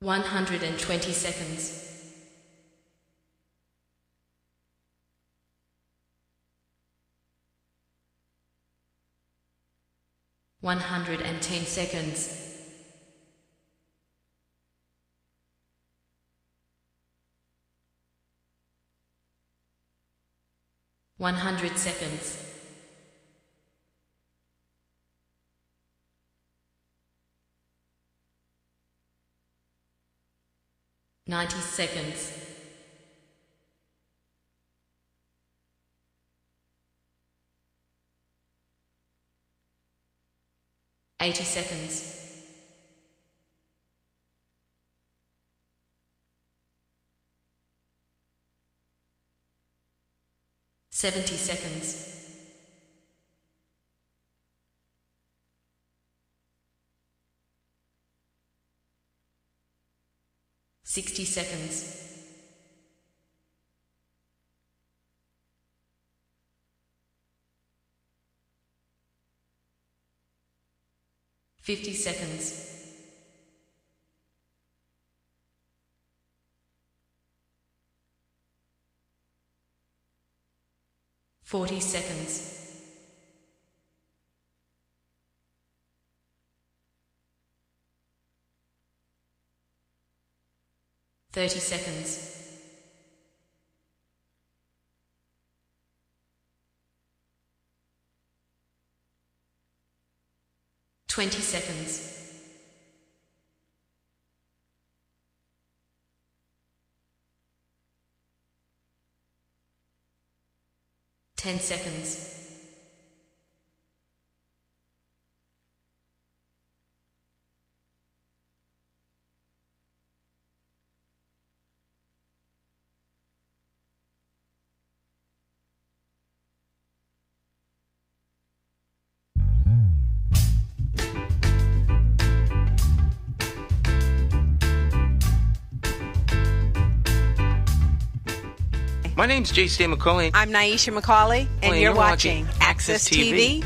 120 seconds. 110 seconds. 100 seconds. 90 seconds. 80 seconds. 70 seconds. 60 seconds. 50 seconds. 40 seconds. 30 seconds. 20 seconds. 10 seconds. 'My name's J.C. McCauley. I'm Nyesha McCauley, and you're watching AccessTV.org.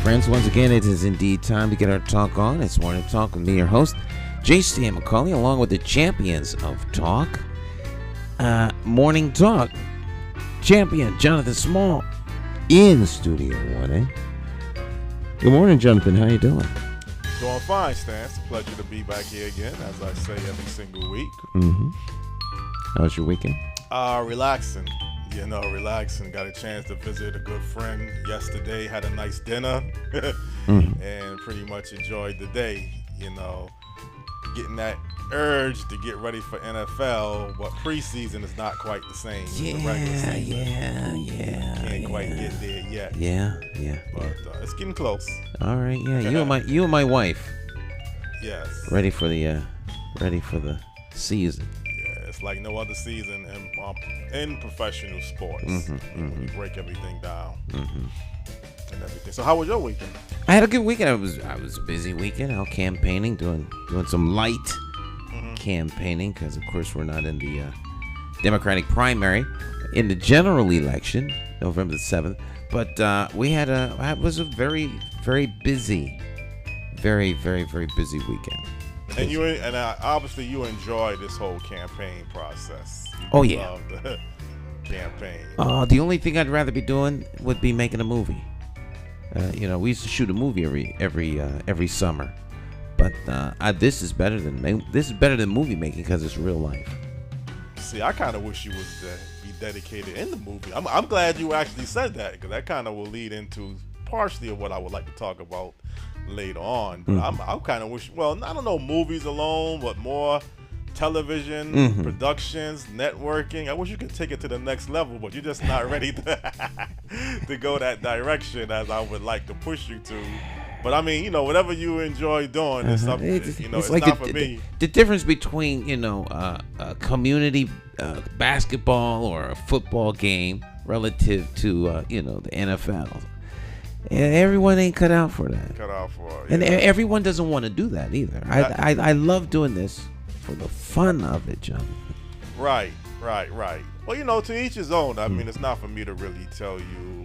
Friends, once again, it is indeed time to get our talk on. It's Morning Talk with me, your host, J.C. McCauley, along with the champions of talk. Morning Talk champion Jonathan Small in Studio 1A. Good morning, Jonathan. How you doing? Doing fine, Stan. It's a pleasure to be back here again, as I say every single week. Mm-hmm. How was your weekend? Relaxing. Relaxing. Got a chance to visit a good friend yesterday. Had a nice dinner and pretty much enjoyed the day. Getting that urge to get ready for NFL, but preseason is not quite the same as the regular season. Can't quite get there yet. But it's getting close. All right, you and my wife. Yes. Ready for the season. It's like no other season in professional sports. When you break everything down and everything. So how was your weekend? I had a good weekend. I was a busy weekend out campaigning, doing some light campaigning, because of course we're not in the Democratic primary in the general election, November the 7th. But it was a very, very busy, very, very, very busy weekend. And obviously you enjoy this whole campaign process. You love the campaign. The only thing I'd rather be doing would be making a movie. We used to shoot a movie every summer, but this is better than movie making because it's real life. See, I kind of wish you would be dedicated in the movie. I'm glad you actually said that, because that kind of will lead into partially of what I would like to talk about later on. But I kind of wish, well, I don't know, movies alone, but more television, productions, networking. I wish you could take it to the next level, but you're just not ready to go that direction as I would like to push you to. But I mean, whatever you enjoy doing is something, it's like not for me. The difference between, a community basketball or a football game relative to, the NFL. Everyone ain't cut out for that. And everyone doesn't want to do that either. I love doing this for the fun of it, John. Right. Well, to each his own. I mean, it's not for me to really tell you,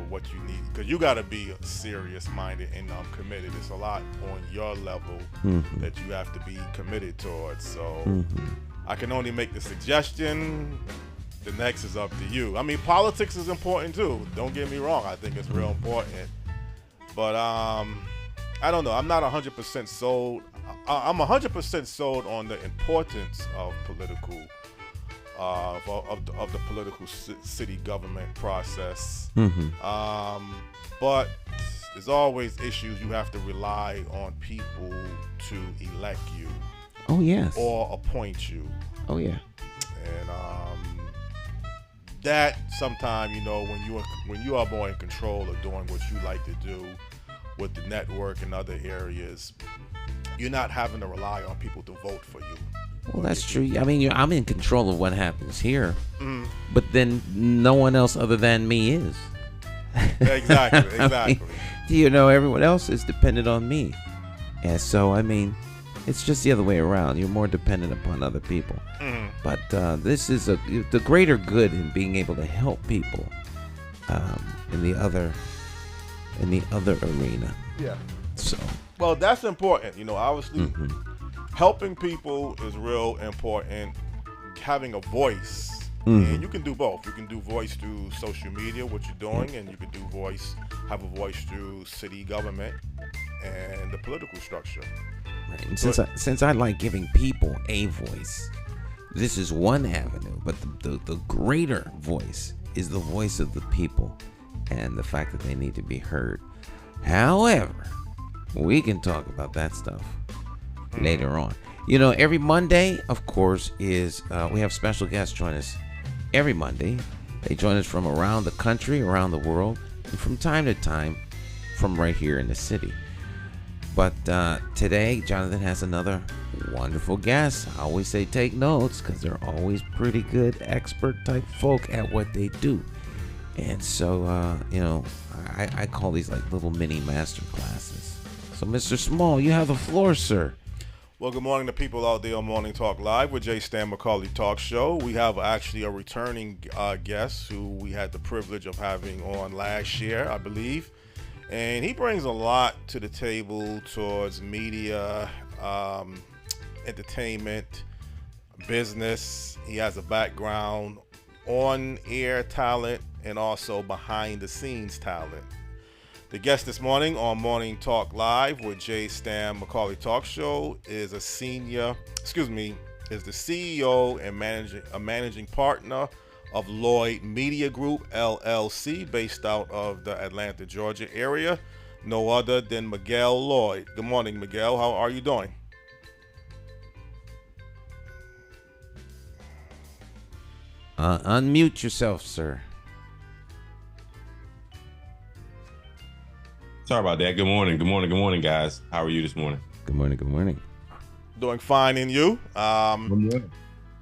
what you need, because you got to be serious-minded and committed. It's a lot on your level that you have to be committed towards. So I can only make the suggestion. The next is up to you. I mean, politics is important too. Don't get me wrong. I think it's real important. But I don't know. I'm not 100% sold. I'm 100% sold on the importance of political, of the political city government process. But there's always issues. You have to rely on people to elect you. Oh yes. Or appoint you. Oh yeah. And that sometimes, when you are more in control of doing what you like to do with the network and other areas, you're not having to rely on people to vote for you. Well, that's true. I mean, I'm in control of what happens here, but then no one else other than me is. Exactly. I mean, everyone else is dependent on me. And so, I mean, it's just the other way around. You're more dependent upon other people. But this is the greater good in being able to help people in the other arena. Yeah. So. Well, that's important. Obviously, helping people is real important. Having a voice, and you can do both. You can do voice through social media, what you're doing, and you can have a voice through city government and the political structure. Right. And since I like giving people a voice, this is one avenue, but the greater voice is the voice of the people and the fact that they need to be heard. However, we can talk about that stuff later on. Every Monday, of course, is we have special guests join us every Monday. They join us from around the country, around the world, and from time to time from right here in the city. But today, Jonathan has another wonderful guest. I always say take notes because they're always pretty good expert type folk at what they do. And so, I call these like little mini master classes. So, Mr. Small, you have the floor, sir. Well, good morning to people out there on Morning Talk Live with J. Stan McCauley Talk Show. We have actually a returning guest who we had the privilege of having on last year, I believe. And he brings a lot to the table towards media, entertainment, business. He has a background on-air talent and also behind-the-scenes talent. The guest this morning on Morning Talk Live with J. Stan McCauley Talk Show is the CEO and managing partner of Lloyd Media Group, LLC, based out of the Atlanta, Georgia area. No other than Miguel Lloyd. Good morning, Miguel. How are you doing? Unmute yourself, sir. Sorry about that. Good morning, guys. How are you this morning? Good morning. Doing fine, and you?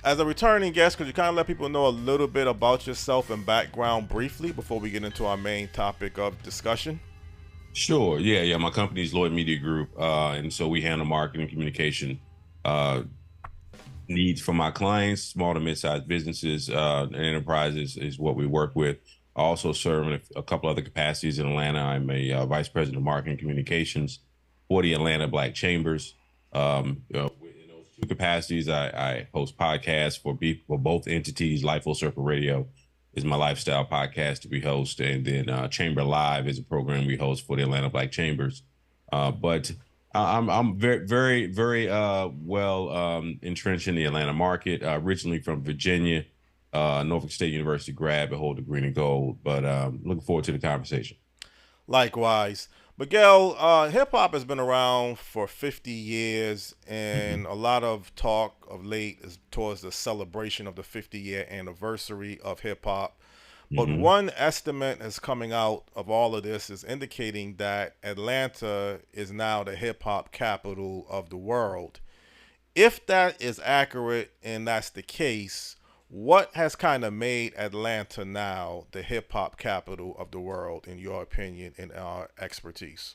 As a returning guest, could you kind of let people know a little bit about yourself and background briefly before we get into our main topic of discussion? Sure. Yeah. My company is Lloyd Media Group, and so we handle marketing, communication, needs for my clients, small to mid-sized businesses and enterprises is what we work with. I also serve in a couple other capacities in Atlanta. I'm a vice president of marketing communications for the Atlanta Black Chambers. In those two capacities, I host podcasts for both entities. Life Full Circle Radio is my lifestyle podcast that we host, and then Chamber Live is a program we host for the Atlanta Black Chambers. But I'm very well entrenched in the Atlanta market. Originally from Virginia, Norfolk State University grad, but hold the green and gold. But looking forward to the conversation. Likewise. Miguel, hip hop has been around for 50 years, and a lot of talk of late is towards the celebration of the 50-year anniversary of hip hop. But one estimate is coming out of all of this is indicating that Atlanta is now the hip hop capital of the world. If that is accurate and that's the case, what has kind of made Atlanta now the hip hop capital of the world, in your opinion and our expertise?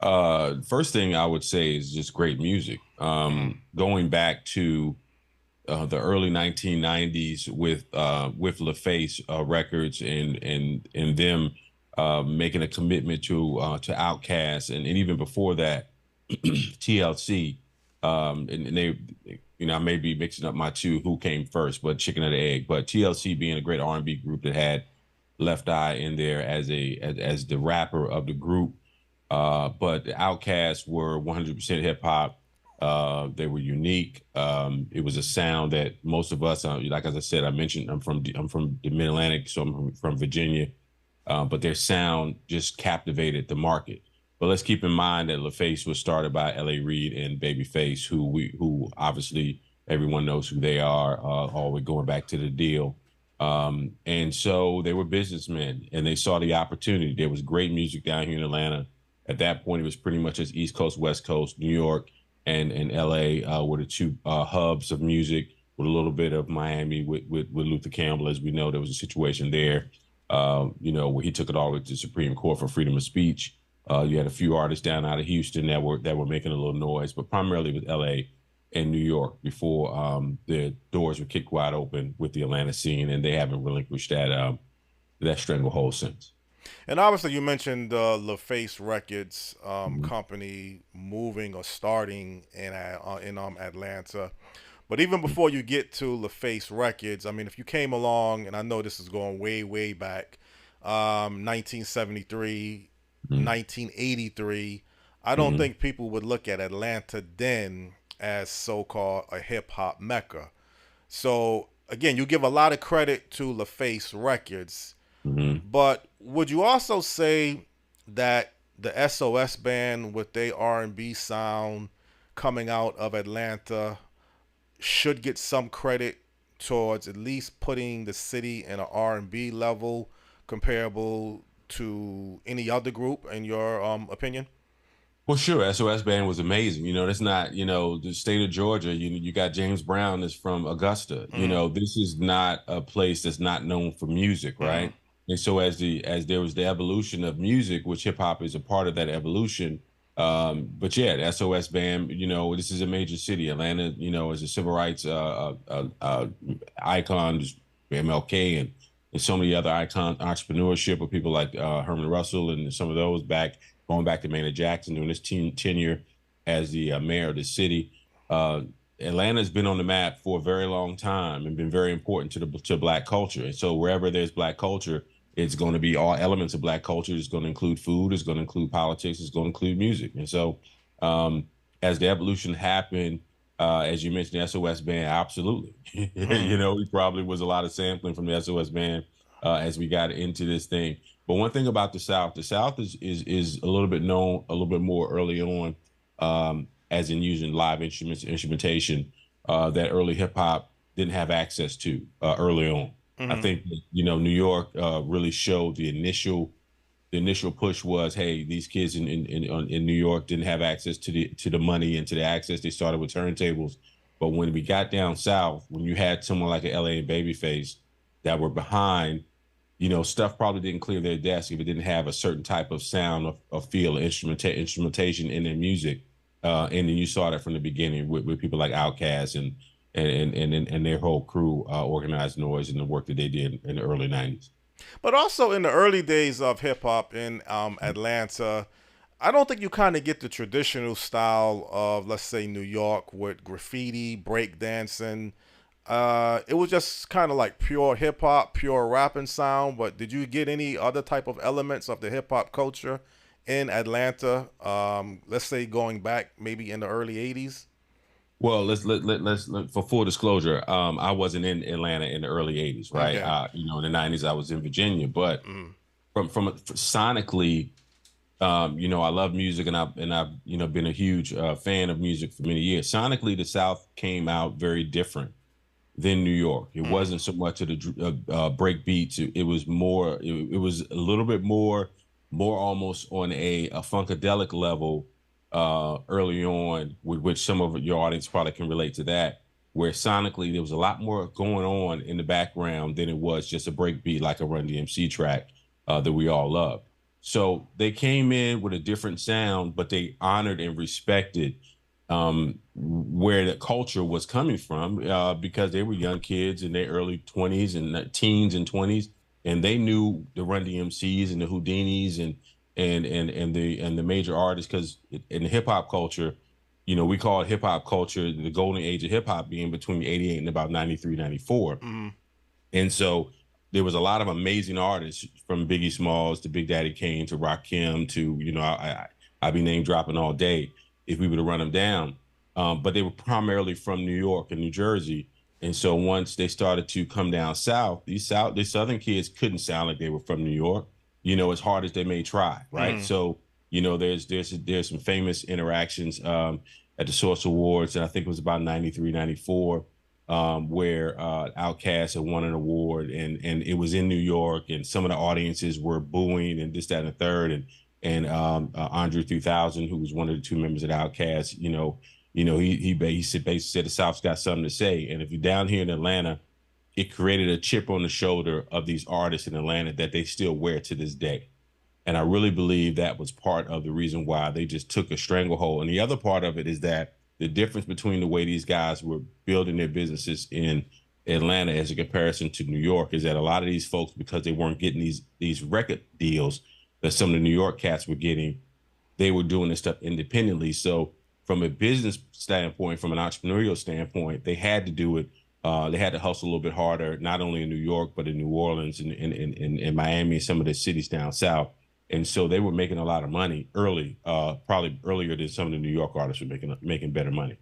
First thing I would say is just great music. Going back to the early 1990s with LaFace records and them making a commitment to Outkast, and even before that, TLC. And they, I may be mixing up my two, who came first, but chicken or the egg. But TLC being a great R&B group that had Left Eye in there as the rapper of the group. But the Outkast were 100% hip hop. They were unique. It was a sound that most of us, like as I said, I mentioned, I'm from the Mid Atlantic, so I'm from Virginia. But their sound just captivated the market. But let's keep in mind that LaFace was started by L.A. Reid and Babyface, who obviously everyone knows who they are, all the way going back to the deal. And so they were businessmen, and they saw the opportunity. There was great music down here in Atlanta. At that point, it was pretty much just East Coast, West Coast, New York, and L.A. Were the two hubs of music, with a little bit of Miami with Luther Campbell. As we know, there was a situation there, where he took it all to the Supreme Court for freedom of speech. You had a few artists down out of Houston that were making a little noise, but primarily with L.A. and New York before the doors were kicked wide open with the Atlanta scene, and they haven't relinquished that stranglehold since. And obviously, you mentioned LaFace Records company moving or starting in Atlanta. But even before you get to LaFace Records, I mean, if you came along, and I know this is going way, way back, 1973, 1983, I don't think people would look at Atlanta then as so-called a hip-hop mecca. So, again, you give a lot of credit to LaFace Records, but would you also say that the SOS band with their R&B sound coming out of Atlanta should get some credit towards at least putting the city in an R&B level comparable to any other group, in your opinion? Well, sure. SOS Band was amazing. That's not, the state of Georgia. You got James Brown that's from Augusta. This is not a place that's not known for music, right? And so as there was the evolution of music, which hip hop is a part of that evolution. But yeah, the SOS Band, this is a major city. Atlanta, is a civil rights icon, MLK and so many other icons, entrepreneurship with people like Herman Russell and some of those going back to Maynard Jackson during his tenure as the mayor of the city. Atlanta's been on the map for a very long time and been very important to Black culture. And so wherever there's Black culture, it's going to be all elements of Black culture. It's going to include food. It's going to include politics. It's going to include music. And so as the evolution happened, as you mentioned, the SOS Band, absolutely. We probably was a lot of sampling from the SOS Band as we got into this thing. But one thing about the South is a little bit known a little bit more early on as in using live instrumentation that early hip hop didn't have access to early on. I think that, New York really showed the initial push was, hey, these kids in New York didn't have access to the money and to the access. They started with turntables. But when we got down south, when you had someone like an LA and Babyface that were behind, stuff probably didn't clear their desk if it didn't have a certain type of sound or feel, instrumentation in their music. And then you saw that from the beginning with people like Outkast and their whole crew, Organized Noise, and the work that they did in the early 90s. But also in the early days of hip hop in Atlanta, I don't think you kind of get the traditional style of, let's say, New York with graffiti, breakdancing. It was just kind of like pure hip hop, pure rapping sound. But did you get any other type of elements of the hip hop culture in Atlanta? Let's say going back maybe in the early '80s. Well, let's for full disclosure, I wasn't in Atlanta in the early 80s, right? Okay. In the 90s I was in Virginia, but from sonically, I love music, and I've been a huge fan of music for many years. Sonically, the South came out very different than New York. It wasn't so much of the break beats. It was more. It was a little bit more almost on a funkadelic level early on, with which some of your audience probably can relate to that. Where sonically there was a lot more going on in the background than it was just a break beat like a Run DMC track that we all love. So they came in with a different sound, but they honored and respected where the culture was coming from, because they were young kids in their early 20s and teens and 20s, and they knew the Run DMCs and the Houdinis and the major artists, because in the hip hop culture, we call it hip hop culture the golden age of hip hop being between 88 and about 93, 94. And so there was a lot of amazing artists, from Biggie Smalls to Big Daddy Kane to Rakim to, I'd be name dropping all day if we were to run them down. But they were primarily from New York and New Jersey. And so once they started to come down south, these Southern kids couldn't sound like they were from New York, as hard as they may try, right? So, there's some famous interactions at the Source Awards, and I think it was about 93, 94, where Outkast had won an award, and it was in New York, and some of the audiences were booing and this, that, and the third, and Andre 3000, who was one of the two members of Outkast, he basically said the South's got something to say, and if you're down here in Atlanta, it created a chip on the shoulder of these artists in Atlanta that they still wear to this day. And I really believe that was part of the reason why they just took a stranglehold. And the other part of it is that the difference between the way these guys were building their businesses in Atlanta as a comparison to New York is that a lot of these folks, because they weren't getting these record deals that some of the New York cats were getting, they were doing this stuff independently. So from a business standpoint, from an entrepreneurial standpoint, they had to do it. They had to hustle a little bit harder, not only in New York, but in New Orleans and in Miami and some of the cities down south. And so they were making a lot of money early, probably earlier than some of the New York artists were making better money.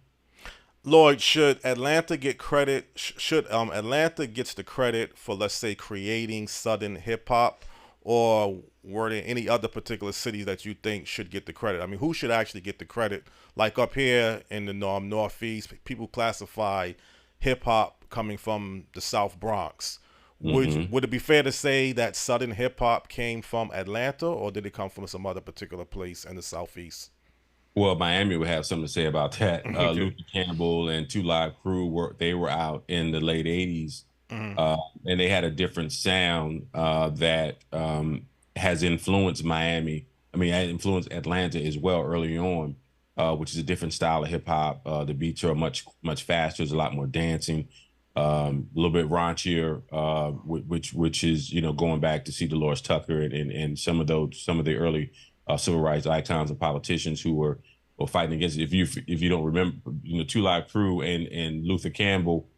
Lloyd, should Atlanta get credit? Should Atlanta gets the credit for, let's say, creating Southern hip hop, or were there any other particular cities that you think should get the credit? I mean, who should actually get the credit? Like up here in the Northeast, people classify hip hop coming from the South Bronx. Would it be fair to say that Southern hip hop came from Atlanta, or did it come from some other particular place in the Southeast? Well, Miami would have something to say about that. Luther Campbell and Two Live Crew were out in the late 80s, and they had a different sound that has influenced Miami. I mean, it influenced Atlanta as well early on, which is a different style of hip hop. The beats are much faster. There's a lot more dancing. A little bit raunchier, which is going back to see Dolores Tucker and some of the early civil rights icons and politicians who were fighting against it. If you don't remember, Two Live Crew and Luther Campbell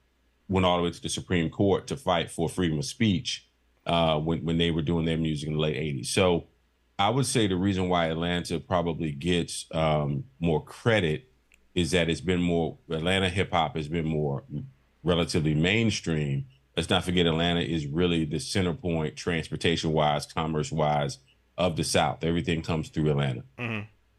went all the way to the Supreme Court to fight for freedom of speech when they were doing their music in the late 80s. So I would say the reason why Atlanta probably gets more credit is that Atlanta hip hop has been more relatively mainstream. Let's not forget Atlanta is really the center point, transportation-wise, commerce-wise, of the South. Everything comes through Atlanta.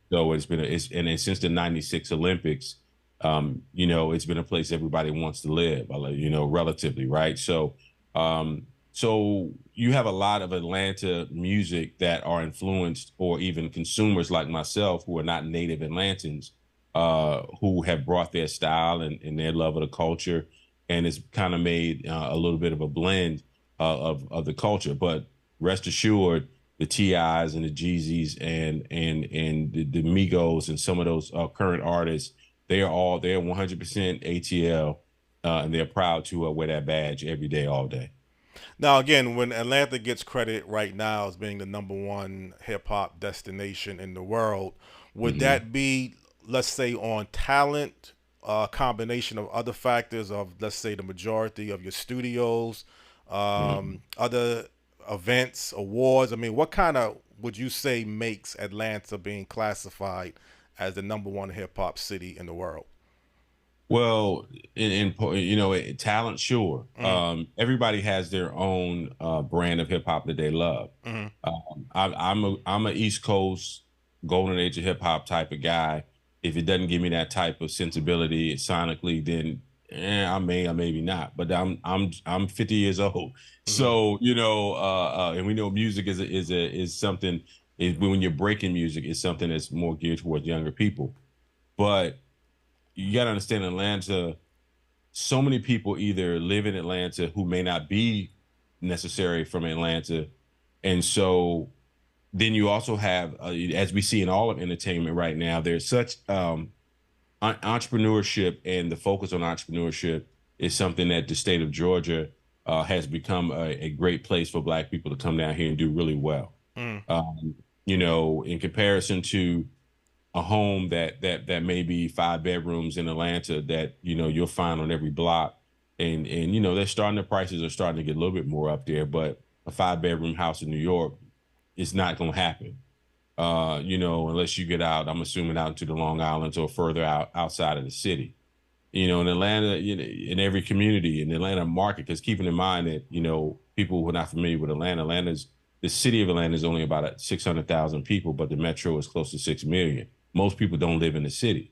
So and since the '96 Olympics, it's been a place everybody wants to live. Relatively, right? So you have a lot of Atlanta music that are influenced, or even consumers like myself who are not native Atlantans, who have brought their style and their love of the culture. And it's kind of made a little bit of a blend of the culture. But rest assured, the T.I.s and the Jeezys and the Migos and some of those current artists, they're 100% ATL. and they're proud to wear that badge every day, all day. Now, again, when Atlanta gets credit right now as being the number one hip hop destination in the world, would that be, let's say, on talent, combination of other factors of, let's say, the majority of your studios, other events, awards? I mean, what kind of would you say makes Atlanta being classified as the number one hip hop city in the world? Well, talent, sure. Everybody has their own brand of hip hop that they love. I'm a East Coast golden age of hip hop type of guy. If it doesn't give me that type of sensibility sonically, then I may or maybe not. But I'm 50 years old, so and we know music is something. When you're breaking music, is something that's more geared towards younger people, but you got to understand Atlanta, so many people either live in Atlanta who may not be necessary from Atlanta. And so then you also have, as we see in all of entertainment right now, there's such entrepreneurship, and the focus on entrepreneurship is something that the state of Georgia has become a great place for Black people to come down here and do really well. In comparison to a home that may be 5 bedrooms in Atlanta that you'll find on every block, and the prices are starting to get a little bit more up there, but a 5-bedroom house in New York is not going to happen, unless you get out, I'm assuming, out into the Long Island or further outside of the city. In Atlanta, in every community in the Atlanta market, because keeping in mind that people who are not familiar with the city of Atlanta is only about 600,000 people, but the metro is close to 6 million. Most people don't live in the city.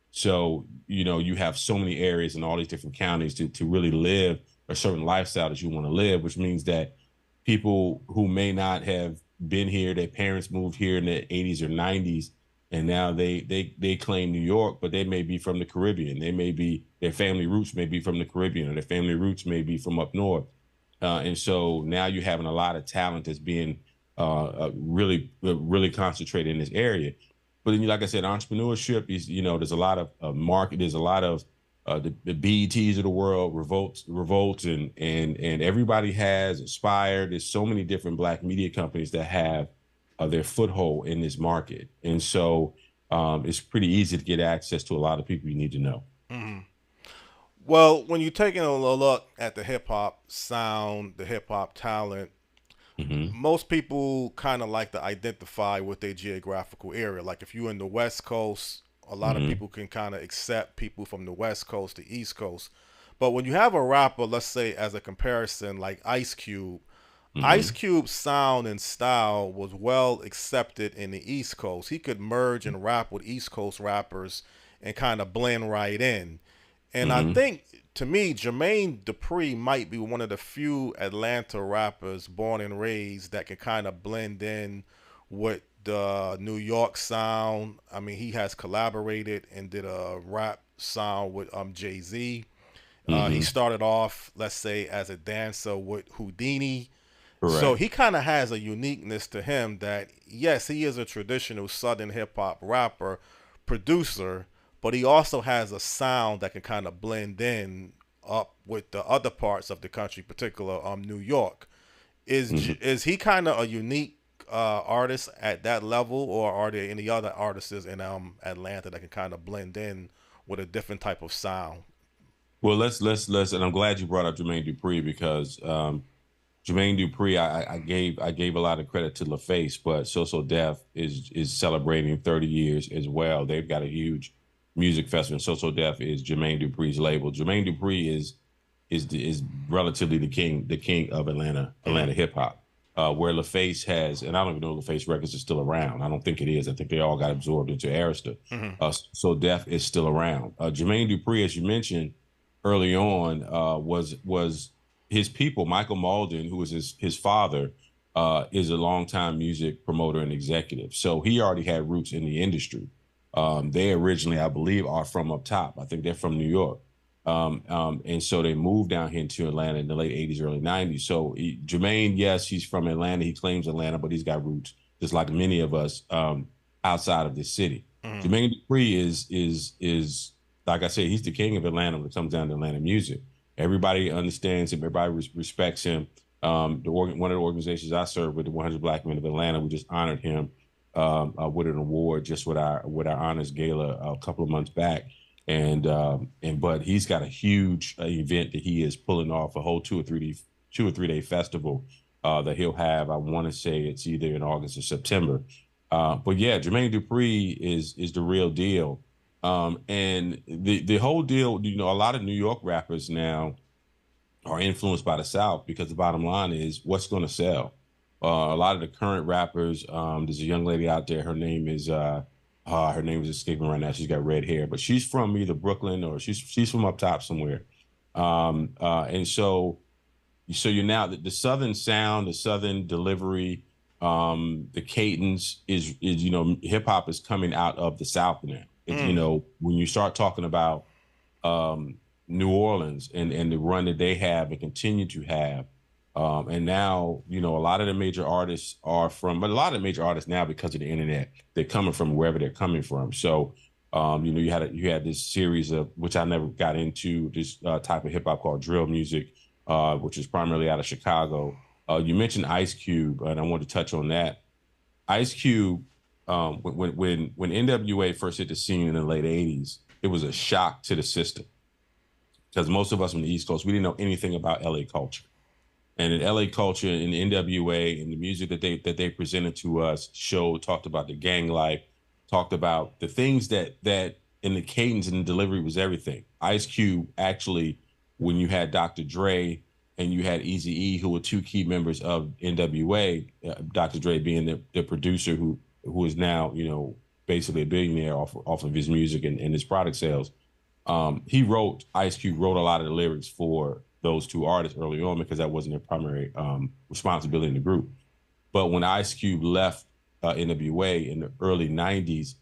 So, you have so many areas in all these different counties to really live a certain lifestyle that you want to live, which means that people who may not have been here, their parents moved here in the 80s or 90s, and now they claim New York, but they may be from the Caribbean. Their family roots may be from the Caribbean, or their family roots may be from up north. And so now you're having a lot of talent that's being really concentrated in this area. But then, like I said, entrepreneurship is, there's a lot of market. There's a lot of the BETs of the world, revolts, and everybody has Aspire. There's so many different Black media companies that have their foothold in this market, and so it's pretty easy to get access to a lot of people you need to know. Well, when you're taking a look at the hip hop sound, the hip hop talent, most people kind of like to identify with their geographical area. Like if you're in the West Coast, a lot of people can kind of accept people from the West Coast to East Coast. But when you have a rapper, let's say as a comparison, like Ice Cube, Ice Cube's sound and style was well accepted in the East Coast. He could merge and rap with East Coast rappers and kind of blend right in. And I think, to me, Jermaine Dupri might be one of the few Atlanta rappers born and raised that can kind of blend in with the New York sound. I mean, he has collaborated and did a rap sound with Jay-Z. He started off, let's say, as a dancer with Houdini. Correct. So he kind of has a uniqueness to him that, yes, he is a traditional Southern hip-hop rapper, producer, but he also has a sound that can kind of blend in up with the other parts of the country, particular New York. Is he kind of a unique artist at that level, or are there any other artists in Atlanta that can kind of blend in with a different type of sound? Well, let's and I'm glad you brought up Jermaine Dupri, because Jermaine Dupri, I gave a lot of credit to LaFace, but So Def is celebrating 30 years as well. They've got a huge music festival. So Def is Jermaine Dupri's label. Jermaine Dupri is relatively the king of Atlanta hip hop. Where LaFace has, and I don't even know if LaFace Records is still around. I don't think it is. I think they all got absorbed into Arista. So Def is still around. Jermaine Dupri, as you mentioned early on, was his people. Michael Malden, who was his father, is a longtime music promoter and executive. So he already had roots in the industry. They originally, I believe, are from up top. I think they're from New York. And so they moved down here to Atlanta in the late 80s, early 90s. So Jermaine, yes, he's from Atlanta. He claims Atlanta, but he's got roots, just like many of us, outside of this city. Jermaine Dupri is like I said, he's the king of Atlanta when it comes down to Atlanta music. Everybody understands him. Everybody respects him. One of the organizations I serve with, the 100 Black Men of Atlanta, we just honored him with an award just with our honors gala a couple of months back. But he's got a huge event that he is pulling off, a whole 2 or 3 day festival that he'll have. I want to say it's either in August or September. But yeah, Jermaine Dupri is the real deal. And the whole deal, you know, a lot of New York rappers now are influenced by the South because the bottom line is what's going to sell. A lot of the current rappers, there's a young lady out there, her name is escaping right now. She's got red hair, but she's from either Brooklyn or she's from up top somewhere. And so you're now the Southern sound, the Southern delivery, the cadence is you know, hip hop is coming out of the South now. You know, when you start talking about New Orleans and the run that they have and continue to have, and now, you know, a lot of the major artists now, because of the internet, they're coming from wherever they're coming from. So, you know, you had this series of, which I never got into, this type of hip hop called drill music, which is primarily out of Chicago. You mentioned Ice Cube, and I want to touch on that. Ice Cube, when NWA first hit the scene in the late 80s, it was a shock to the system because most of us on the East Coast, we didn't know anything about LA culture. And in LA culture and the NWA and the music that they presented to us talked about the gang life, talked about the things that in the cadence and the delivery was everything. Ice Cube actually, when you had Dr. Dre and you had Eazy-E, who were two key members of NWA, Dr. Dre being the producer who is now, you know, basically a billionaire off of his music and his product sales. Ice Cube wrote a lot of the lyrics for those two artists early on because that wasn't their primary responsibility in the group. But when Ice Cube left NWA in the early 90s,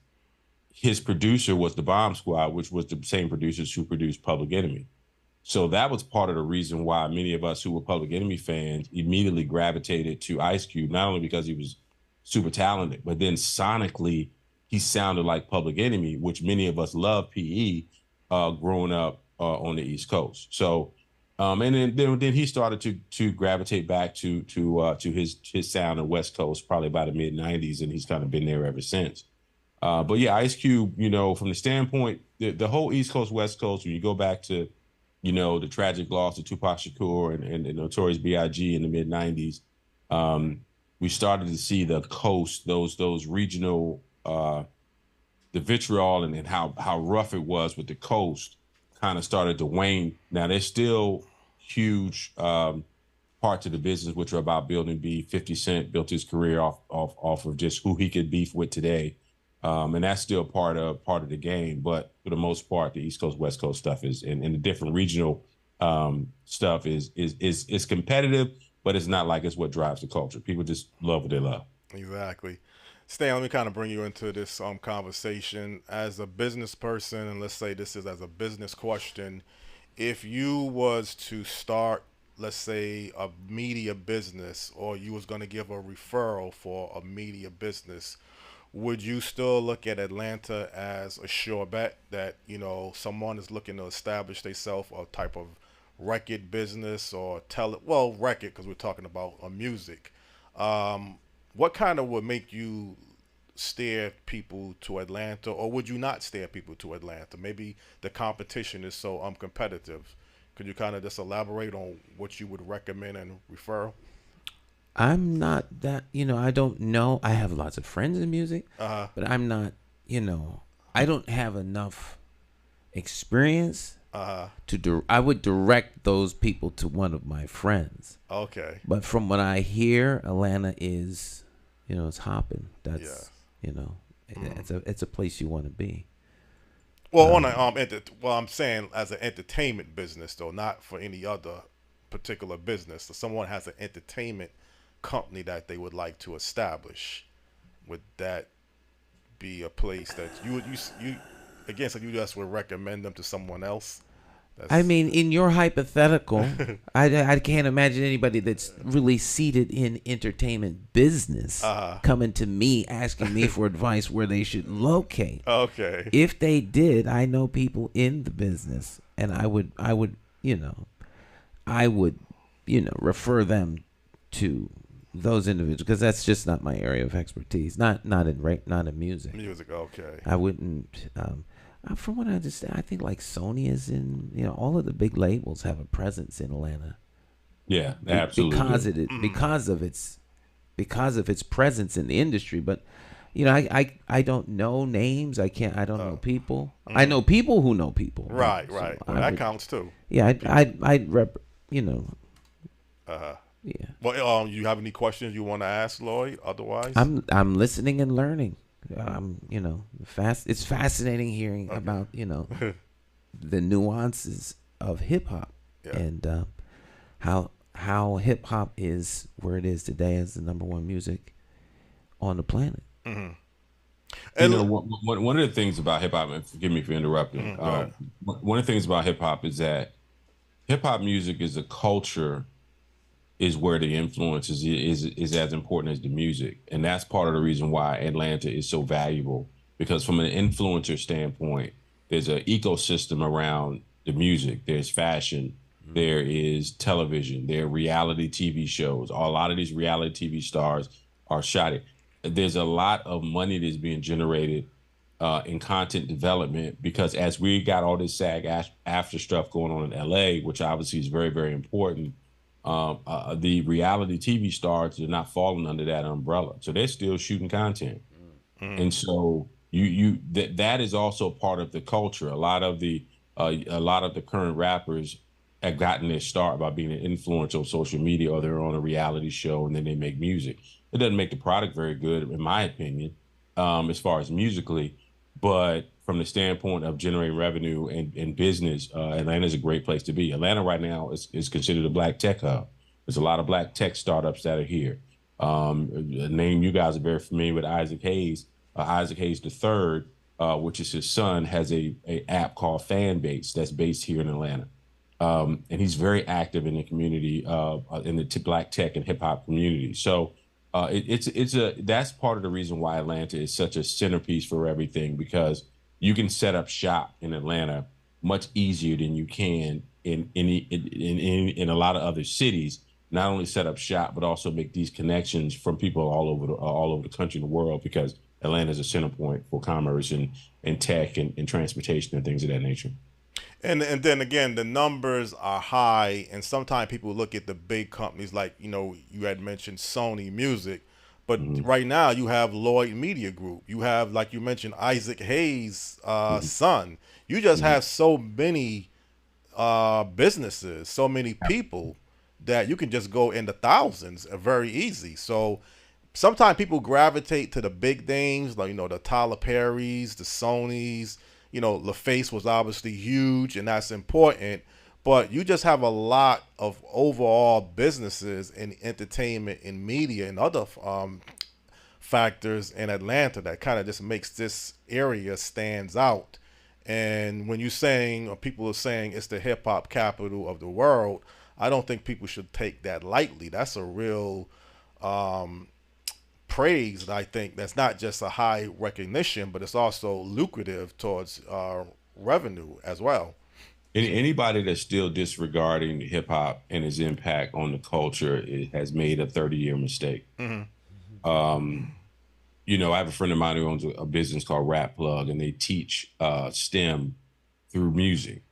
his producer was the Bomb Squad, which was the same producers who produced Public Enemy. So that was part of the reason why many of us who were Public Enemy fans immediately gravitated to Ice Cube, not only because he was super talented, but then sonically he sounded like Public Enemy, which many of us love PE growing up on the East Coast. So, and then he started to gravitate back to his sound on West Coast, probably by the mid 90s, and he's kind of been there ever since. But yeah, Ice Cube, you know, from the standpoint, the whole East Coast, West Coast, when you go back to, you know, the tragic loss of Tupac Shakur and the Notorious B.I.G. in the mid 90s, we started to see the coast, those regional, the vitriol and how rough it was with the coast kind of started to wane. Now there's still huge parts of the business which are about building beef. 50 Cent built his career off of just who he could beef with today. And that's still part of the game. But for the most part, the East Coast, West Coast stuff is, and the different regional stuff is competitive, but it's not like it's what drives the culture. People just love what they love. Exactly. Stan, let me kind of bring you into this conversation as a business person, and let's say this is as a business question. If you was to start, let's say, a media business, or you was going to give a referral for a media business, would you still look at Atlanta as a sure bet that, you know, someone is looking to establish themselves a type of record business or record, because we're talking about music. What kind of would make you steer people to Atlanta, or would you not steer people to Atlanta? Maybe the competition is so competitive. Could you kind of just elaborate on what you would recommend and refer? I'm not that, you know, I don't know. I have lots of friends in music, but I'm not, you know, I don't have enough experience I would direct those people to one of my friends. Okay. But from what I hear, Atlanta is, you know, it's hopping. That's, you know, it's a place you want to be. Well, I'm saying as an entertainment business, though, not for any other particular business. So someone has an entertainment company that they would like to establish. Would that be a place that you again, so you just would recommend them to someone else I mean, in your hypothetical, I can't imagine anybody that's really seated in entertainment business coming to me asking me for advice where they should locate. Okay. If they did, I know people in the business, and I would, refer them to those individuals because that's just not my area of expertise. Not in music. Music, okay. I wouldn't. From what I understand, I think like Sony is in. All of the big labels have a presence in Atlanta. Yeah, absolutely. Because of its presence in the industry. But I don't know names. I don't know people. I know people who know people. Right. So Well, that counts too. Yeah, I'd rep. Yeah. Well, you have any questions you want to ask Lloyd? Otherwise, I'm listening and learning. It's fascinating hearing about the nuances of hip hop and how hip hop is where it is today as the number one music on the planet. Mm-hmm. And one of the things about hip hop, and forgive me for interrupting. One of the things about hip hop is that hip hop music is a culture. Is where the influence is as important as the music. And that's part of the reason why Atlanta is so valuable, because from an influencer standpoint, there's an ecosystem around the music. There's fashion, there is television, there are reality TV shows. A lot of these reality TV stars are shot at. There's a lot of money that's being generated in content development, because as we got all this SAG after stuff going on in LA, which obviously is very, very important, the reality TV stars are not falling under that umbrella, so they're still shooting content, and so that is also part of the culture. A lot of the current rappers have gotten their start by being an influencer on social media, or they're on a reality show and then they make music. It doesn't make the product very good, in my opinion, as far as musically, but from the standpoint of generating revenue and business, Atlanta is a great place to be. Atlanta right now is considered a black tech hub. There's a lot of black tech startups that are here. A name you guys are very familiar with, Isaac Hayes. Isaac Hayes III, which is his son, has a app called Fanbase that's based here in Atlanta. And he's very active in the community, in the black tech and hip hop community. So that's part of the reason why Atlanta is such a centerpiece for everything, because you can set up shop in Atlanta much easier than you can in a lot of other cities. Not only set up shop, but also make these connections from people all over the country and the world, because Atlanta is a center point for commerce and tech and transportation and things of that nature. And then again, the numbers are high, and sometimes people look at the big companies like, you had mentioned Sony Music, but right now you have Lloyd Media Group. You have, like you mentioned, Isaac Hayes' son. You just have so many businesses, so many people that you can just go in the thousands very easy. So sometimes people gravitate to the big names, like, the Tyler Perrys, the Sonys. LaFace was obviously huge, and that's important. But you just have a lot of overall businesses in entertainment and media and other factors in Atlanta that kind of just makes this area stands out. And when you're saying, or people are saying, it's the hip hop capital of the world, I don't think people should take that lightly. That's a real praise. I think that's not just a high recognition, but it's also lucrative towards revenue as well. Anybody that's still disregarding hip hop and its impact on the culture has made a 30-year mistake. I have a friend of mine who owns a business called Rap Plug, and they teach STEM through music.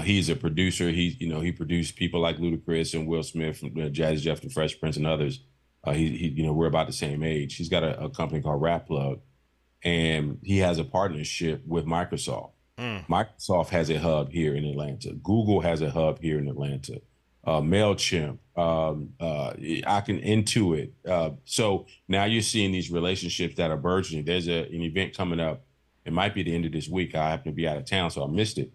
He's a producer. He produced people like Ludacris and Will Smith, Jazzy Jeff and Fresh Prince and others. We're about the same age. He's got a company called Rap Plug, and he has a partnership with Microsoft. Microsoft has a hub here in Atlanta. Google has a hub here in Atlanta. MailChimp, I can Intuit. So now you're seeing these relationships that are burgeoning. There's an event coming up. It might be the end of this week. I happen to be out of town, so I'll miss it,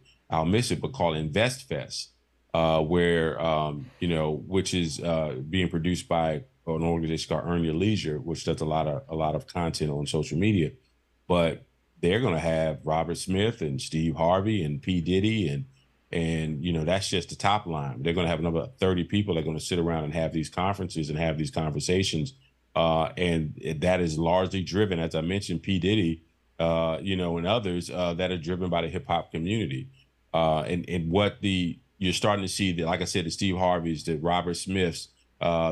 but called Invest Fest, which is being produced by an organization called Earn Your Leisure, which does a lot of content on social media. But they're going to have Robert Smith and Steve Harvey and P. Diddy and And, that's just the top line. They're going to have another 30 people that are going to sit around and have these conferences and have these conversations. And that is largely driven, as I mentioned, P. Diddy, and others that are driven by the hip hop community. And what you're starting to see, that, like I said, the Steve Harveys, the Robert Smiths,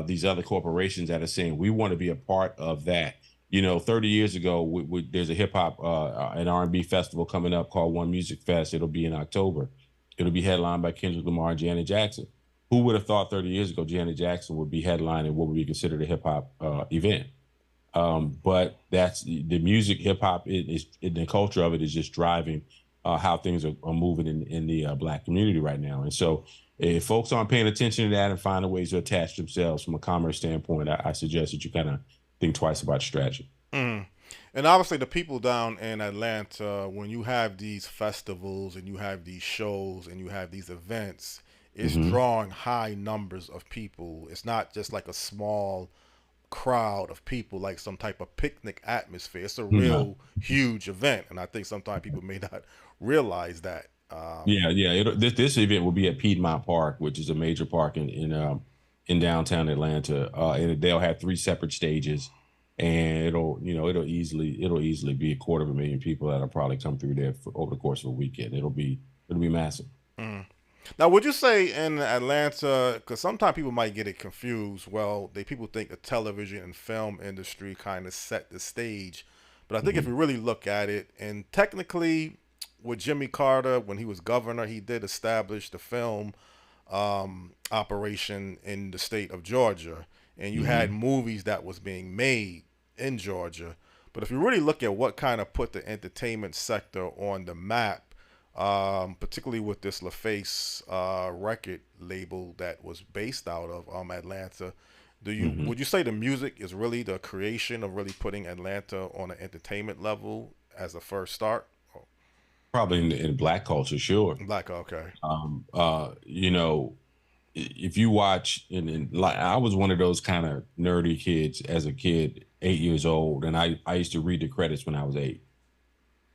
these other corporations that are saying, we want to be a part of that. 30 years ago, there's a hip hop and R&B festival coming up called One Music Fest. It'll be in October. It'll be headlined by Kendrick Lamar and Janet Jackson. Who would have thought 30 years ago Janet Jackson would be headlining what would be considered a hip hop event? But that's the music, hip hop, the culture of it is just driving how things are moving in the Black community right now. And so if folks aren't paying attention to that and finding ways to attach themselves from a commerce standpoint, I suggest that you kind of think twice about strategy. Mm. And obviously the people down in Atlanta, when you have these festivals and you have these shows and you have these events, it's drawing high numbers of people. It's not just like a small crowd of people, like some type of picnic atmosphere. It's a real huge event. And I think sometimes people may not realize that. This event will be at Piedmont Park, which is a major park in downtown Atlanta. And they'll have 3 separate stages. And it'll easily be 250,000 people that'll probably come through there over the course of a weekend. It'll be massive. Mm. Now, would you say in Atlanta, because sometimes people might get it confused, people think the television and film industry kind of set the stage. But I think if you really look at it, and technically with Jimmy Carter, when he was governor, he did establish the film operation in the state of Georgia. And you had movies that was being made in Georgia. But if you really look at what kind of put the entertainment sector on the map, particularly with this LaFace record label that was based out of Atlanta, would you say the music is really the creation of really putting Atlanta on an entertainment level as a first start? Probably in Black culture, sure. Black, okay. If you watch, like I was one of those kind of nerdy kids as a kid, 8 years old, and I used to read the credits when I was 8.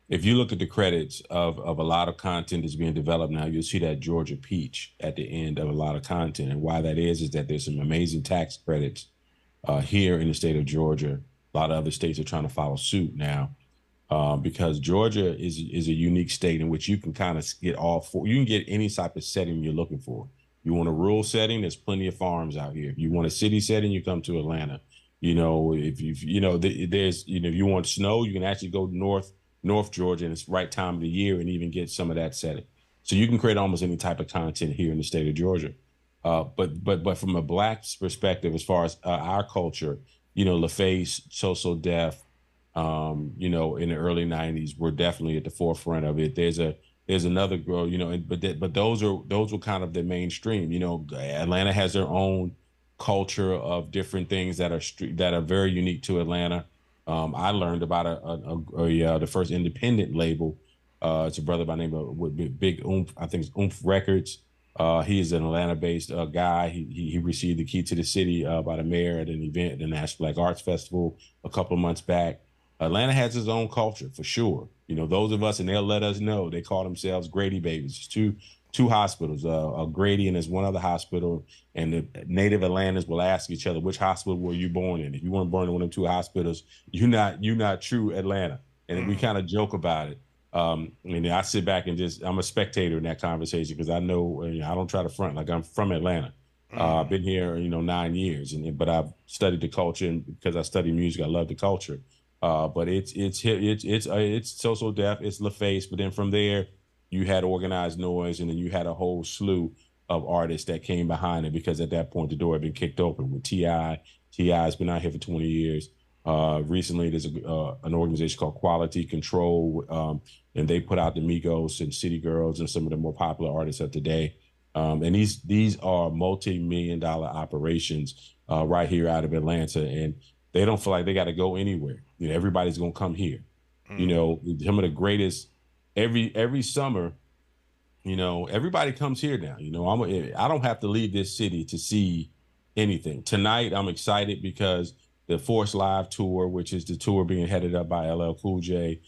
If you look at the credits of a lot of content that's being developed now, you'll see that Georgia peach at the end of a lot of content. And why that is that there's some amazing tax credits here in the state of Georgia. A lot of other states are trying to follow suit now because Georgia is a unique state in which you can kind of get you can get any type of setting you're looking for. You want a rural setting, there's plenty of farms out here. If you want a city setting, you come to Atlanta. If you want snow, you can actually go North Georgia, and it's the right time of the year and even get some of that setting. So you can create almost any type of content here in the state of Georgia. But from a Black perspective, as far as our culture, LaFace, So Def, in the early 90s, we're definitely at the forefront of it. There's another girl, but those were kind of the mainstream. Atlanta has their own culture of different things that are very unique to Atlanta. I learned about the first independent label. It's a brother by the name of Big Oomph. I think it's Oomph Records. He is an Atlanta-based guy. He received the key to the city by the mayor at an event at the National Black Arts Festival a couple of months back. Atlanta has its own culture for sure. Those of us, and they'll let us know, they call themselves Grady babies. It's two hospitals, Grady and there's one other hospital, and the native Atlantans will ask each other, which hospital were you born in? If you weren't born in one of them 2 hospitals, you're not true Atlanta. And we kind of joke about it. I sit back and I'm a spectator in that conversation because I know, I don't try to front like I'm from Atlanta. I've been here, 9 years, but I've studied the culture, and because I study music, I love the culture. But it's So Def, it's LaFace, but then from there you had Organized Noise, and then you had a whole slew of artists that came behind it because at that point the door had been kicked open with T.I. T.I.'s been out here for 20 years. Recently there's an organization called Quality Control, and they put out the Migos and City Girls and some of the more popular artists of today. And these are multi-million-dollar operations right here out of Atlanta, and they don't feel like they got to go anywhere. Everybody's gonna come here. Some of the greatest every summer. Everybody comes here now. I don't have to leave this city to see anything. Tonight, I'm excited because the Force Live tour, which is the tour being headed up by LL Cool J,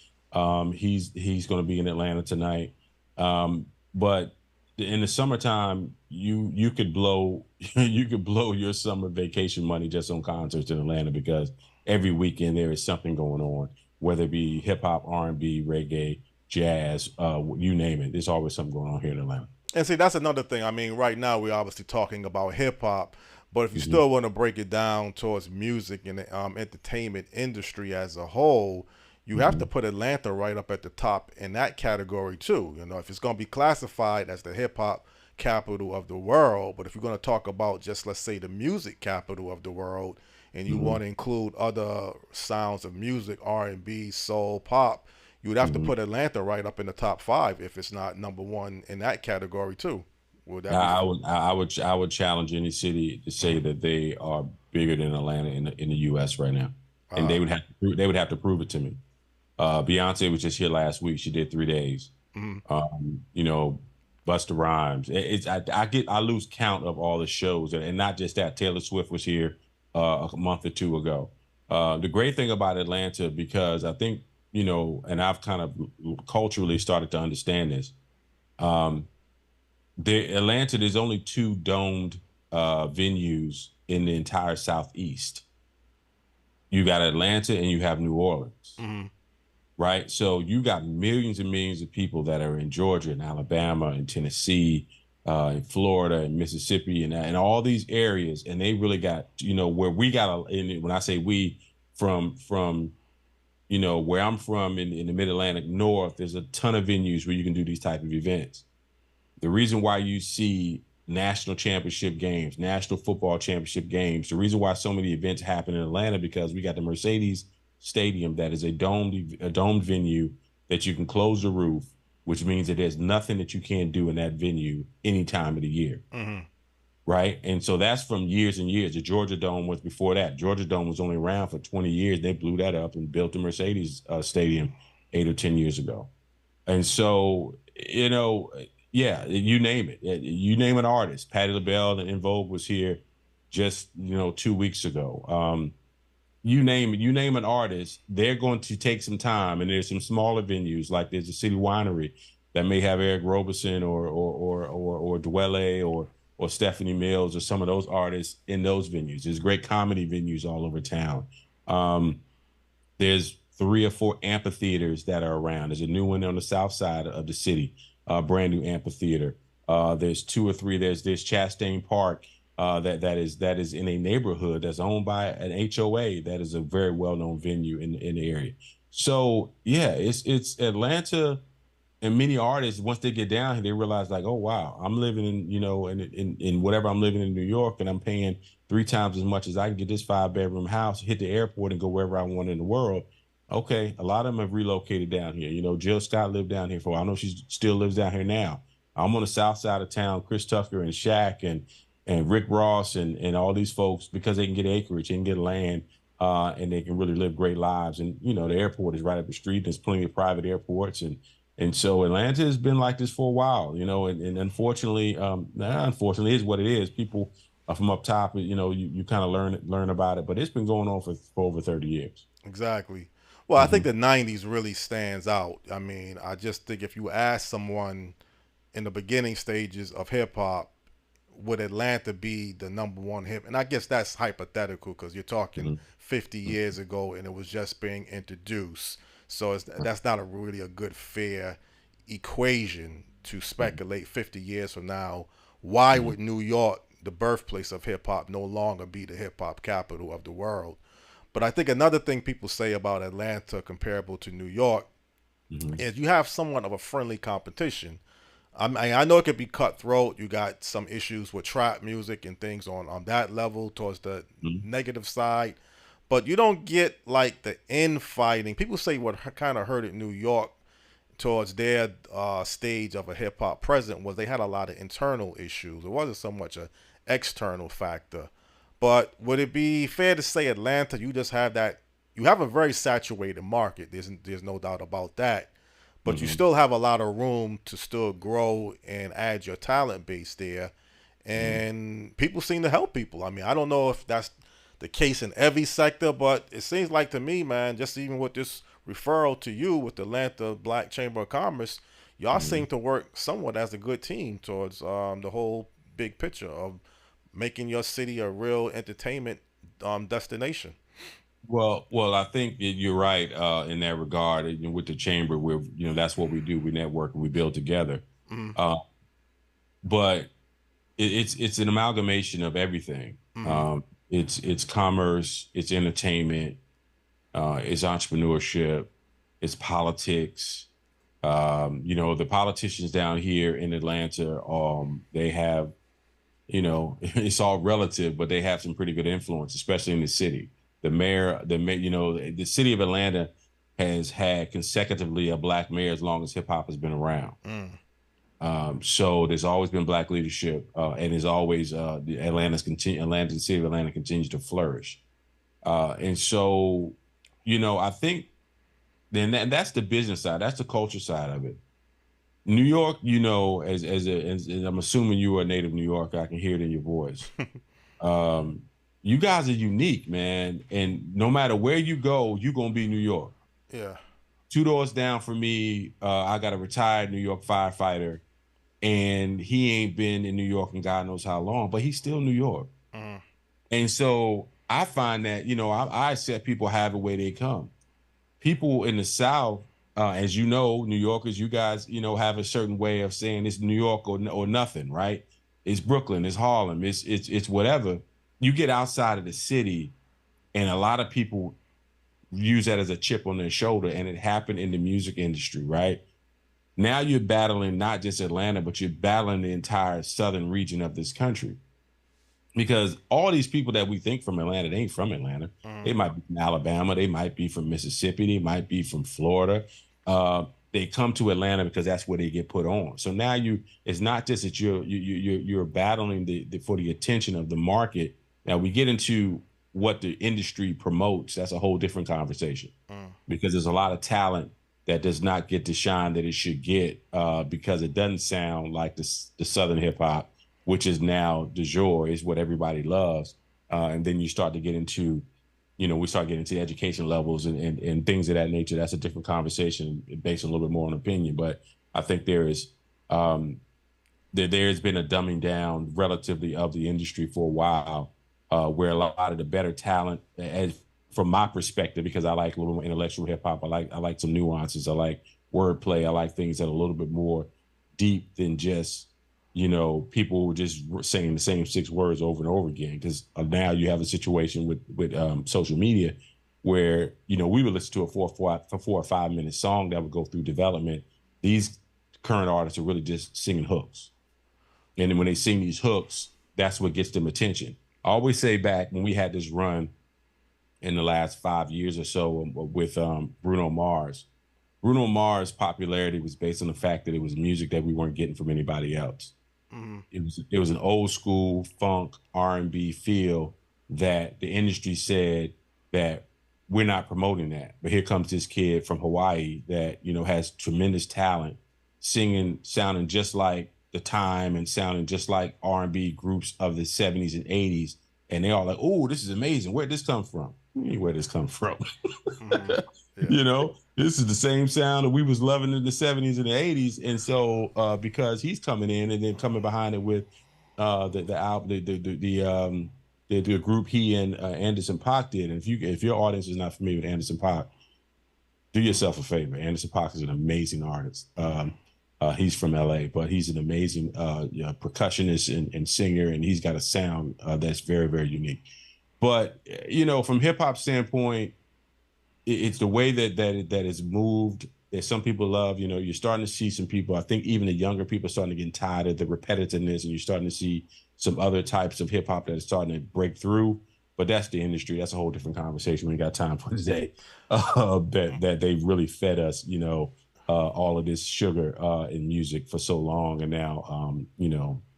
he's going to be in Atlanta tonight. But in the summertime, you could blow you could blow your summer vacation money just on concerts in Atlanta because every weekend there is something going on, whether it be hip hop, R&B, reggae, jazz, you name it. There's always something going on here in Atlanta. And see, that's another thing. I mean, right now we're obviously talking about hip hop, but if you Mm-hmm. still want to break it down towards music and the entertainment industry as a whole, you have to put Atlanta right up at the top in that category too. You know, if it's going to be classified as the hip hop capital of the world, but if you're going to talk about just, let's say, the music capital of the world, and you want to include other sounds of music, R&B, soul, pop, you would have to put Atlanta right up in the top 5 if it's not number 1 in that category too. Would that be? I would challenge any city to say that they are bigger than Atlanta in the U.S. right now, and they would have to prove it to me. Beyonce was just here last week. She did 3 days. You know, Busta Rhymes. I lose count of all the shows, and not just that. Taylor Swift was here a month or two ago. The great thing about Atlanta, because I think, you know, and I've kind of culturally started to understand this. Atlanta, there's only 2 domed venues in the entire Southeast. You got Atlanta and you have New Orleans, right? So you got millions and millions of people that are in Georgia and Alabama and Tennessee, in Florida and Mississippi and all these areas, and they really got, you know, where we got when I say we, from you know, where I'm from in the Mid-Atlantic North, there's a ton of venues where you can do these type of events. The reason why you see national championship games, national football championship games, the reason why so many events happen in Atlanta, because we got the Mercedes Stadium that is a domed venue that you can close the roof, which means that there's nothing that you can't do in that venue any time of the year. Right? And so that's from years and years. The Georgia Dome was before that. Georgia Dome was only around for 20 years. They blew that up and built the Mercedes Stadium 8 or 10 years ago. And so, you know, yeah, you name it. You name an artist. Patti LaBelle and En Vogue was here just, you know, 2 weeks ago. You name an artist, they're going to take some time. And there's some smaller venues, like there's a City Winery that may have Eric Roberson or Dwelle or Stephanie Mills or some of those artists in those venues. There's great comedy venues all over town. There's 3 or 4 amphitheaters that are around. There's a new one on the south side of the city, brand new amphitheater. There's 2 or 3. There's Chastain Park that is in a neighborhood that's owned by an HOA that is a very well-known venue in the area. So yeah, it's Atlanta. And many artists, once they get down here, they realize like, oh wow, I'm living in, you know, in whatever I'm living in New York, and I'm paying 3 times as much as I can get this 5-bedroom house, hit the airport, and go wherever I want in the world. Okay, a lot of them have relocated down here. You know, Jill Scott lived down here for a while. I know she still lives down here now. I'm on the south side of town. Chris Tucker and Shaq and Rick Ross and all these folks, because they can get acreage and get land, and they can really live great lives. And you know, the airport is right up the street. There's plenty of private airports and so Atlanta has been like this for a while, you know, and unfortunately, unfortunately, is what it is. People from up top, you know, you kind of learn about it, but it's been going on for over 30 years. Exactly. Well, I think the 90s really stands out. I mean, I just think if you ask someone in the beginning stages of hip hop, would Atlanta be the number 1 hip? And I guess that's hypothetical because you're talking 50 years ago and it was just being introduced. So that's not really a good, fair equation to speculate 50 years from now. Why would New York, the birthplace of hip hop, no longer be the hip hop capital of the world? But I think another thing people say about Atlanta comparable to New York is you have somewhat of a friendly competition. I mean, I know it could be cutthroat. You got some issues with trap music and things on that level towards the negative side. But you don't get like the infighting. People say what kind of hurt New York towards their stage of a hip hop present was they had a lot of internal issues. It wasn't so much an external factor. But would it be fair to say Atlanta, you just have that, you have a very saturated market. There's no doubt about that. But you still have a lot of room to still grow and add your talent base there. And people seem to help people. I mean, I don't know if that's the case in every sector, but it seems like to me, man, just even with this referral to you with the Atlanta Black Chamber of Commerce, y'all seem to work somewhat as a good team towards the whole big picture of making your city a real entertainment destination. Well, I think that you're right in that regard. With the chamber, that's what we do. We network and we build together. Mm-hmm. Uh, but it's an amalgamation of everything. Mm-hmm. It's commerce, it's entertainment, it's entrepreneurship, it's politics. The politicians down here in Atlanta, they have, it's all relative, but they have some pretty good influence, especially in the city. The city of Atlanta has had consecutively a black mayor as long as hip hop has been around. So there's always been black leadership, and there's always the city of Atlanta continues to flourish. And so, I think that's the business side, that's the culture side of it. New York, as I'm assuming you are a native New Yorker, I can hear it in your voice. You guys are unique, man, and no matter where you go, you're gonna be New York. Yeah. 2 doors down from me, I got a retired New York firefighter, and he ain't been in New York in God knows how long, but he's still New York. And so I find that, I accept people however way they come. People in the South, as you know, New Yorkers, you guys, have a certain way of saying it's New York or nothing, right? It's Brooklyn, it's Harlem, it's whatever. You get outside of the city, and a lot of people use that as a chip on their shoulder, and it happened in the music industry, right? Now you're battling not just Atlanta, but you're battling the entire southern region of this country. Because all these people that we think from Atlanta, they ain't from Atlanta. They might be from Alabama, they might be from Mississippi, they might be from Florida. They come to Atlanta because that's where they get put on. So now it's not just that you're battling for the attention of the market. Now we get into what the industry promotes. That's a whole different conversation, because there's a lot of talent that does not get the shine that it should get because it doesn't sound like the Southern hip hop, which is now du jour, is what everybody loves. And then you start to get into, we start getting into education levels and things of that nature. That's a different conversation based a little bit more on opinion. But I think there's been a dumbing down relatively of the industry for a while, where a lot of the better talent, from my perspective, because I like a little more intellectual hip hop, I like some nuances, I like wordplay, I like things that are a little bit more deep than just people just saying the same 6 words over and over again. Because now you have a situation with social media where we would listen to a 4 or 5 minute song that would go through development. These current artists are really just singing hooks, and then when they sing these hooks, that's what gets them attention. I always say back when we had this run in the last 5 years or so with Bruno Mars. Bruno Mars' popularity was based on the fact that it was music that we weren't getting from anybody else. It was an old school funk R&B feel that the industry said that we're not promoting that. But here comes this kid from Hawaii that has tremendous talent, singing, sounding just like the time and sounding just like R&B groups of the 70s and 80s. And they all like, oh, this is amazing. Where'd this come from? Where'd this come from? Yeah. This is the same sound that we was loving in the 70s and the 80s. And so because he's coming in and then coming behind it with the group he and Anderson .Paak did. And if your audience is not familiar with Anderson .Paak, do yourself a favor. Anderson .Paak is an amazing artist. He's from LA, but he's an amazing percussionist and singer, and he's got a sound that's very, very unique. But from hip hop standpoint, it's the way that it's moved that some people love. You're starting to see some people. I think even the younger people are starting to get tired of the repetitiveness, and you're starting to see some other types of hip hop that are starting to break through. But that's the industry. That's a whole different conversation. We ain't got time for today. That they really fed us, all of this sugar in music for so long, and now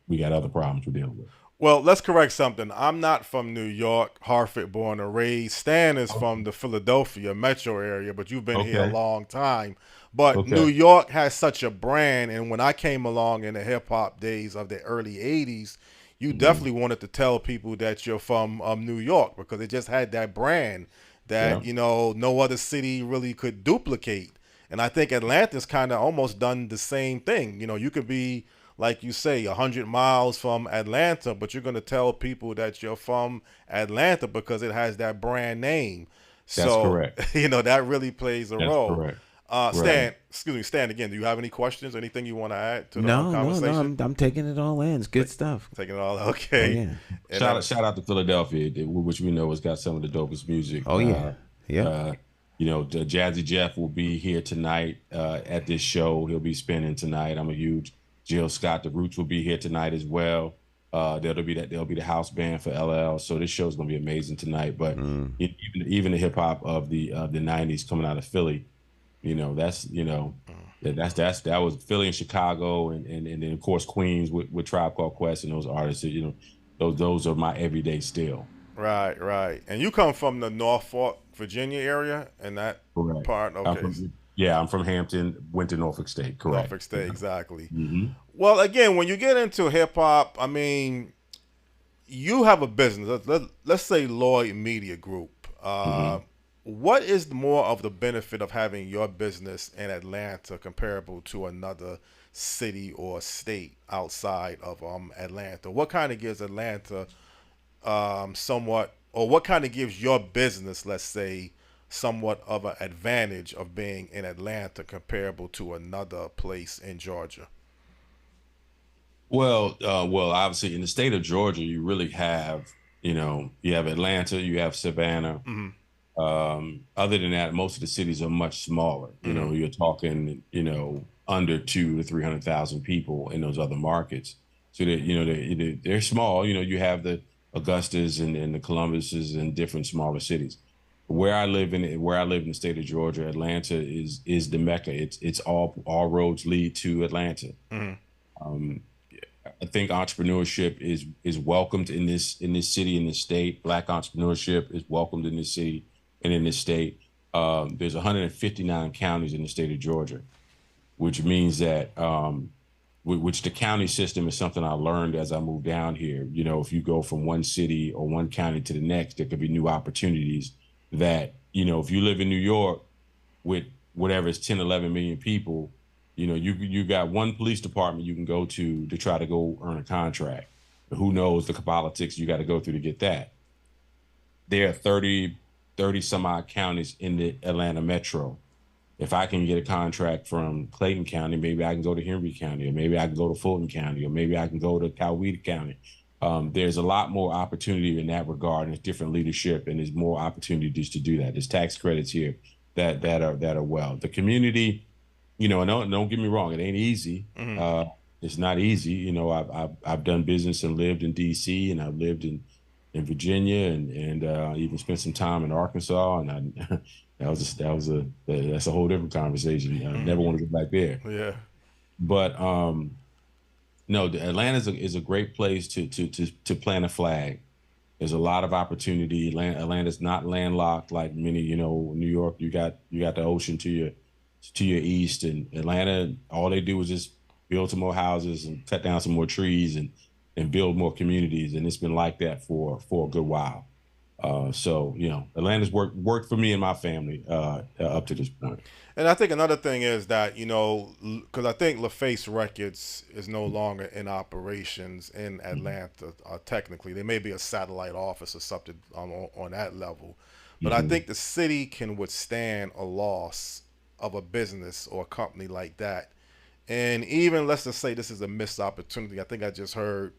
we got other problems we're dealing with. Well, let's correct something. I'm not from New York, Hartford born and raised. Stan is from the Philadelphia metro area, but you've been here a long time. But New York has such a brand, and when I came along in the hip-hop days of the early 80s, you definitely wanted to tell people that you're from New York, because it just had that brand that, no other city really could duplicate. And I think Atlanta's kind of almost done the same thing. You know, you could be, like you say, 100 miles from Atlanta, but you're going to tell people that you're from Atlanta because it has that brand name. That's So, correct. you know, that really plays a That's role. correct. Stan, again, do you have any questions? Anything you want to add to the No, conversation? I'm taking it all in. It's good stuff. Taking it all, okay. Oh, yeah. Shout out to Philadelphia, which we know has got some of the dopest music. Oh, yeah. You know, Jazzy Jeff will be here tonight at this show. He'll be spinning tonight. I'm a huge Jill Scott. The Roots will be here tonight as well. They'll be the house band for LL. So this show's gonna be amazing tonight. But even the hip hop of the '90s coming out of Philly, you know, that was Philly and Chicago, and then of course Queens with Tribe Called Quest and those artists. You know, those are my everyday still. Right. And you come from the Norfolk, Virginia area, and that Correct. part. Okay. I'm from Hampton. Went to Norfolk State. Correct. Norfolk State, exactly. Mm-hmm. Well, again, when you get into hip hop, I mean, you have a business. Let's say Lloyd Media Group. What is more of the benefit of having your business in Atlanta comparable to another city or state outside of Atlanta? What kind of gives Atlanta somewhat, or what kind of gives your business, let's say, somewhat of an advantage of being in Atlanta comparable to another place in Georgia? Well, obviously in the state of Georgia, you really have, you have Atlanta, you have Savannah. Other than that, most of the cities are much smaller. You know, you're talking, under 200,000 to 300,000 people in those other markets. So that, they're small. You know, you have the Augustas and the Columbuses and different smaller cities. Where I live in the state of Georgia, Atlanta is the Mecca. It's all roads lead to Atlanta. I think entrepreneurship is welcomed in this city, in this state. Black entrepreneurship is welcomed in this city and in this state. There's 159 counties in the state of Georgia, which means that which the county system is something I learned as I moved down here. You know, if you go from one city or one county to the next, there could be new opportunities that, if you live in New York with whatever is 10, 11 million people, you got one police department you can go to try to go earn a contract. Who knows the politics you got to go through to get that. There are 30 some odd counties in the Atlanta metro. If I can get a contract from Clayton County, maybe I can go to Henry County, or maybe I can go to Fulton County, or maybe I can go to Coweta County. There's a lot more opportunity in that regard, and there's different leadership, and there's more opportunities to do that. There's tax credits here that are well. The community, and don't get me wrong, it ain't easy. It's not easy. I've done business and lived in D.C. and I've lived in Virginia and even spent some time in Arkansas, and that's a whole different conversation. I never want to go back there. Yeah. But no, Atlanta is a great place to plant a flag. There's a lot of opportunity. Atlanta's not landlocked like many. New York, you got the ocean to your east, and Atlanta, all they do is just build some more houses and cut down some more trees and build more communities, and it's been like that for a good while. So Atlanta's worked for me and my family up to this point. And I think another thing is that, because I think LaFace Records is no longer in operations in Atlanta. Technically, there may be a satellite office or something on that level, but I think the city can withstand a loss of a business or a company like that. And even, let's just say this is a missed opportunity. I think I just heard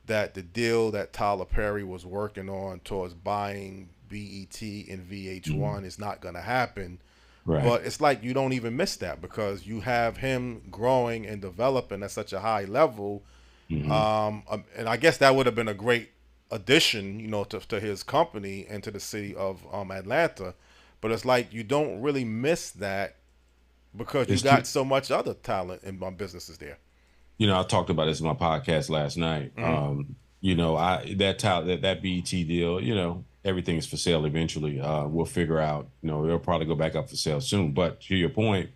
that the deal that Tyler Perry was working on towards buying BET and VH1 is not going to happen. Right. But it's like you don't even miss that because you have him growing and developing at such a high level. And I guess that would have been a great addition, to his company and to the city of Atlanta. But it's like you don't really miss that because you got so much other talent in my businesses there. I talked about this in my podcast last night. That BET deal, everything is for sale eventually. We'll figure out, it'll probably go back up for sale soon. But to your point,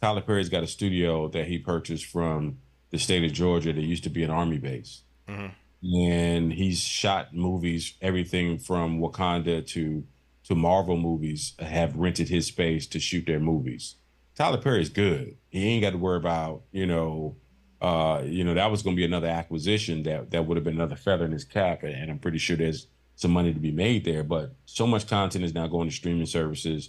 Tyler Perry's got a studio that he purchased from the state of Georgia that used to be an Army base. And he's shot movies, everything from Wakanda to Marvel movies have rented his space to shoot their movies. Tyler Perry's good. He ain't got to worry about, that was going to be another acquisition that would have been another feather in his cap. And I'm pretty sure there's some money to be made there. But so much content is now going to streaming services.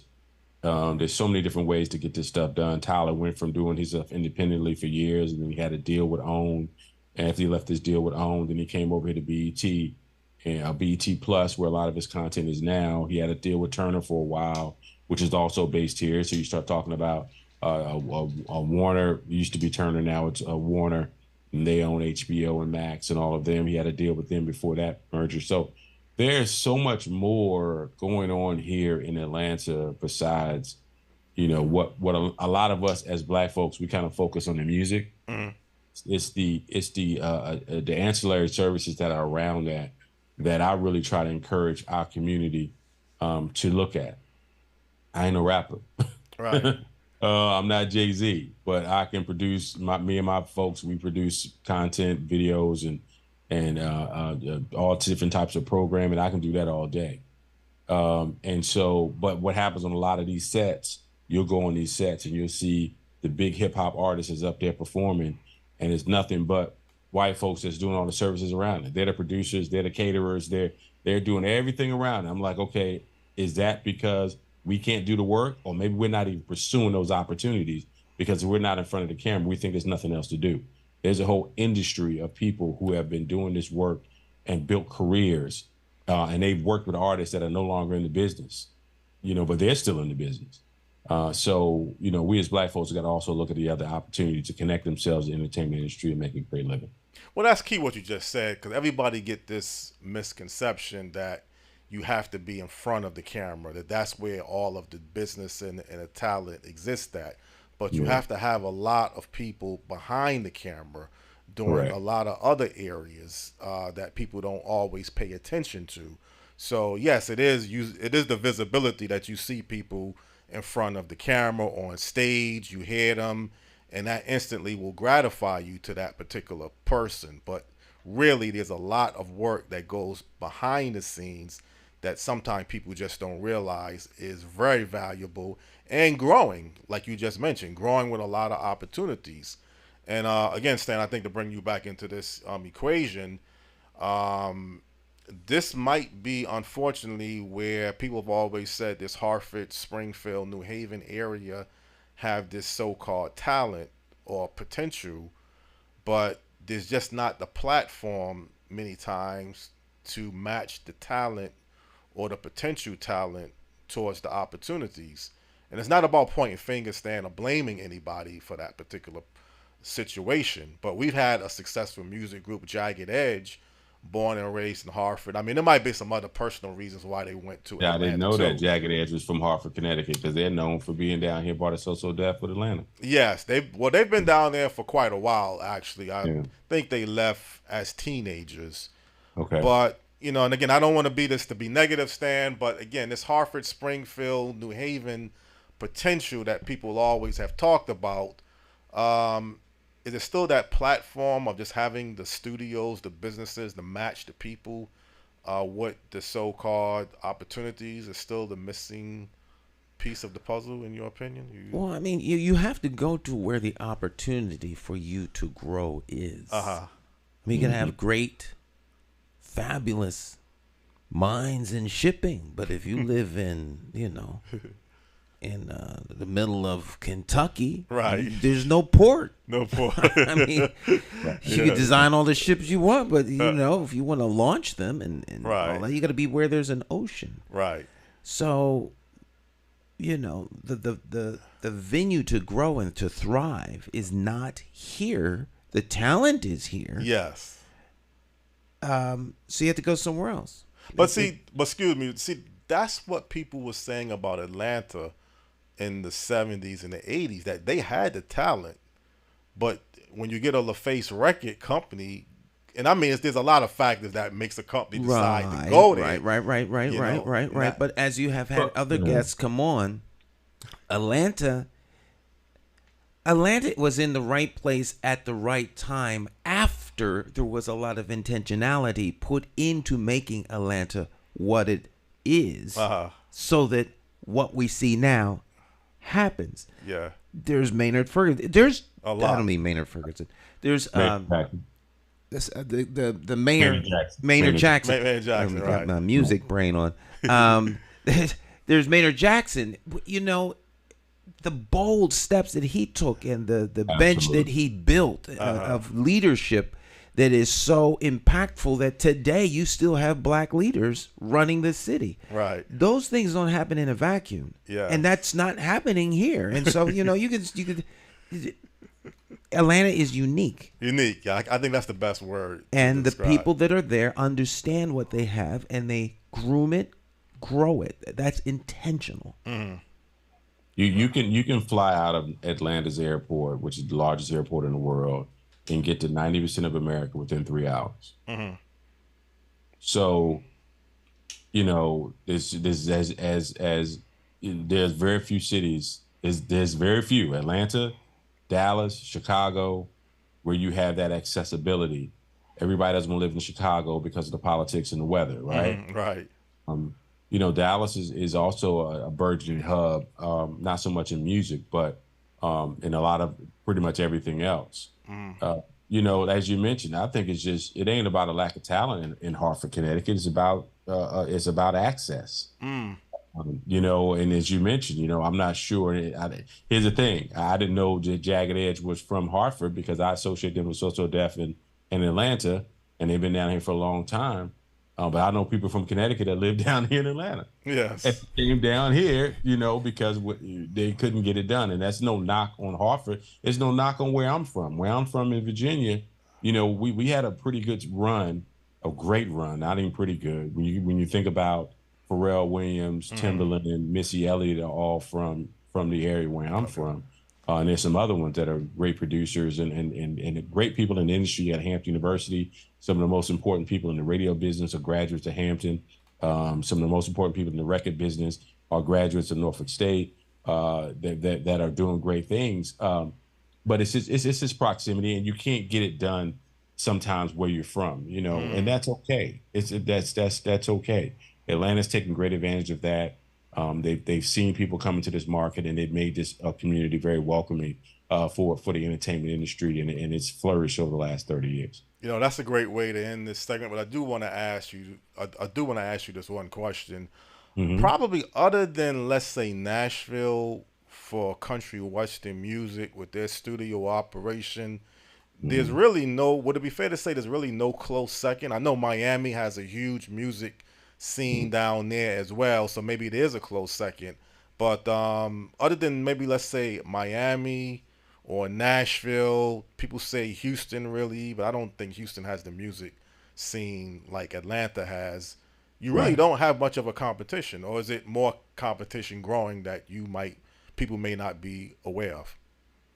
There's so many different ways to get this stuff done. Tyler went from doing his stuff independently for years, and then he had a deal with OWN. And after he left his deal with OWN, then he came over here to BET and BET Plus, where a lot of his content is now. He had a deal with Turner for a while, which is also based here. So you start talking about a Warner. It used to be Turner, now it's a Warner, and they own HBO and Max and all of them. He had a deal with them before that merger. So there's so much more going on here in Atlanta besides, what a lot of us as Black folks, we kind of focus on the music. Mm. It's the ancillary services that are around that I really try to encourage our community to look at. I ain't a rapper. Right. I'm not Jay-Z, but I can produce, me and my folks, we produce content, videos, and all different types of programming. I can do that all day. And so, but what happens on a lot of these sets, you'll go on these sets and you'll see the big hip hop artists is up there performing, and it's nothing but white folks that's doing all the services around it. They're the producers, they're the caterers, they're doing everything around it. I'm like, okay, is that because we can't do the work, or maybe we're not even pursuing those opportunities because we're not in front of the camera? We think there's nothing else to do. There's a whole industry of people who have been doing this work and built careers, and they've worked with artists that are no longer in the business, but they're still in the business. So, we as Black folks got to also look at the other opportunity to connect themselves in the entertainment industry and make a great living. Well, that's key what you just said, because everybody get this misconception that you have to be in front of the camera, that's where all of the business and the talent exists at. But you have to have a lot of people behind the camera doing a lot of other areas that people don't always pay attention to. So yes, it is the visibility that you see people in front of the camera, on stage, you hear them, and that instantly will gratify you to that particular person. But really, there's a lot of work that goes behind the scenes that sometimes people just don't realize is very valuable and growing, like you just mentioned, growing with a lot of opportunities. And again, Stan, I think to bring you back into this equation, this might be, unfortunately, where people have always said this Hartford, Springfield, New Haven area have this so-called talent or potential, but there's just not the platform many times to match the talent or the potential talent towards the opportunities. And it's not about pointing fingers, Stan, or blaming anybody for that particular situation. But we've had a successful music group, Jagged Edge, born and raised in Hartford. I mean, there might be some other personal reasons why they went to Atlanta. I didn't know that Jagged Edge was from Hartford, Connecticut, because they're known for being down here by the So Deaf with Atlanta. Yes, they've been down there for quite a while, actually. I think they left as teenagers. Okay. But and again, I don't want to be this to be negative, Stan, but again, this Hartford, Springfield, New Haven potential that people always have talked about, is it still that platform of just having the studios, the businesses, to match the people with the so-called opportunities is still the missing piece of the puzzle, in your opinion? Well, I mean, you have to go to where the opportunity for you to grow is. I mean, you can have great, fabulous minds in shipping, but if you live in, in the middle of Kentucky, right, there's no port. No port. I mean, you can design all the ships you want, but if you want to launch them and all that, you got to be where there's an ocean. Right. So, the venue to grow and to thrive is not here. The talent is here. Yes. So you have to go somewhere else. But excuse me, that's what people were saying about Atlanta in the 70s and the 80s, that they had the talent, but when you get a LaFace record company, and I mean, there's a lot of factors that makes a company decide to go there. Right. But as you have had other guests come on, Atlanta was in the right place at the right time after there was a lot of intentionality put into making Atlanta what it is, so that what we see now happens. Yeah. There's Maynard Ferguson. There's A lot. I don't mean Maynard Ferguson. There's Jackson. the mayor Maynard Jackson. Maynard Jackson. Maynard Jackson, Got right. my music brain on. There's Maynard Jackson. You know, the bold steps that he took and the bench that he built of leadership that is so impactful that today you still have black leaders running the city. Right. Those things don't happen in a vacuum. Yeah. And that's not happening here. And so, you know, you could Atlanta is unique. Unique. Yeah, I think that's the best word. And the people that are there understand what they have and they groom it, grow it. That's intentional. Mm-hmm. You can fly out of Atlanta's airport, which is the largest airport in the world, and get to 90% of America within 3 hours. Mm-hmm. So, you know, there's very few cities. There's very few. Atlanta, Dallas, Chicago, where you have that accessibility. Everybody doesn't want to live in Chicago because of the politics and the weather, right? Mm-hmm. Right. You know, Dallas is also a burgeoning hub, not so much in music, but in a lot of pretty much everything else. You know, as you mentioned, I think it ain't about a lack of talent in Hartford, Connecticut. It's about access. You know, and as you mentioned, you know, I'm not sure. Here's the thing. I didn't know that Jagged Edge was from Hartford because I associate them with So Def in Atlanta, and they've been down here for a long time. But I know people from Connecticut that live down here in Atlanta. Yes. And came down here, you know, because they couldn't get it done. And that's no knock on Hartford. It's no knock on where I'm from. Where I'm from in Virginia, you know, we had a pretty good run, a great run, not even pretty good. When you think about Pharrell Williams, Timberland, and Missy Elliott are all from the area where I'm from. And there's some other ones that are great producers and great people in the industry at Hampton University. Some of the most important people in the radio business are graduates of Hampton. Some of the most important people in the record business are graduates of Norfolk State that are doing great things. But it's just proximity, and you can't get it done sometimes where you're from, you know, and that's okay. That's okay. Atlanta's taking great advantage of that. They've seen people come into this market, and they've made this community very welcoming for the entertainment industry, and it's flourished over the last 30 years. You know, that's a great way to end this segment. But I do want to ask you this one question. Mm-hmm. Probably other than, let's say, Nashville for country western music with their studio operation, there's really no. Would it be fair to say there's really no close second? I know Miami has a huge music scene down there as well, so maybe it is a close second. But other than maybe, let's say, Miami or Nashville, people say Houston really, but I don't think Houston has the music scene like Atlanta has. You really don't have much of a competition, or is it more competition growing that people may not be aware of?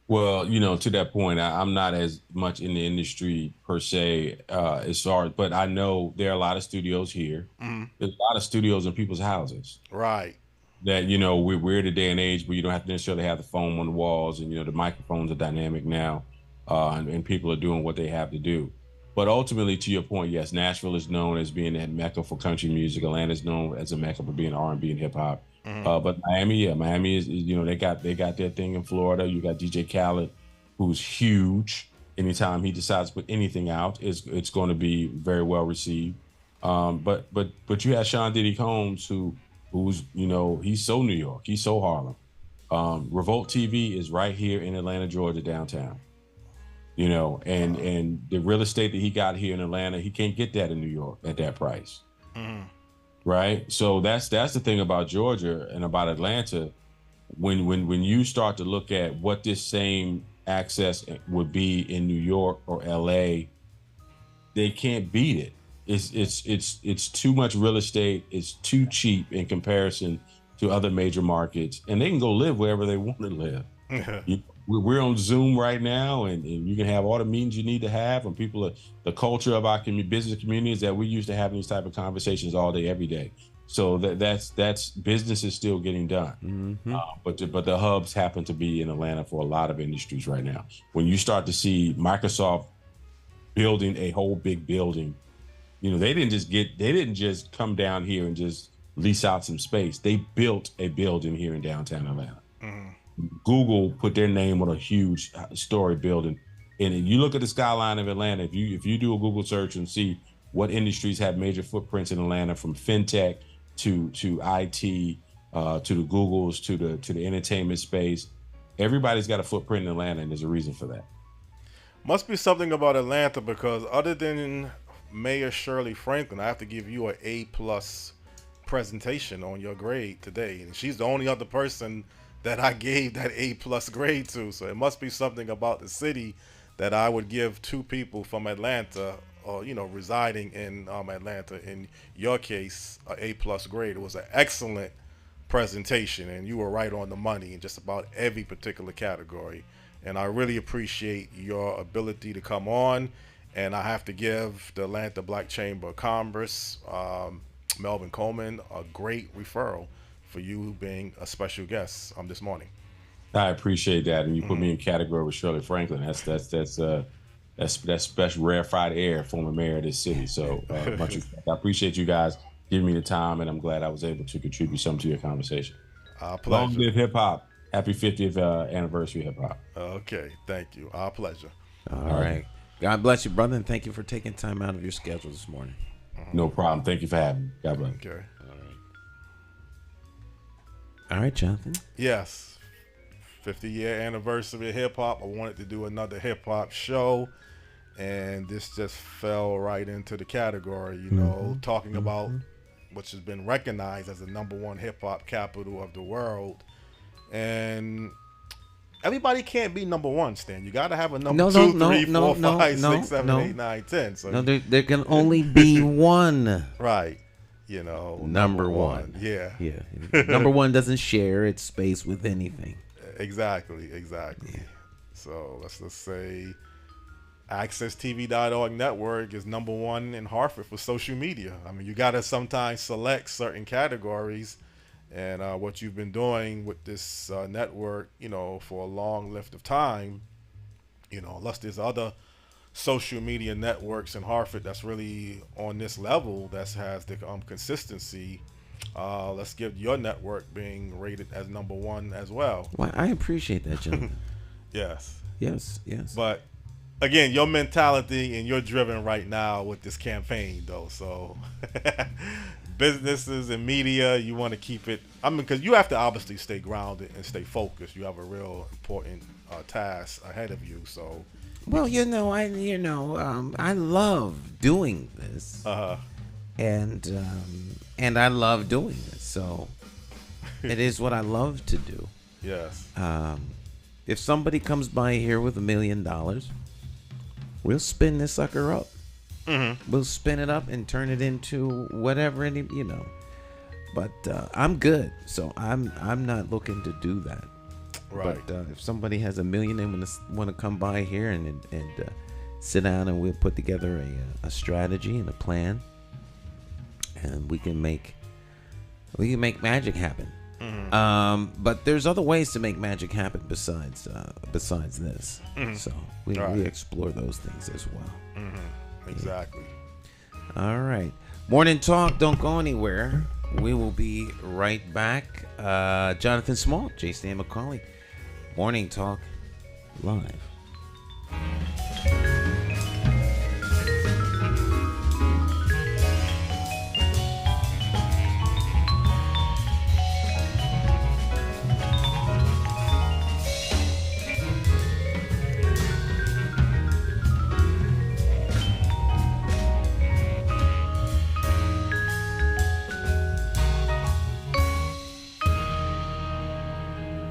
Well, you know, to that point, I'm not as much in the industry per se as far, but I know there are a lot of studios here. There's a lot of studios in people's houses. Right. That, you know, we're in a day and age where you don't have to necessarily have the foam on the walls, and, you know, the microphones are dynamic now, and people are doing what they have to do. But ultimately, to your point, yes, Nashville is known as being a mecca for country music. Atlanta is known as a mecca for being R&B and hip hop. But Miami is, you know, they got their thing in Florida. You got DJ Khaled, who's huge. Anytime he decides to put anything out, it's going to be very well received. But you have Sean Diddy Combs, who's, you know, he's so New York, he's so Harlem. Revolt TV is right here in Atlanta, Georgia, downtown. You know, and the real estate that he got here in Atlanta, he can't get that in New York at that price. Right. So that's the thing about Georgia and about Atlanta. When you start to look at what this same access would be in New York or LA, they can't beat it. It's too much real estate. It's too cheap in comparison to other major markets, and they can go live wherever they want to live. We're on Zoom right now, and you can have all the meetings you need to have. And the culture of our business communities that we used to have these type of conversations all day, every day. So that's business is still getting done. But the hubs happen to be in Atlanta for a lot of industries right now. When you start to see Microsoft building a whole big building, you know, they didn't just come down here and just lease out some space. They built a building here in downtown Atlanta. Google put their name on a huge story building. And if you look at the skyline of Atlanta, if you do a Google search and see what industries have major footprints in Atlanta, from fintech to IT, to the Googles, to the entertainment space, everybody's got a footprint in Atlanta, and there's a reason for that. Must be something about Atlanta, because other than Mayor Shirley Franklin, I have to give you an A+ presentation on your grade today, and she's the only other person that I gave that A+ grade to. So it must be something about the city that I would give two people from Atlanta, or residing in Atlanta. In your case, an A+ grade. It was an excellent presentation, and you were right on the money in just about every particular category. And I really appreciate your ability to come on. And I have to give the Atlanta Black Chamber of Commerce, Melvin Coleman, a great referral for you being a special guest this morning. I appreciate that, and you put me in category with Shirley Franklin. That's special, rarefied air, former mayor of this city. So much respect. I appreciate you guys giving me the time, and I'm glad I was able to contribute something to your conversation. Our pleasure. Long live hip hop! Happy 50th anniversary, hip hop. Okay, thank you. Our pleasure. All right. God bless you, brother, and thank you for taking time out of your schedule this morning. No problem. Thank you for having me. God bless. Okay. All right, Jonathan. Yes. 50-year anniversary of hip hop. I wanted to do another hip hop show, and this just fell right into the category, talking about which has been recognized as the #1 hip hop capital of the world. And everybody can't be #1, Stan. You got to have a number 2, 3, 4, 5, 6, 7, 8, 9, 10. So there can only be one. Right. Number one. Yeah. #1 doesn't share its space with anything. Exactly. Yeah. So let's just say AccessTV.org network is #1 in Hartford for social media. I mean, you got to sometimes select certain categories. And what you've been doing with this network, for a long length of time, unless there's other social media networks in Hartford that's really on this level that has the consistency, let's give your network being rated as #1 as well. Well, I appreciate that, Jonathan. Yes. But again, your mentality, and you're driven right now with this campaign, though. So businesses and media, you want to keep it. Because you have to obviously stay grounded and stay focused. You have a real important task ahead of you. So, well, I love doing this, and I love doing this. So, it is what I love to do. Yes. If somebody comes by here with $1 million, we'll spin this sucker up. We'll spin it up and turn it into whatever, But I'm good, so I'm not looking to do that. Right. But if somebody has $1 million and want to come by here and sit down, and we'll put together a strategy and a plan, and we can make magic happen. But there's other ways to make magic happen besides this. So we explore those things as well. Exactly. All right. Morning Talk. Don't go anywhere. We will be right back. Jonathan Small, J. Stan McCauley. Morning Talk live.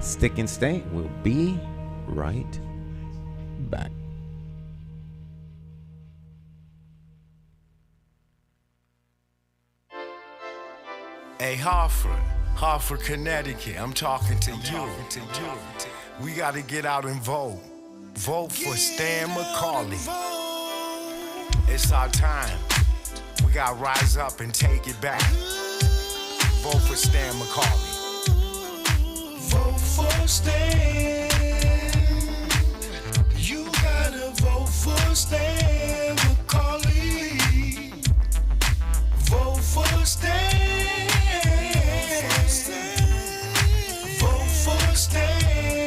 Stick and stay. We'll be right back. Hey, Hartford, Connecticut, I'm talking to you. We got to get out and vote. Vote for Stan McCauley. It's our time. We got to rise up and take it back. Vote for Stan McCauley. Vote for Stan. You gotta vote for Stan McCauley. Vote for Stan. Vote for Stan.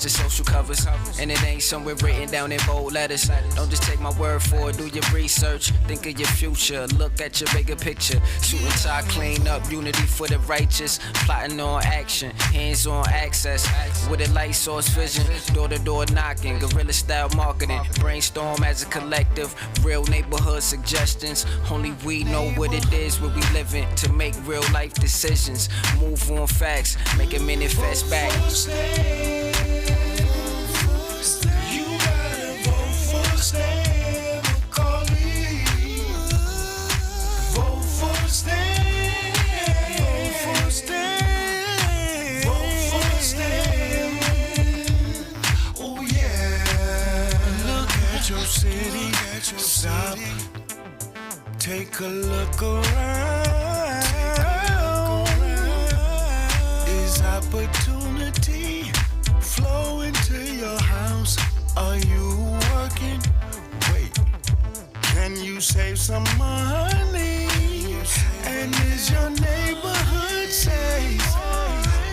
got your social covers, and it ain't somewhere written down in bold letters. Don't just take my word for it, do your research. Think of your future, look at your bigger picture. Shooting tie, clean up, unity for the righteous. Plotting on action, hands-on access. With a light source vision, door-to-door knocking. Guerrilla style marketing, brainstorm as a collective. Real neighborhood suggestions. Only we know what it is where we living to make real life decisions. Move on facts, make it manifest back. You gotta vote for Stan McCauley. Vote for Stan. Vote for Stan. Vote for Stan. Oh yeah. Look at your city. Stop. Take a look around. Is opportunity flow into your house? Are you working? Wait, can you save some money? And is your neighborhood safe?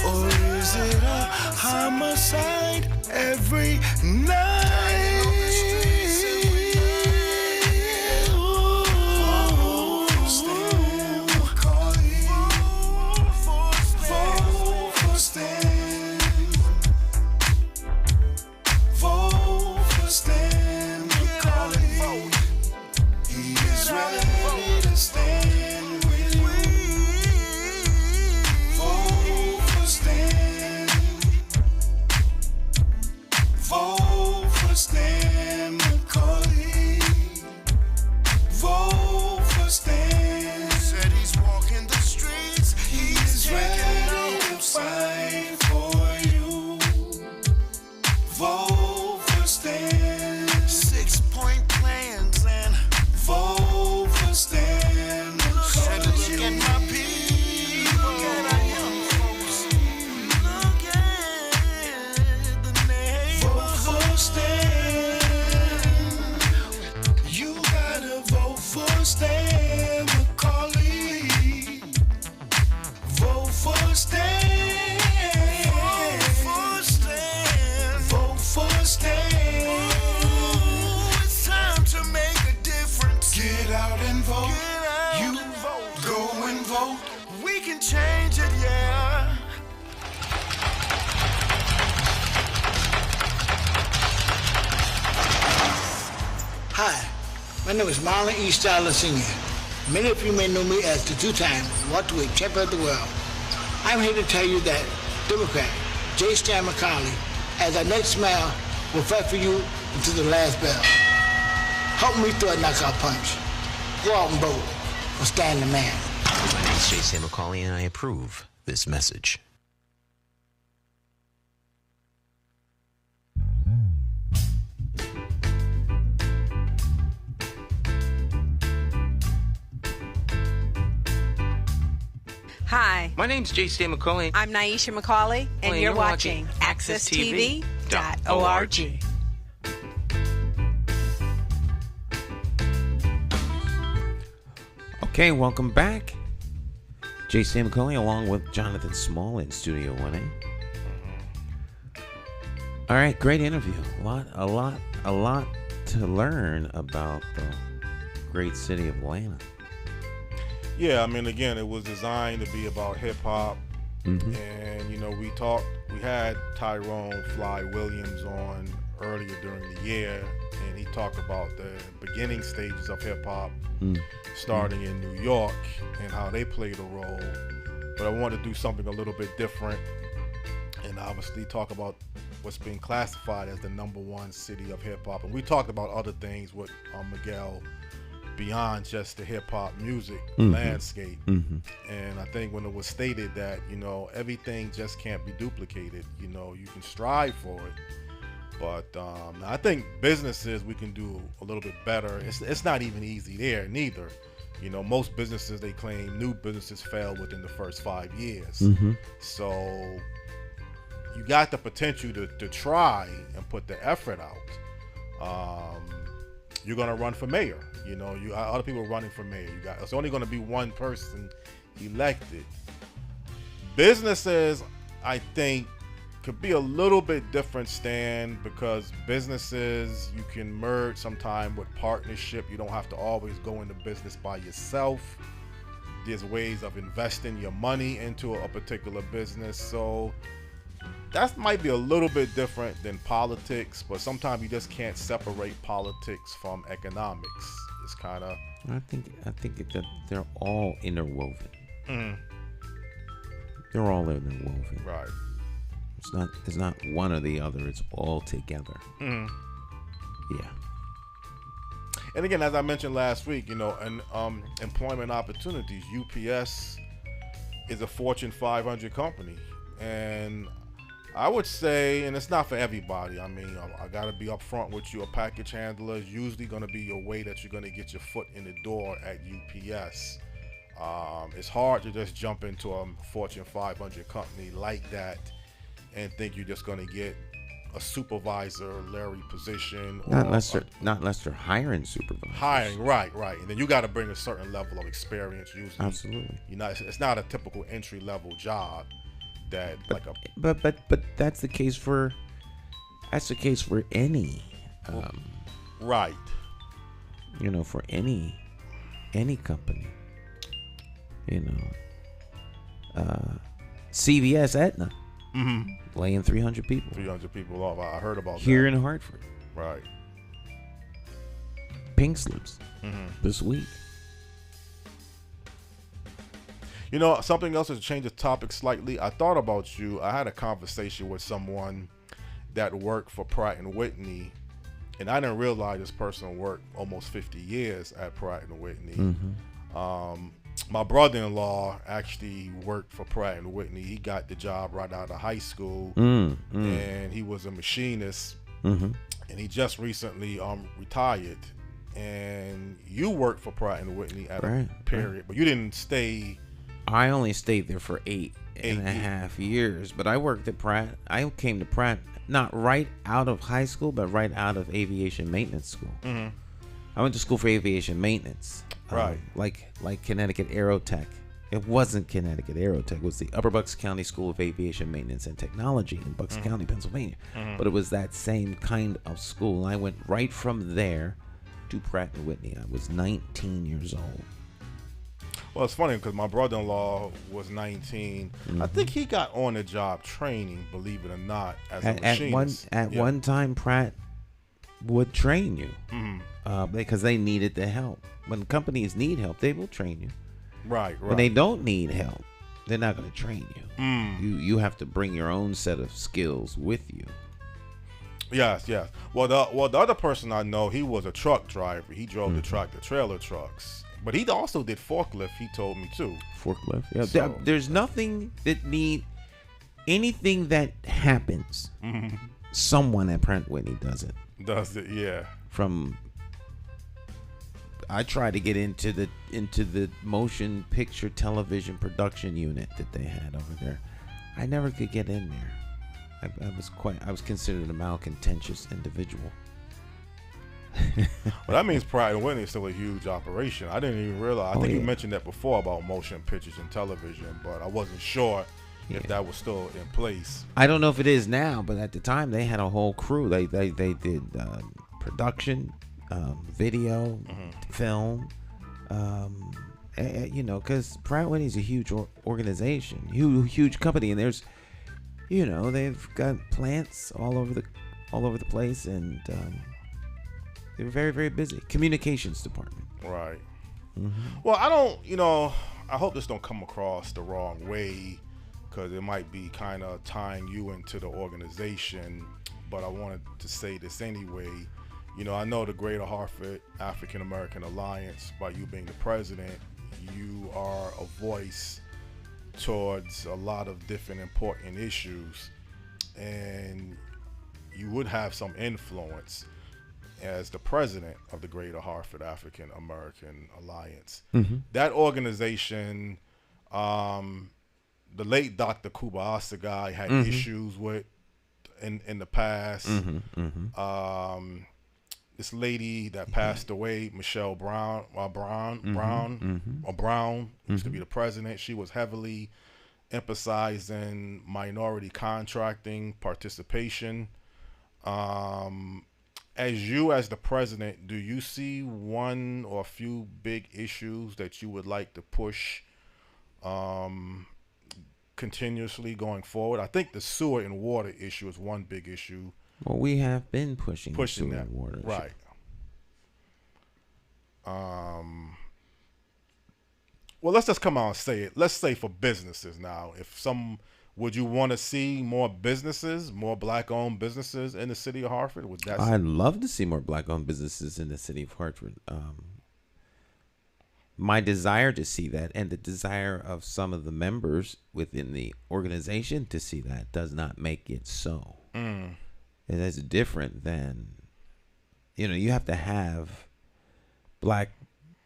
Or is it a homicide every night? My name is Marlon E. Styler Sr. Many of you may know me as the two-time welterweight champion of the world. I'm here to tell you that Democrat J. Stan McCauley, as our next mayor, will fight for you until the last bell. Help me throw a knockout punch. Go out and vote for Stan the Man. My name is J. Stan McCauley, and I approve this message. Hi, My name's J. Stan McCauley. I'm Nyesha McCauley, and you're watching AccessTV.org. Okay, welcome back. J. Stan McCauley along with Jonathan Small in Studio 1A. All right, great interview. A lot to learn about the great city of Atlanta. Yeah, I mean, again, it was designed to be about hip hop, and we had Tyrone Fly Williams on earlier during the year, and he talked about the beginning stages of hip hop, starting in New York and how they played a role. But I wanted to do something a little bit different, and obviously talk about what's being classified as the #1 city of hip hop. And we talked about other things with Miguel beyond just the hip-hop music landscape. And I think when it was stated that everything just can't be duplicated, you can strive for it, but I think businesses, we can do a little bit better. It's not even easy there neither. Most businesses, they claim new businesses fail within the first 5 years. So you got the potential to try and put the effort out. You're gonna run for mayor. Other people are running for mayor. It's only gonna be one person elected. Businesses, I think, could be a little bit different, Stan, because businesses, you can merge sometime with partnership. You don't have to always go into business by yourself. There's ways of investing your money into a particular business. So that might be a little bit different than politics, but sometimes you just can't separate politics from economics. It's kind of... I think that they're all interwoven. Mm-hmm. They're all interwoven. Right. It's not one or the other. It's all together. Mm-hmm. Yeah. And again, as I mentioned last week, employment opportunities. UPS is a Fortune 500 company, and I would say, and it's not for everybody. I mean, I got to be upfront with you. A package handler is usually going to be your way that you're going to get your foot in the door at UPS. It's hard to just jump into a Fortune 500 company like that and think you're just going to get a supervisor Larry position. Not unless they're hiring supervisors. Hiring, right. And then you got to bring a certain level of experience. Usually, absolutely. It's not a typical entry level job. But that's the case for any. Right. For any company. CVS Aetna. Mm-hmm. Laying 300 people. 300 people off. I heard about here that. in Hartford. Right. Pink slips this week. Something else to change the topic slightly. I thought about you. I had a conversation with someone that worked for Pratt & Whitney, and I didn't realize this person worked almost 50 years at Pratt & Whitney. Mm-hmm. My brother-in-law actually worked for Pratt & Whitney. He got the job right out of high school, and he was a machinist, and he just recently retired. And you worked for Pratt & Whitney at a period, but you didn't stay. I only stayed there for eight and a half years, but I worked at Pratt. I came to Pratt not right out of high school, but right out of aviation maintenance school. Mm-hmm. I went to school for aviation maintenance. Right. Like Connecticut Aerotech. It wasn't Connecticut Aerotech. It was the Upper Bucks County School of Aviation Maintenance and Technology in Bucks County, Pennsylvania. But it was that same kind of school. I went right from there to Pratt & Whitney. I was 19 years old. Well, it's funny because my brother-in-law was 19. I think he got on the job training, believe it or not, as a machinist. At one time, Pratt would train you because they needed the help. When companies need help, they will train you. Right. When they don't need help, they're not going to train you. You have to bring your own set of skills with you. Yes. Well, the other person I know, he was a truck driver. He drove the tractor-trailer trucks. But he also did forklift, he told me, too. Forklift? Yeah. There's nothing that anything that happens, someone at Pratt & Whitney does it. Does it, yeah. I tried to get into the motion picture television production unit that they had over there. I never could get in there. I was considered a malcontentious individual. Well, that means Pratt & Whitney is still a huge operation. I didn't even realize. I think you mentioned that before about motion pictures and television, but I wasn't sure if that was still in place. I don't know if it is now, but at the time they had a whole crew. They did production, video, film, because Pratt & Whitney is a huge organization, huge company, and there's, they've got plants all over the place, and they were very, very busy. Communications department. Right. Well, I hope this don't come across the wrong way, because it might be kind of tying you into the organization, but I wanted to say this anyway. I know the Greater Hartford African American Alliance, by you being the president, you are a voice towards a lot of different important issues, and you would have some influence as the president of the Greater Hartford African American Alliance. That organization, the late Dr. Kuba Asagai had issues with in the past. This lady that passed away, Michelle Brown, used to be the president. She was heavily emphasizing minority contracting participation. As the president, do you see one or a few big issues that you would like to push continuously going forward? I think the sewer and water issue is one big issue. Well, we have been pushing the sewer that and water issue. right. Well, let's just come out and say it. Let's say for businesses now, would you want to see more businesses, more black-owned businesses in the city of Hartford? I'd love to see more black-owned businesses in the city of Hartford. My desire to see that, and the desire of some of the members within the organization to see that, does not make it so. It is different than, you have to have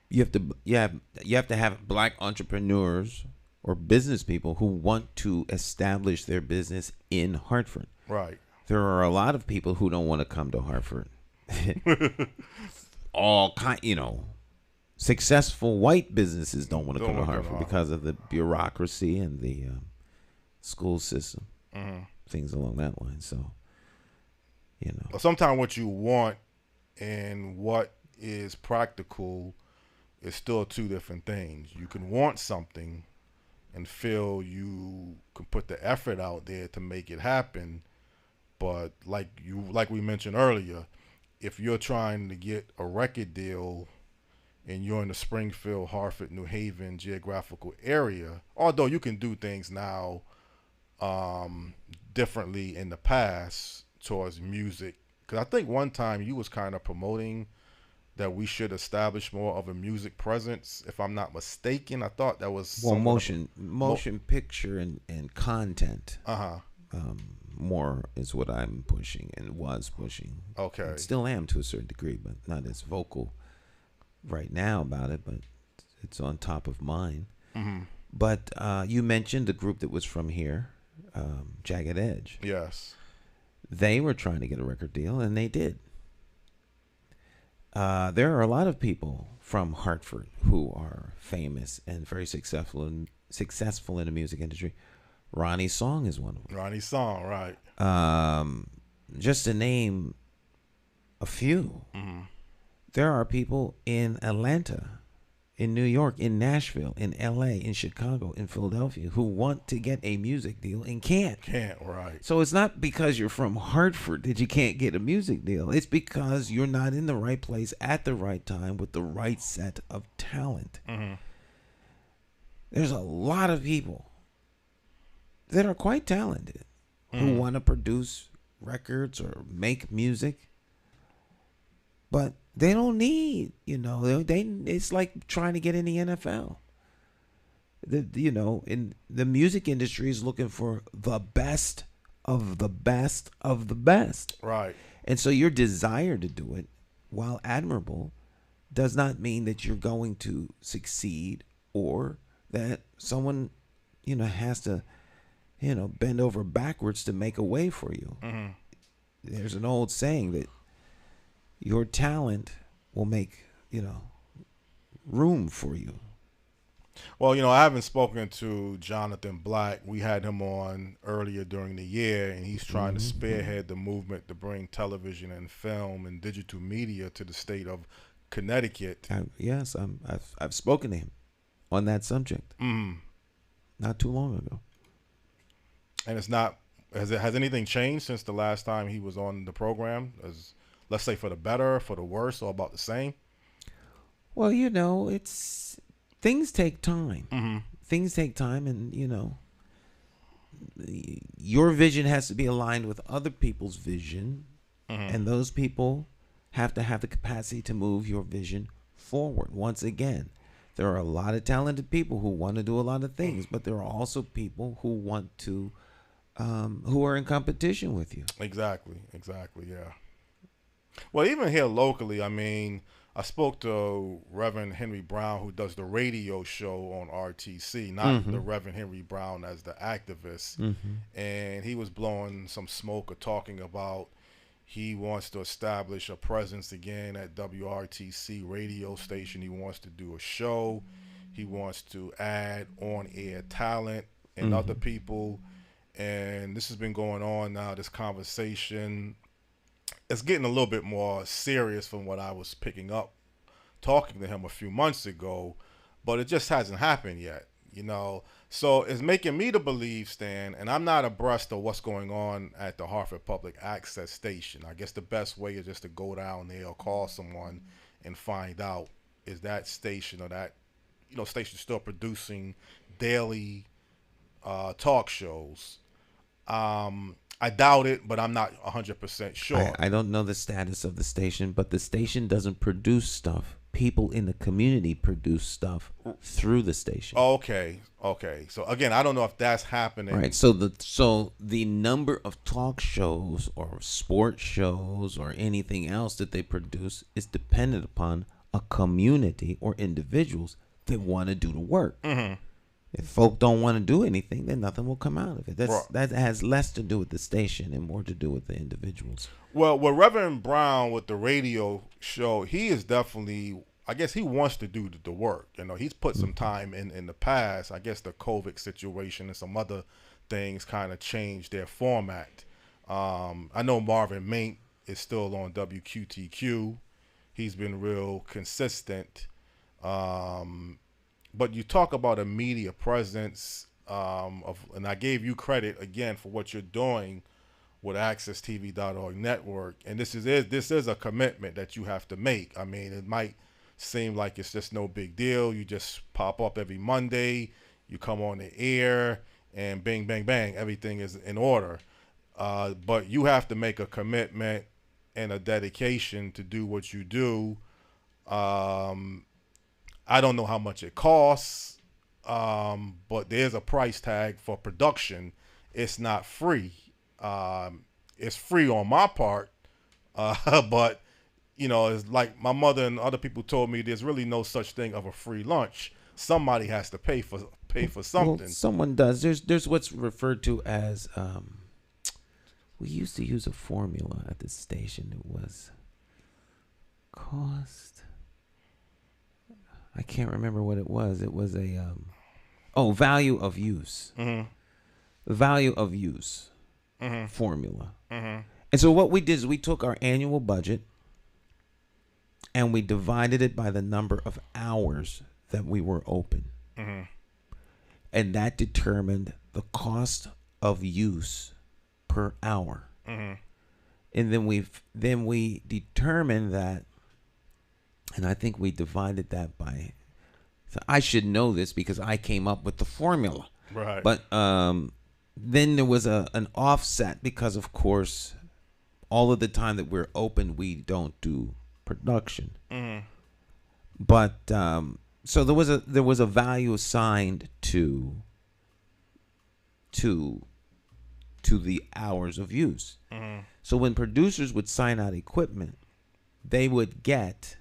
you have to have black entrepreneurs or business people who want to establish their business in Hartford. Right. There are a lot of people who don't want to come to Hartford. Successful white businesses don't want to come to Hartford because of the bureaucracy and the school system, things along that line. So, sometimes what you want and what is practical is still two different things. You can want something and feel you can put the effort out there to make it happen, but like we mentioned earlier, if you're trying to get a record deal and you're in the Springfield, Hartford, New Haven geographical area, although you can do things now differently in the past towards music, because I think one time you was kind of promoting that we should establish more of a music presence, if I'm not mistaken. I thought that was motion picture and content. More is what I'm pushing and was pushing. Okay. And still am to a certain degree, but not as vocal right now about it, but it's on top of mind. But you mentioned the group that was from here, Jagged Edge. Yes. They were trying to get a record deal, and they did. There are a lot of people from Hartford who are famous and very successful in the music industry. Ronnie Song is one of them. Ronnie Song, right. Just to name a few, there are people in Atlanta, in New York, in Nashville, in LA, in Chicago, in Philadelphia who want to get a music deal and can't. Right. So it's not because you're from Hartford that you can't get a music deal. It's because you're not in the right place at the right time with the right set of talent. There's a lot of people that are quite talented who want to produce records or make music, but they don't need, it's like trying to get in the NFL. In the music industry is looking for the best of the best of the best. Right. And so your desire to do it, while admirable, does not mean that you're going to succeed or that someone, has to, bend over backwards to make a way for you. There's an old saying that your talent will make, room for you. Well, I haven't spoken to Jonathan Black. We had him on earlier during the year, and he's trying to spearhead the movement to bring television and film and digital media to the state of Connecticut. I've spoken to him on that subject not too long ago. And it's not, has anything changed since the last time he was on the program? Let's say for the better, for the worse, or about the same? Well, it's things take time. Things take time, and your vision has to be aligned with other people's vision, and those people have to have the capacity to move your vision forward. Once again, there are a lot of talented people who want to do a lot of things, but there are also people who want to, who are in competition with you. Exactly, yeah. Well, even here locally, I spoke to Reverend Henry Brown, who does the radio show on RTC, not the Reverend Henry Brown as the activist. And he was blowing some smoke or talking about he wants to establish a presence again at WRTC radio station. He wants to do a show. He wants to add on-air talent and other people, and this has been going on now, this conversation. It's getting a little bit more serious from what I was picking up talking to him a few months ago, but it just hasn't happened yet, you know. So it's making me to believe, Stan, and I'm not abreast of what's going on at the Hartford Public Access Station. I guess the best way is just to go down there or call someone and find out, is that station or that, you know, station still producing daily talk shows. I doubt it, but I'm not 100% sure. I don't know the status of the station, but the station doesn't produce stuff. People in the community produce stuff through the station. Okay. So again, I don't know if that's happening. Right. So the number of talk shows or sports shows or anything else that they produce is dependent upon a community or individuals that want to do the work. Mm-hmm. If folk don't want to do anything, then nothing will come out of it. That has less to do with the station and more to do with the individuals. Well, with Reverend Brown with the radio show, he is definitely, I guess he wants to do the work. You know, he's put some time in the past. I guess the COVID situation and some other things kind of changed their format. I know Marvin Maint is still on WQTQ. He's been real consistent. But you talk about a media presence and I gave you credit again for what you're doing with AccessTV.org network, and this is a commitment that you have to make. I mean, it might seem like it's just no big deal. You just pop up every Monday, you come on the air, and bang, bang, bang, everything is in order. But you have to make a commitment and a dedication to do what you do. I don't know how much it costs, but there's a price tag for production. It's not free. It's free on my part, but you know, it's like my mother and other people told me there's really no such thing of a free lunch. Somebody has to pay for something. Well, someone does. There's what's referred to as we used to use a formula at the station. It was cost. I can't remember what it was. It was a value of use. Mm-hmm. The value of use formula. Mm-hmm. And so what we did is we took our annual budget and we divided it by the number of hours that we were open. Mm-hmm. And that determined the cost of use per hour. Mm-hmm. And then we determined that, and I think we divided that by, so I should know this because I came up with the formula. Right. But then there was an offset because, of course, all of the time that we're open, we don't do production. Mm-hmm. But so there was a value assigned to the hours of use. Mm-hmm. So when producers would sign out equipment, they would get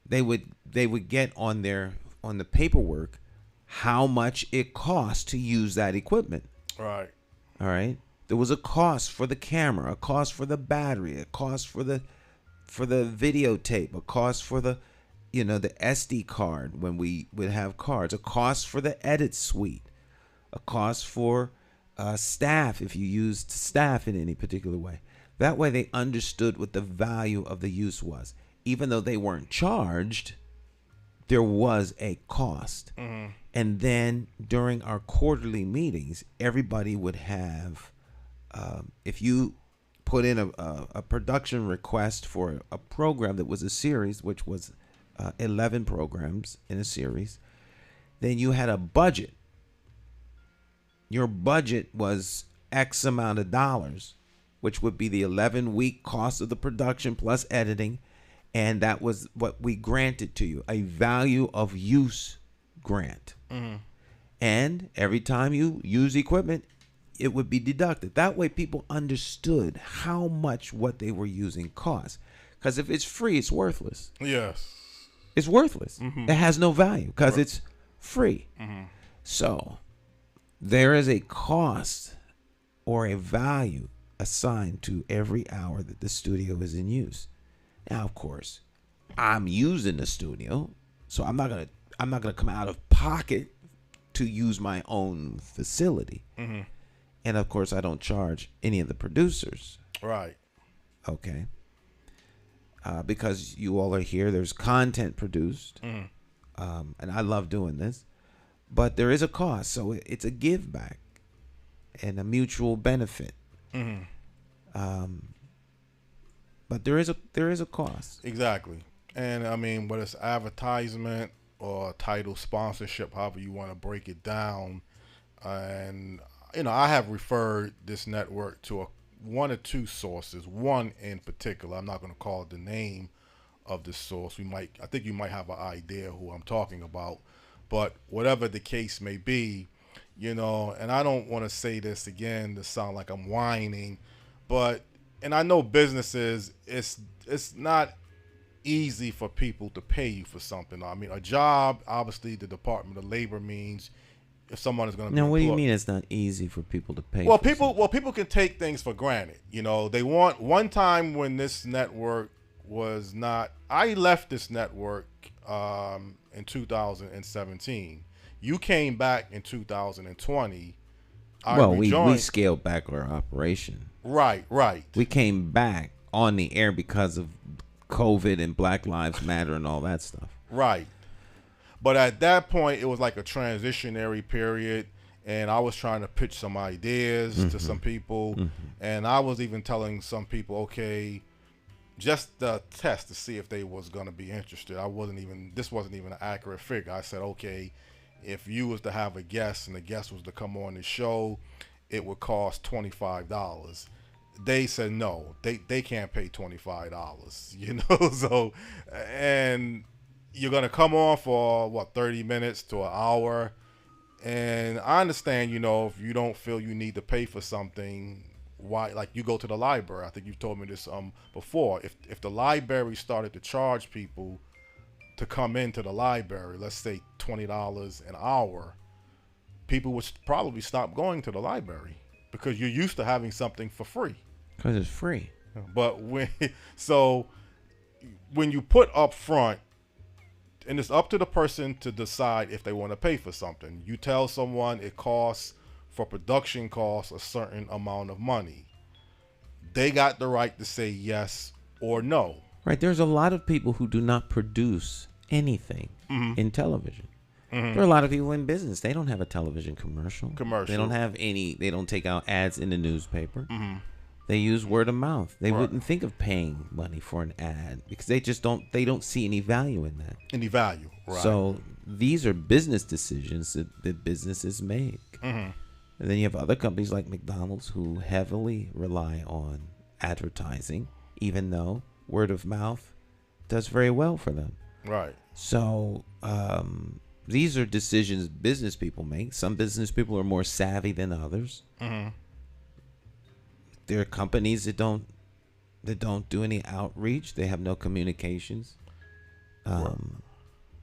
they would get on the paperwork how much it costs to use that equipment. Right. All right. There was a cost for the camera, a cost for the battery, a cost for the videotape, a cost for the SD card when we would have cards, a cost for the edit suite, a cost for staff if you used staff in any particular way. That way they understood what the value of the use was. Even though they weren't charged, there was a cost. Mm-hmm. And then during our quarterly meetings, everybody would have, if you put in a production request for a program that was a series, which was 11 programs in a series, then you had a budget. Your budget was X amount of dollars, which would be the 11-week cost of the production plus editing. And that was what we granted to you, a value of use grant. Mm-hmm. And every time you use equipment, it would be deducted. That way people understood how much what they were using cost. Because if it's free, it's worthless. Yes. It's worthless. Mm-hmm. It has no value because it's free. Mm-hmm. So there is a cost or a value assigned to every hour that the studio is in use. Now, of course, I'm using the studio, so I'm not gonna come out of pocket to use my own facility. And of course, I don't charge any of the producers. Right. Okay. Because you all are here, there's content produced, and I love doing this, but there is a cost, so it's a give back and a mutual benefit. But there is a cost. Exactly. And I mean, whether it's advertisement or title sponsorship, however you want to break it down, and I have referred this network to one or two sources. One in particular, I'm not going to call the name of the source. I think you might have an idea who I'm talking about. But whatever the case may be, and I don't want to say this again to sound like I'm whining, and I know businesses, it's not easy for people to pay you for something. I mean, a job, obviously, the Department of Labor means if someone is going to be now, what do you employed. mean it's not easy for people to pay? Well, for people can take things for granted. They want one time when this network was not. I left this network in 2017. You came back in 2020. We scaled back our operation. Right. We came back on the air because of COVID and Black Lives Matter and all that stuff. Right. But at that point, it was like a transitionary period, and I was trying to pitch some ideas to some people, and I was even telling some people, okay, just the test to see if they was going to be interested. This wasn't even an accurate figure. I said, okay, if you was to have a guest and the guest was to come on the show, it would cost $25. They said no, they can't pay $25, so, and you're going to come on for 30 minutes to an hour. And I understand, if you don't feel you need to pay for something, why, like you go to the library. I think you've told me this before. If the library started to charge people to come into the library, let's say $20 an hour, people would probably stop going to the library because you're used to having something for free. Because it's free. But when you put up front, and it's up to the person to decide if they want to pay for something. You tell someone it costs, for production costs, a certain amount of money. They got the right to say yes or no. Right. There's a lot of people who do not produce anything in television. There are a lot of people in business. They don't have a television commercial. They don't have any. They don't take out ads in the newspaper. They use word of mouth. They wouldn't think of paying money for an ad because they just don't. They don't see any value in that. Any value, right? So these are business decisions that businesses make. And then you have other companies like McDonald's who heavily rely on advertising, even though word of mouth does very well for them. Right. So these are decisions business people make. Some business people are more savvy than others. There are companies that don't do any outreach. They have no communications,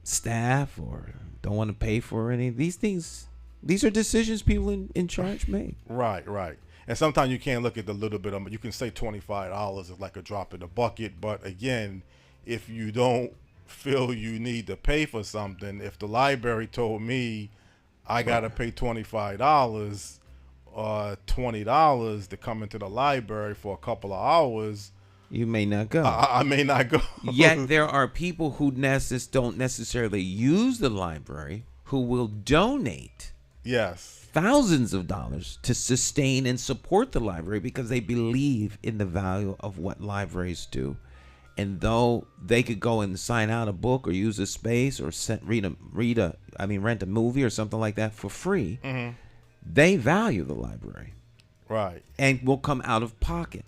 staff, or don't want to pay for any of these things. These are decisions people in charge make. Right. And sometimes you can't look at the little bit of it. You can say $25 is like a drop in the bucket. But again, if you don't feel you need to pay for something, if the library told me I got to pay $25 or $20 to come into the library for a couple of hours, you may not go. I may not go. Yet there are people who don't necessarily use the library who will donate thousands of dollars to sustain and support the library because they believe in the value of what libraries do. And though they could go and sign out a book or use a space or rent a movie or something like that for free, they value the library. Right. And will come out of pocket.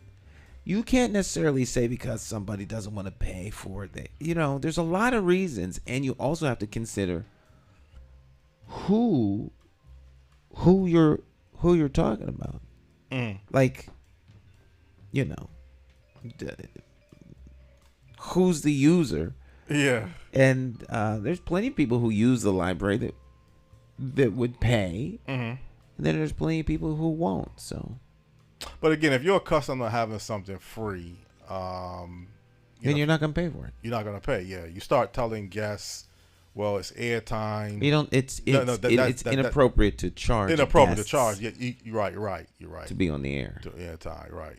You can't necessarily say because somebody doesn't want to pay for it. There's a lot of reasons, and you also have to consider who you're talking about. Like, who's the user? Yeah. And there's plenty of people who use the library that would pay. And then there's plenty of people who won't. So, but again, if you're accustomed to having something free, then you're not gonna pay for it. You're not gonna pay. Yeah, you start telling guests well, it's airtime. You don't. It's inappropriate to charge. Inappropriate to charge. Yeah, you're right. You're right. To be on the air. To airtime, right.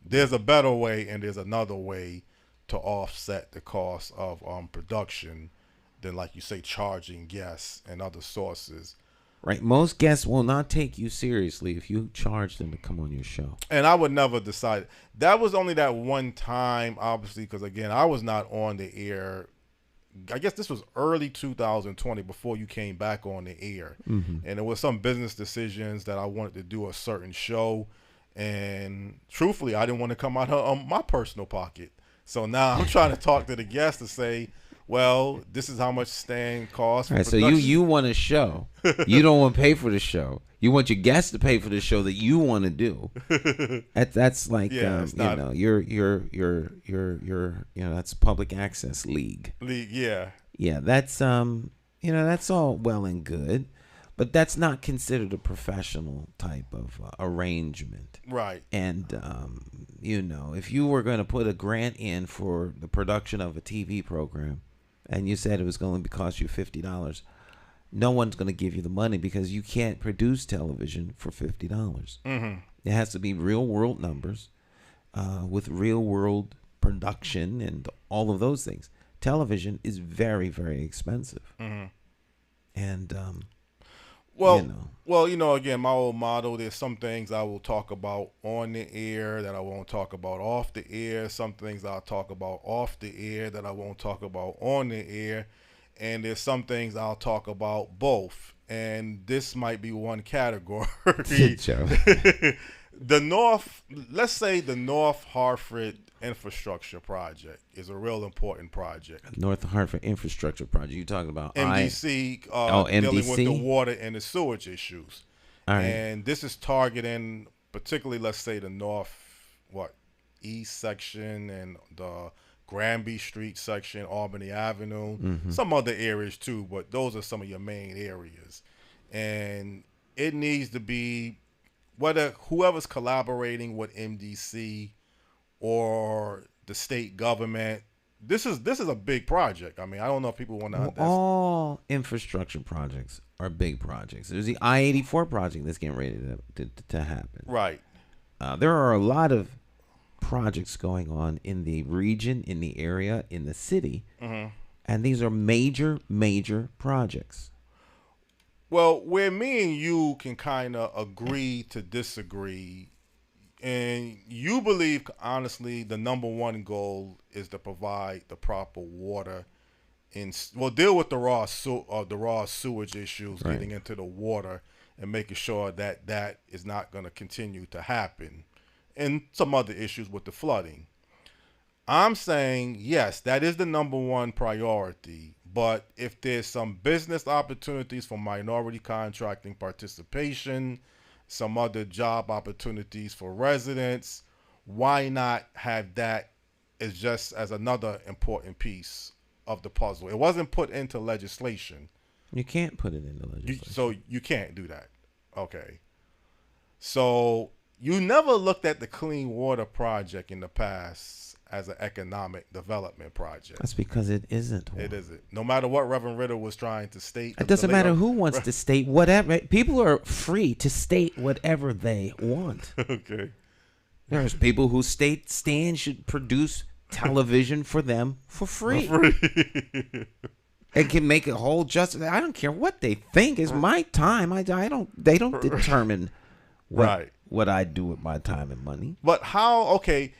There's a better way, and there's another way to offset the cost of production than, like you say, charging guests and other sources. Right. Most guests will not take you seriously if you charge them to come on your show. And I would never decide. That was only that one time, obviously, because, again, I was not on the air. I guess this was early 2020 before you came back on the air. Mm-hmm. And there was some business decisions that I wanted to do a certain show. And truthfully, I didn't want to come out of my personal pocket. So now I'm trying to talk to the guests to say, well, this is how much Stan costs. All right, so you want a show. You don't want to pay for the show. You want your guests to pay for the show that you want to do. That's like, you're that's public access league. Yeah. Yeah, that's that's all well and good, but that's not considered a professional type of arrangement. Right. And if you were going to put a grant in for the production of a TV program, and you said it was going to cost you $50, no one's going to give you the money because you can't produce television for $50. Mm-hmm. It has to be real world numbers with real world production and all of those things. Television is very, very expensive. Mm-hmm. And again, my old motto, there's some things I will talk about on the air that I won't talk about off the air. Some things I'll talk about off the air that I won't talk about on the air. And there's some things I'll talk about both. And this might be one category. Let's say the North Hartford infrastructure project is a real important project. North Hartford infrastructure project. You're talking about MDC, dealing with the water and the sewage issues. All right. And this is targeting particularly, let's say, the east section and the Granby Street section, Albany Avenue, some other areas too, but those are some of your main areas. And it needs to be, whether whoever's collaborating with MDC or the state government, this is a big project. I mean, I don't know if people want to. All infrastructure projects are big projects. There's the I-84 project that's getting ready to happen. Right. There are a lot of projects going on in the region, in the area, in the city, and these are major, major projects. Well, where me and you can kind of agree to disagree, and you believe, honestly, the number one goal is to provide the proper water, deal with the raw sewage issues, right, getting into the water and making sure that that is not going to continue to happen, and some other issues with the flooding. I'm saying, yes, that is the number one priority. But if there's some business opportunities for minority contracting participation, some other job opportunities for residents, why not have that as another important piece of the puzzle? It wasn't put into legislation. You can't put it into legislation. So you can't do that. Okay. So you never looked at the Clean Water Project in the past as an economic development project. That's because it isn't one. It isn't. No matter what Reverend Ritter was trying to state. It doesn't matter who wants to state whatever. People are free to state whatever they want. Okay. There's people who state Stan should produce television for them for free. And can make a whole justice. I don't care what they think. It's my time. They don't determine what I do with my time and money. But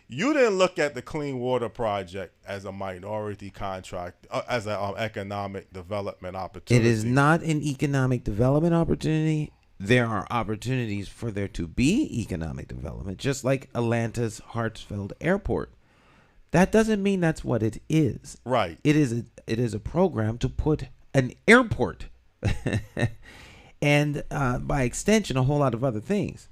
you didn't look at the Clean Water Project as a minority contract, as an economic development opportunity. It is not an economic development opportunity. There are opportunities for there to be economic development, just like Atlanta's Hartsfield Airport. That doesn't mean that's what it is. Right. It is a program to put an airport and by extension a whole lot of other things.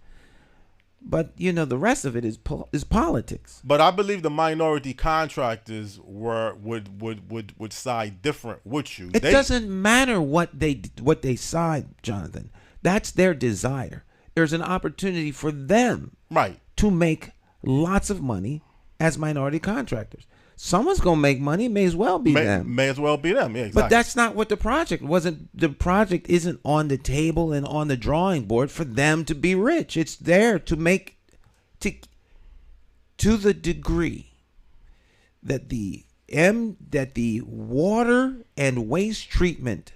But the rest of it is politics. But I believe the minority contractors would side different with you. It doesn't matter what they side, Jonathan. That's their desire. There's an opportunity for them, right, to make lots of money as minority contractors. someone's going to make money. It may as well be them. May as well be them. Yeah, exactly. But that's not what the project wasn't. The project isn't on the table and on the drawing board for them to be rich. It's there to make, to the degree that the water and waste treatment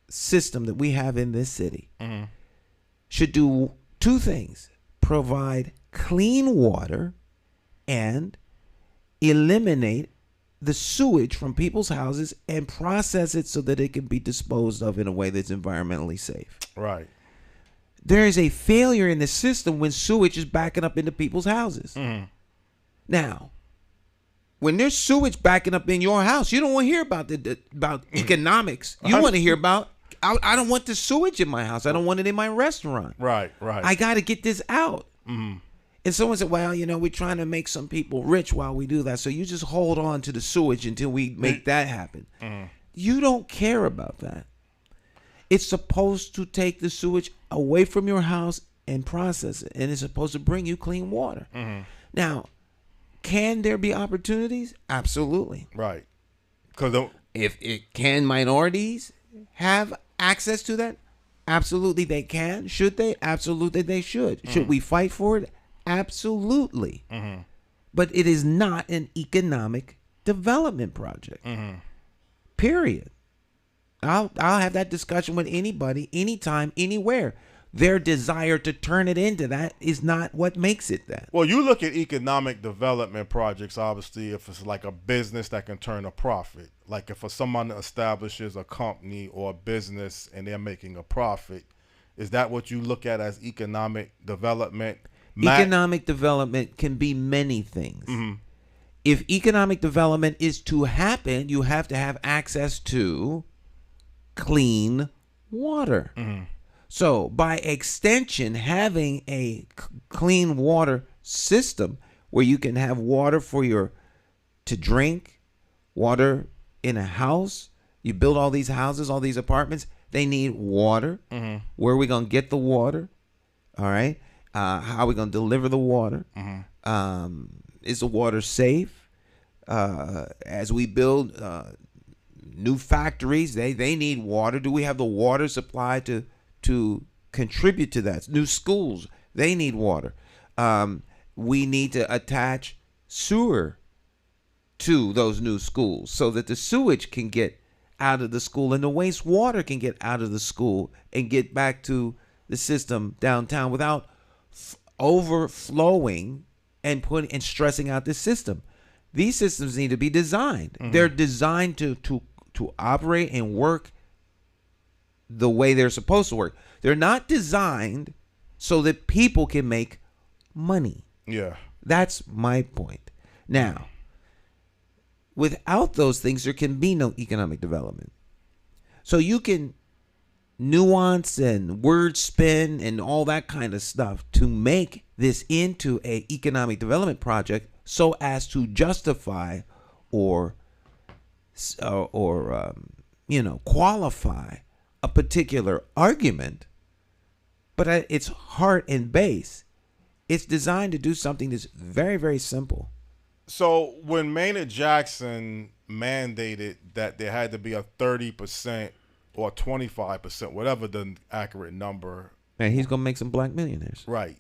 system that we have in this city should do two things: provide clean water and eliminate the sewage from people's houses and process it so that it can be disposed of in a way that's environmentally safe. Right. There is a failure in the system when sewage is backing up into people's houses. Now, when there's sewage backing up in your house, you don't want to hear about about economics. You want to hear about, I don't want the sewage in my house. I don't want it in my restaurant. Right. I got to get this out. And someone said, well, we're trying to make some people rich while we do that. So you just hold on to the sewage until we make that happen. You don't care about that. It's supposed to take the sewage away from your house and process it. And it's supposed to bring you clean water. Now, can there be opportunities? Absolutely. Right. Because can minorities have access to that? Absolutely they can. Should they? Absolutely they should. Should we fight for it? Absolutely. But it is not an economic development project. Period. I'll have that discussion with anybody, anytime, anywhere. Their desire to turn it into that is not what makes it that. Well, you look at economic development projects, obviously, if it's like a business that can turn a profit. Like if someone establishes a company or a business and they're making a profit, is that what you look at as economic development? Economic development can be many things. If economic development is to happen, you have to have access to clean water. So by extension, having a clean water system where you can have water to drink, water in a house. You build all these houses, all these apartments, they need water. Where are we going to get the water? All right. How are we going to deliver the water? Is the water safe? As we build new factories, they need water. Do we have the water supply to contribute to that? New schools, they need water. We need to attach sewer to those new schools so that the sewage can get out of the school and the wastewater can get out of the school and get back to the system downtown without overflowing and stressing out the system. These systems need to be designed. They're designed to operate and work the way they're supposed to work. They're not designed so that people can make money. Yeah. That's my point. Now, without those things, there can be no economic development. So you can nuance and word spin and all that kind of stuff to make this into an economic development project so as to justify or qualify a particular argument. But at its heart and base, it's designed to do something that's very, very simple. So when Maynard Jackson mandated that there had to be a 30% or 25%, whatever the accurate number. And he's going to make some black millionaires. Right.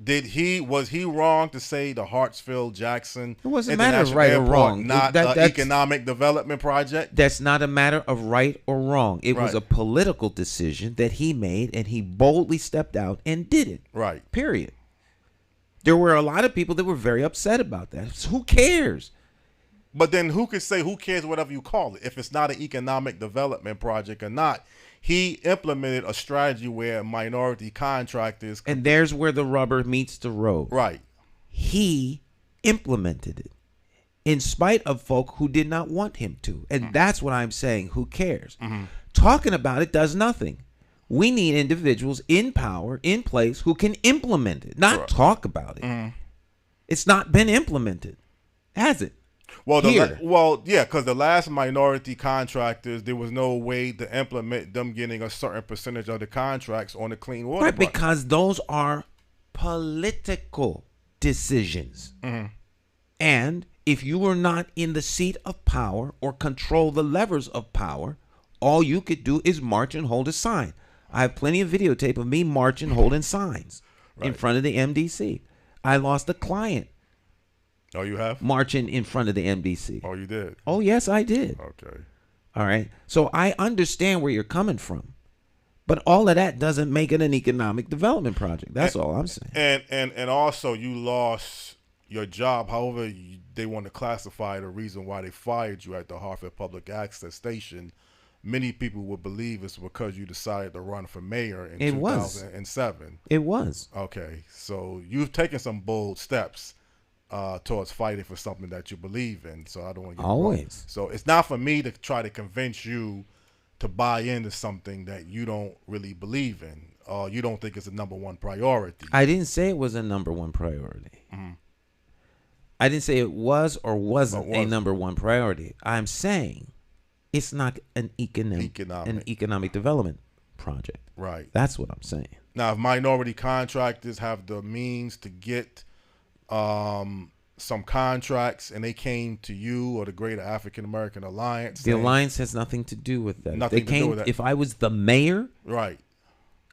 Was he wrong to say the Hartsfield-Jackson It wasn't a matter of right or wrong. Not an economic development project? That's not a matter of right or wrong. It was a political decision that he made, and he boldly stepped out and did it. Right. Period. There were a lot of people that were very upset about that. Who cares? But then who could say, who cares whatever you call it, if it's not an economic development project or not? He implemented a strategy where minority contractors... And there's where the rubber meets the road. Right. He implemented it in spite of folk who did not want him to. And that's what I'm saying. Who cares? Talking about it does nothing. We need individuals in power, in place, who can implement it, not talk about it. It's not been implemented, has it? Well, because the last minority contractors, there was no way to implement them getting a certain percentage of the contracts on the clean water. Right, because those are political decisions. And if you were not in the seat of power or control the levers of power, all you could do is march and hold a sign. I have plenty of videotape of me marching, holding signs in front of the MDC. I lost a client. Oh, you have? Marching in front of the MDC. Oh, you did? Oh, yes, I did. Okay. All right. So I understand where you're coming from. But all of that doesn't make it an economic development project. That's all I'm saying. And also you lost your job. However, they want to classify the reason why they fired you at the Hartford Public Access Station. Many people would believe it's because you decided to run for mayor in 2007. It was. Okay. So you've taken some bold steps towards fighting for something that you believe in. So I don't want to get always. wrong. So it's not for me to try to convince you to buy into something that you don't really believe in, or you don't think it's a number one priority. I didn't say it was a number one priority. Mm-hmm. I didn't say it was or wasn't a number one priority. I'm saying it's not an economic development project. Right. That's what I'm saying. Now, if minority contractors have the means to get some contracts and they came to you or the Greater African American Alliance. The alliance has nothing to do with that. Nothing to do with that. If I was the mayor, right,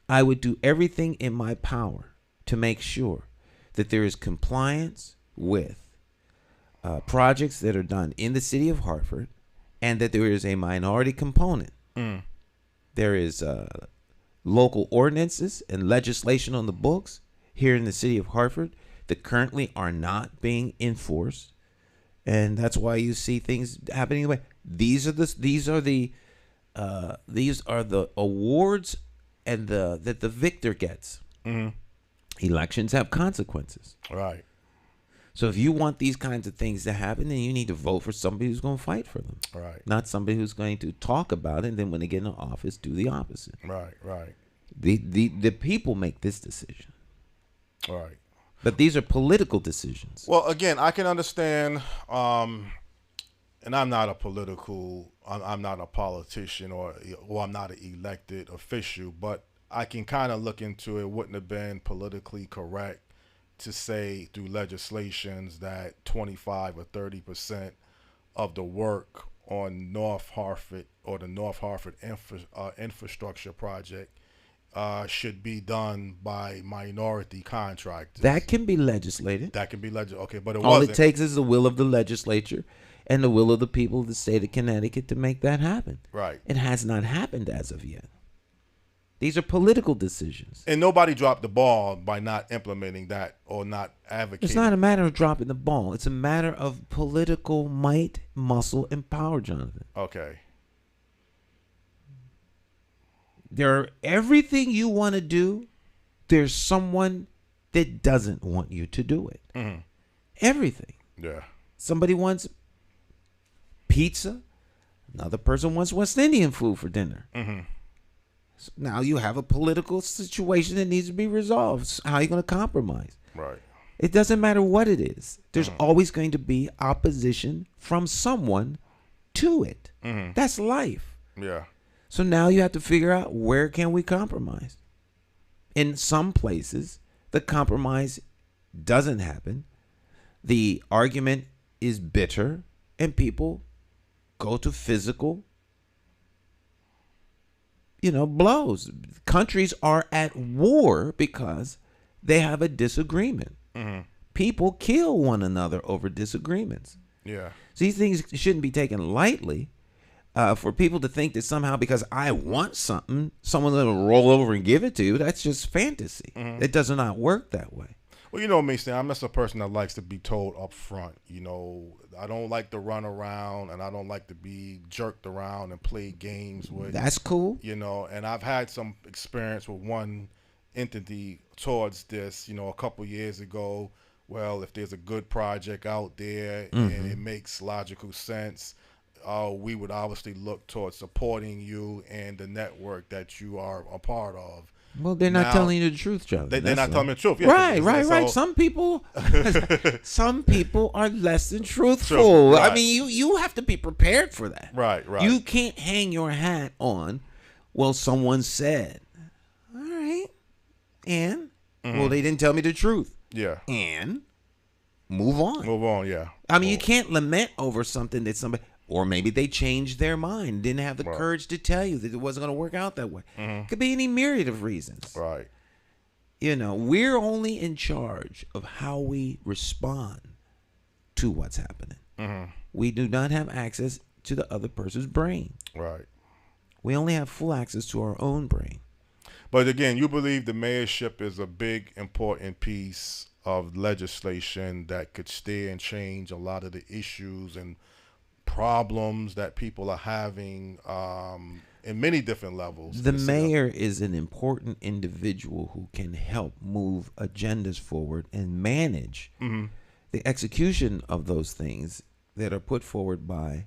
I would do everything in my power to make sure that there is compliance with projects that are done in the city of Hartford, and that there is a minority component. There is local ordinances and legislation on the books here in the city of Hartford that currently are not being enforced, and that's why you see things happening the way these are the awards and that the victor gets. Mm-hmm. Elections have consequences, right? So if you want these kinds of things to happen, then you need to vote for somebody who's going to fight for them, right? Not somebody who's going to talk about it and then when they get in office do the opposite. Right. The people make this decision, right? But these are political decisions. Well, again, I can understand, and I'm not a I'm not a politician or I'm not an elected official, but I can kind of look into it. Wouldn't have been politically correct to say through legislations that 25 or 30% of the work on North Hartford or the North Hartford infrastructure project should be done by minority contractors. That can be legislated. Okay, but all it takes is the will of the legislature and the will of the people of the state of Connecticut to make that happen. Right. It has not happened as of yet. These are political decisions. And nobody dropped the ball by not implementing that or not advocating. It's not a matter of dropping the ball. It's a matter of political might, muscle, and power, Jonathan. Okay. Everything you want to do, there's someone that doesn't want you to do it. Mm-hmm. Everything. Yeah. Somebody wants pizza. Another person wants West Indian food for dinner. Mm-hmm. So now you have a political situation that needs to be resolved. So how are you going to compromise? Right. It doesn't matter what it is. There's always going to be opposition from someone to it. Mm-hmm. That's life. Yeah. So now you have to figure out where can we compromise. In some places, the compromise doesn't happen. The argument is bitter, and people go to physical, blows. Countries are at war because they have a disagreement. Mm-hmm. People kill one another over disagreements. Yeah. So these things shouldn't be taken lightly. For people to think that somehow because I want something, someone's going to roll over and give it to you, that's just fantasy. Mm-hmm. It does not work that way. Well, you know me, Stan, I'm just a person that likes to be told up front. I don't like to run around, and I don't like to be jerked around and play games with. That's cool. And I've had some experience with one entity towards this, a couple years ago. Well, if there's a good project out there and it makes logical sense, we would obviously look towards supporting you and the network that you are a part of. Well, they're not telling you the truth, John. They're not telling me the truth. Yeah, right. Some people are less than truthful. Right. I mean, you have to be prepared for that. Right. You can't hang your hat on, well, someone said. All right. And? Well, they didn't tell me the truth. Yeah. And? move on. Move on, yeah. I mean, you can't lament over something that somebody, or maybe they changed their mind, didn't have the courage to tell you that it wasn't going to work out that way. Could be any myriad of reasons. Right. You know, we're only in charge of how we respond to what's happening. We do not have access to the other person's brain. Right. We only have full access to our own brain. But again, you believe the mayorship is a big, important piece of legislation that could steer and change a lot of the issues and problems that people are having in many different levels. The mayor is an important individual who can help move agendas forward and manage the execution of those things that are put forward by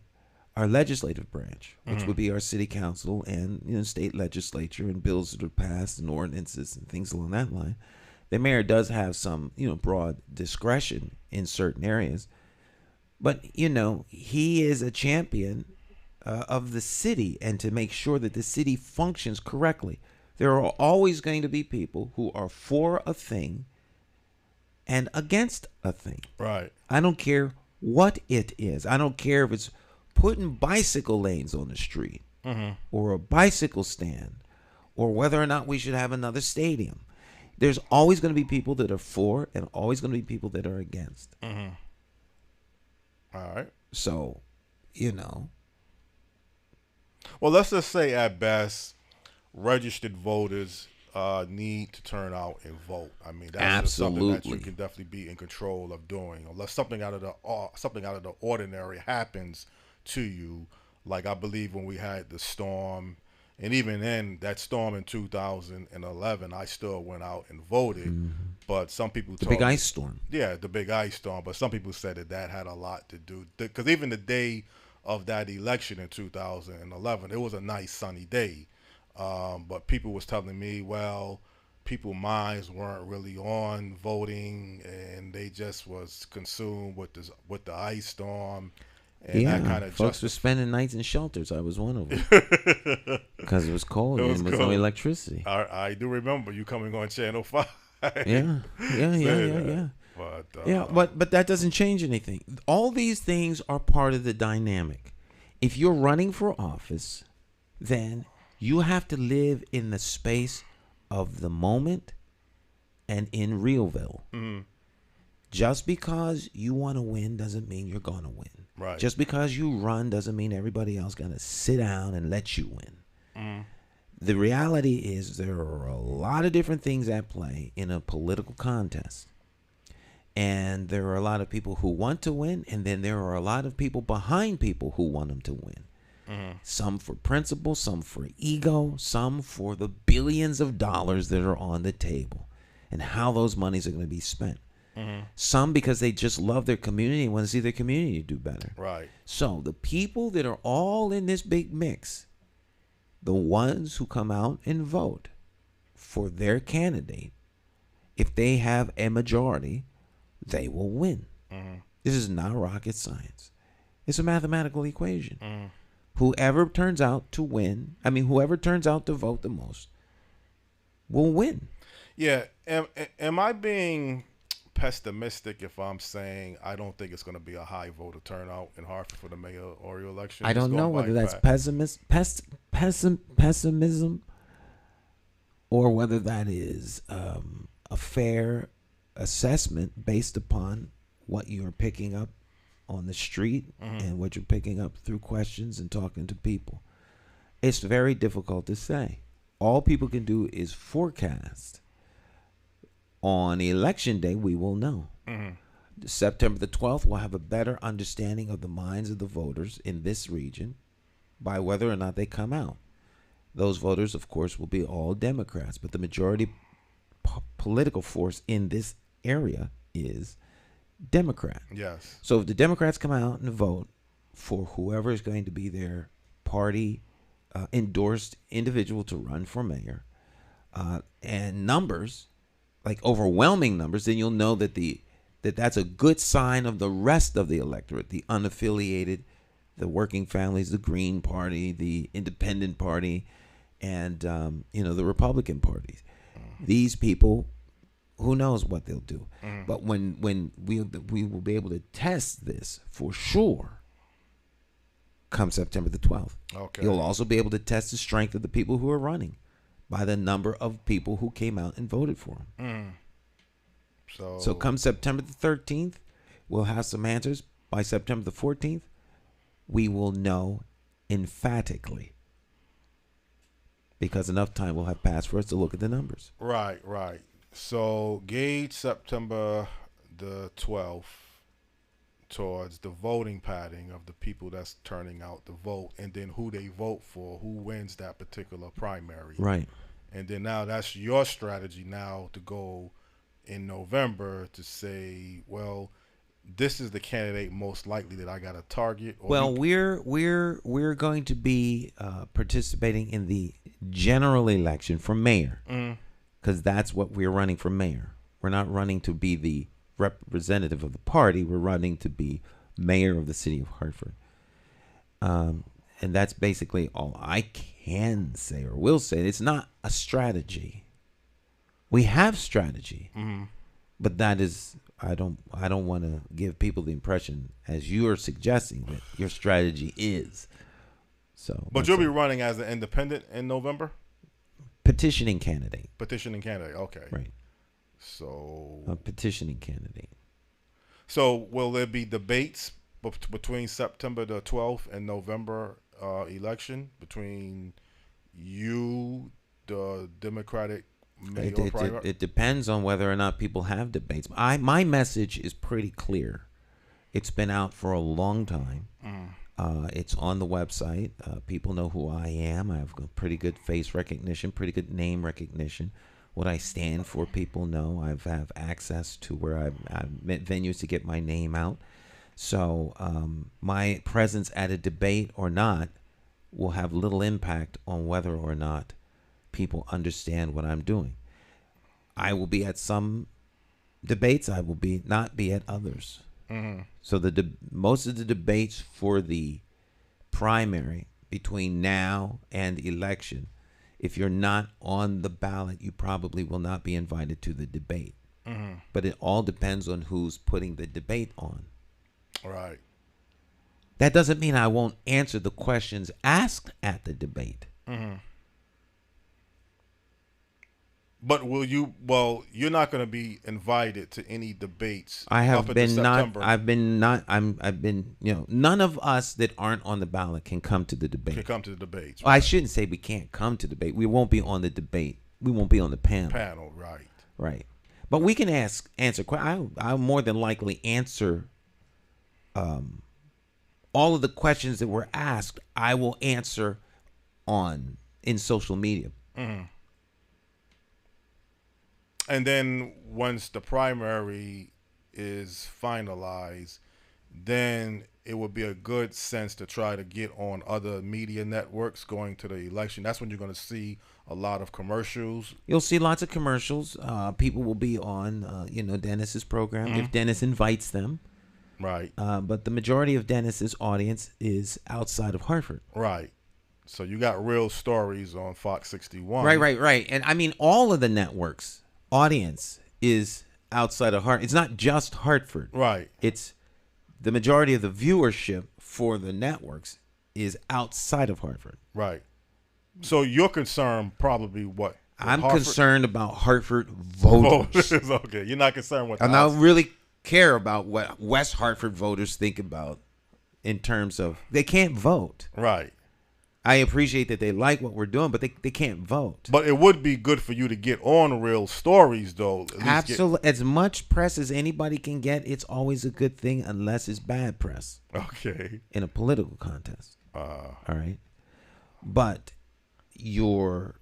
our legislative branch, which would be our city council and state legislature, and bills that are passed and ordinances and things along that line. The mayor does have some broad discretion in certain areas, but he is a champion of the city, and to make sure that the city functions correctly. There are always going to be people who are for a thing and against a thing. Right. I don't care what it is. I don't care if it's putting bicycle lanes on the street or a bicycle stand, or whether or not we should have another stadium. There's always going to be people that are for and always going to be people that are against. All right. So, Well, let's just say at best, registered voters need to turn out and vote. I mean, that's just something that you can definitely be in control of doing, unless something out of the ordinary happens to you. Like I believe when we had the storm, and even then, that storm in 2011, I still went out and voted. But some people the big ice storm. Yeah, the big ice storm. But some people said that had a lot to do, because even the day of that election in 2011, it was a nice sunny day. But people was telling me, well, people's minds weren't really on voting, and they just was consumed with the ice storm. And that kind of folks were spending nights in shelters. I was one of them because it was cold and there was no electricity. I do remember you coming on Channel 5. Yeah. But that doesn't change anything. All these things are part of the dynamic. If you're running for office, then you have to live in the space of the moment and in Realville. Just because you want to win doesn't mean you're going to win. Right. Just because you run doesn't mean everybody else going to sit down and let you win. The reality is there are a lot of different things at play in a political contest. And there are a lot of people who want to win, and then there are a lot of people behind people who want them to win. Some for principle, some for ego, some for the billions of dollars that are on the table and how those monies are going to be spent. Some because they just love their community and want to see their community do better. Right. So the people that are all in this big mix, the ones who come out and vote for their candidate, if they have a majority, they will win. This is not rocket science. It's a mathematical equation. Whoever turns out to win, whoever turns out to vote the most will win. Yeah. Am I being pessimistic if I'm saying I don't think it's going to be a high voter turnout in Hartford for the mayoral election? I don't know whether that's pessimism or whether that is a fair assessment based upon what you're picking up on the street and what you're picking up through questions and talking to people. It's very difficult to say. All people can do is forecast. On election day, we will know. September the 12th, we'll have a better understanding of the minds of the voters in this region by whether or not they come out. Those voters, of course, will be all Democrats, but the majority political force in this area is Democrat. Yes. So if the Democrats come out and vote for whoever is going to be their party endorsed individual to run for mayor, and numbers, like overwhelming numbers, then you'll know that that's a good sign of the rest of the electorate, the unaffiliated, the working families, the Green Party, the Independent Party, and the Republican parties. These people who knows what they'll do. But when we will be able to test this for sure come September the 12th. Okay. You'll also be able to test the strength of the people who are running by the number of people who came out and voted for them. So come September the 13th, we'll have some answers. By September the 14th, we will know emphatically, because enough time will have passed for us to look at the numbers. Right. So gauge September the 12th towards the voting pattern of the people that's turning out to vote, and then who they vote for, who wins that particular primary. Right. And then now that's your strategy now to go in November to say, well, this is the candidate most likely that I got to target. Or well, we're going to be participating in the general election for mayor, because that's what we're running for mayor. We're not running to be the representative of the party. We're running to be mayor of the city of Hartford. And that's basically all I can say or will say. It's not a strategy. We have strategy, but that is, I don't want to give people the impression, as you are suggesting, that your strategy is. So, but you'll be running as an independent in November? Petitioning candidate. Okay. Right. So a petitioning candidate. So will there be debates between September the 12th and November election between you, the Democratic mayor primary? It depends on whether or not people have debates. My message is pretty clear. It's been out for a long time. It's on the website. People know who I am. I have a pretty good face recognition, pretty good name recognition. What I stand for, people know. I have access to where I've met venues to get my name out. So my presence at a debate or not will have little impact on whether or not people understand what I'm doing. I will be at some debates. I will not be at others. So most of the debates for the primary between now and election, if you're not on the ballot, you probably will not be invited to the debate. But it all depends on who's putting the debate on. Right. That doesn't mean I won't answer the questions asked at the debate. But will you? Well, you're not going to be invited to any debates. I have up been until not. September. I've been not. I've been. None of us that aren't on the ballot can come to the debate. Can come to the debates. I shouldn't say we can't come to debate. We won't be on the debate. We won't be on the panel. Right. Right. But we can answer. I'll more than likely answer. All of the questions that were asked, I will answer in social media. And then once the primary is finalized, then it would be a good sense to try to get on other media networks going to the election. That's when you're going to see a lot of commercials. You'll see lots of commercials. People will be on, Dennis's program if Dennis invites them. Right. But the majority of Dennis's audience is outside of Hartford. Right. So you got Real Stories on Fox 61. Right. And I mean, all of the networks' audience is outside of Hartford. It's not just Hartford. Right. It's the majority of the viewership for the networks is outside of Hartford. Right. So you're concerned probably what? I'm concerned about Hartford voters. Okay. You're not concerned with I don't really care about what West Hartford voters think about in terms of they can't vote. Right. I appreciate that they like what we're doing, but they can't vote. But it would be good for you to get on Real Stories, though. Absolutely. As much press as anybody can get, it's always a good thing unless it's bad press. Okay. In a political contest. All right. But you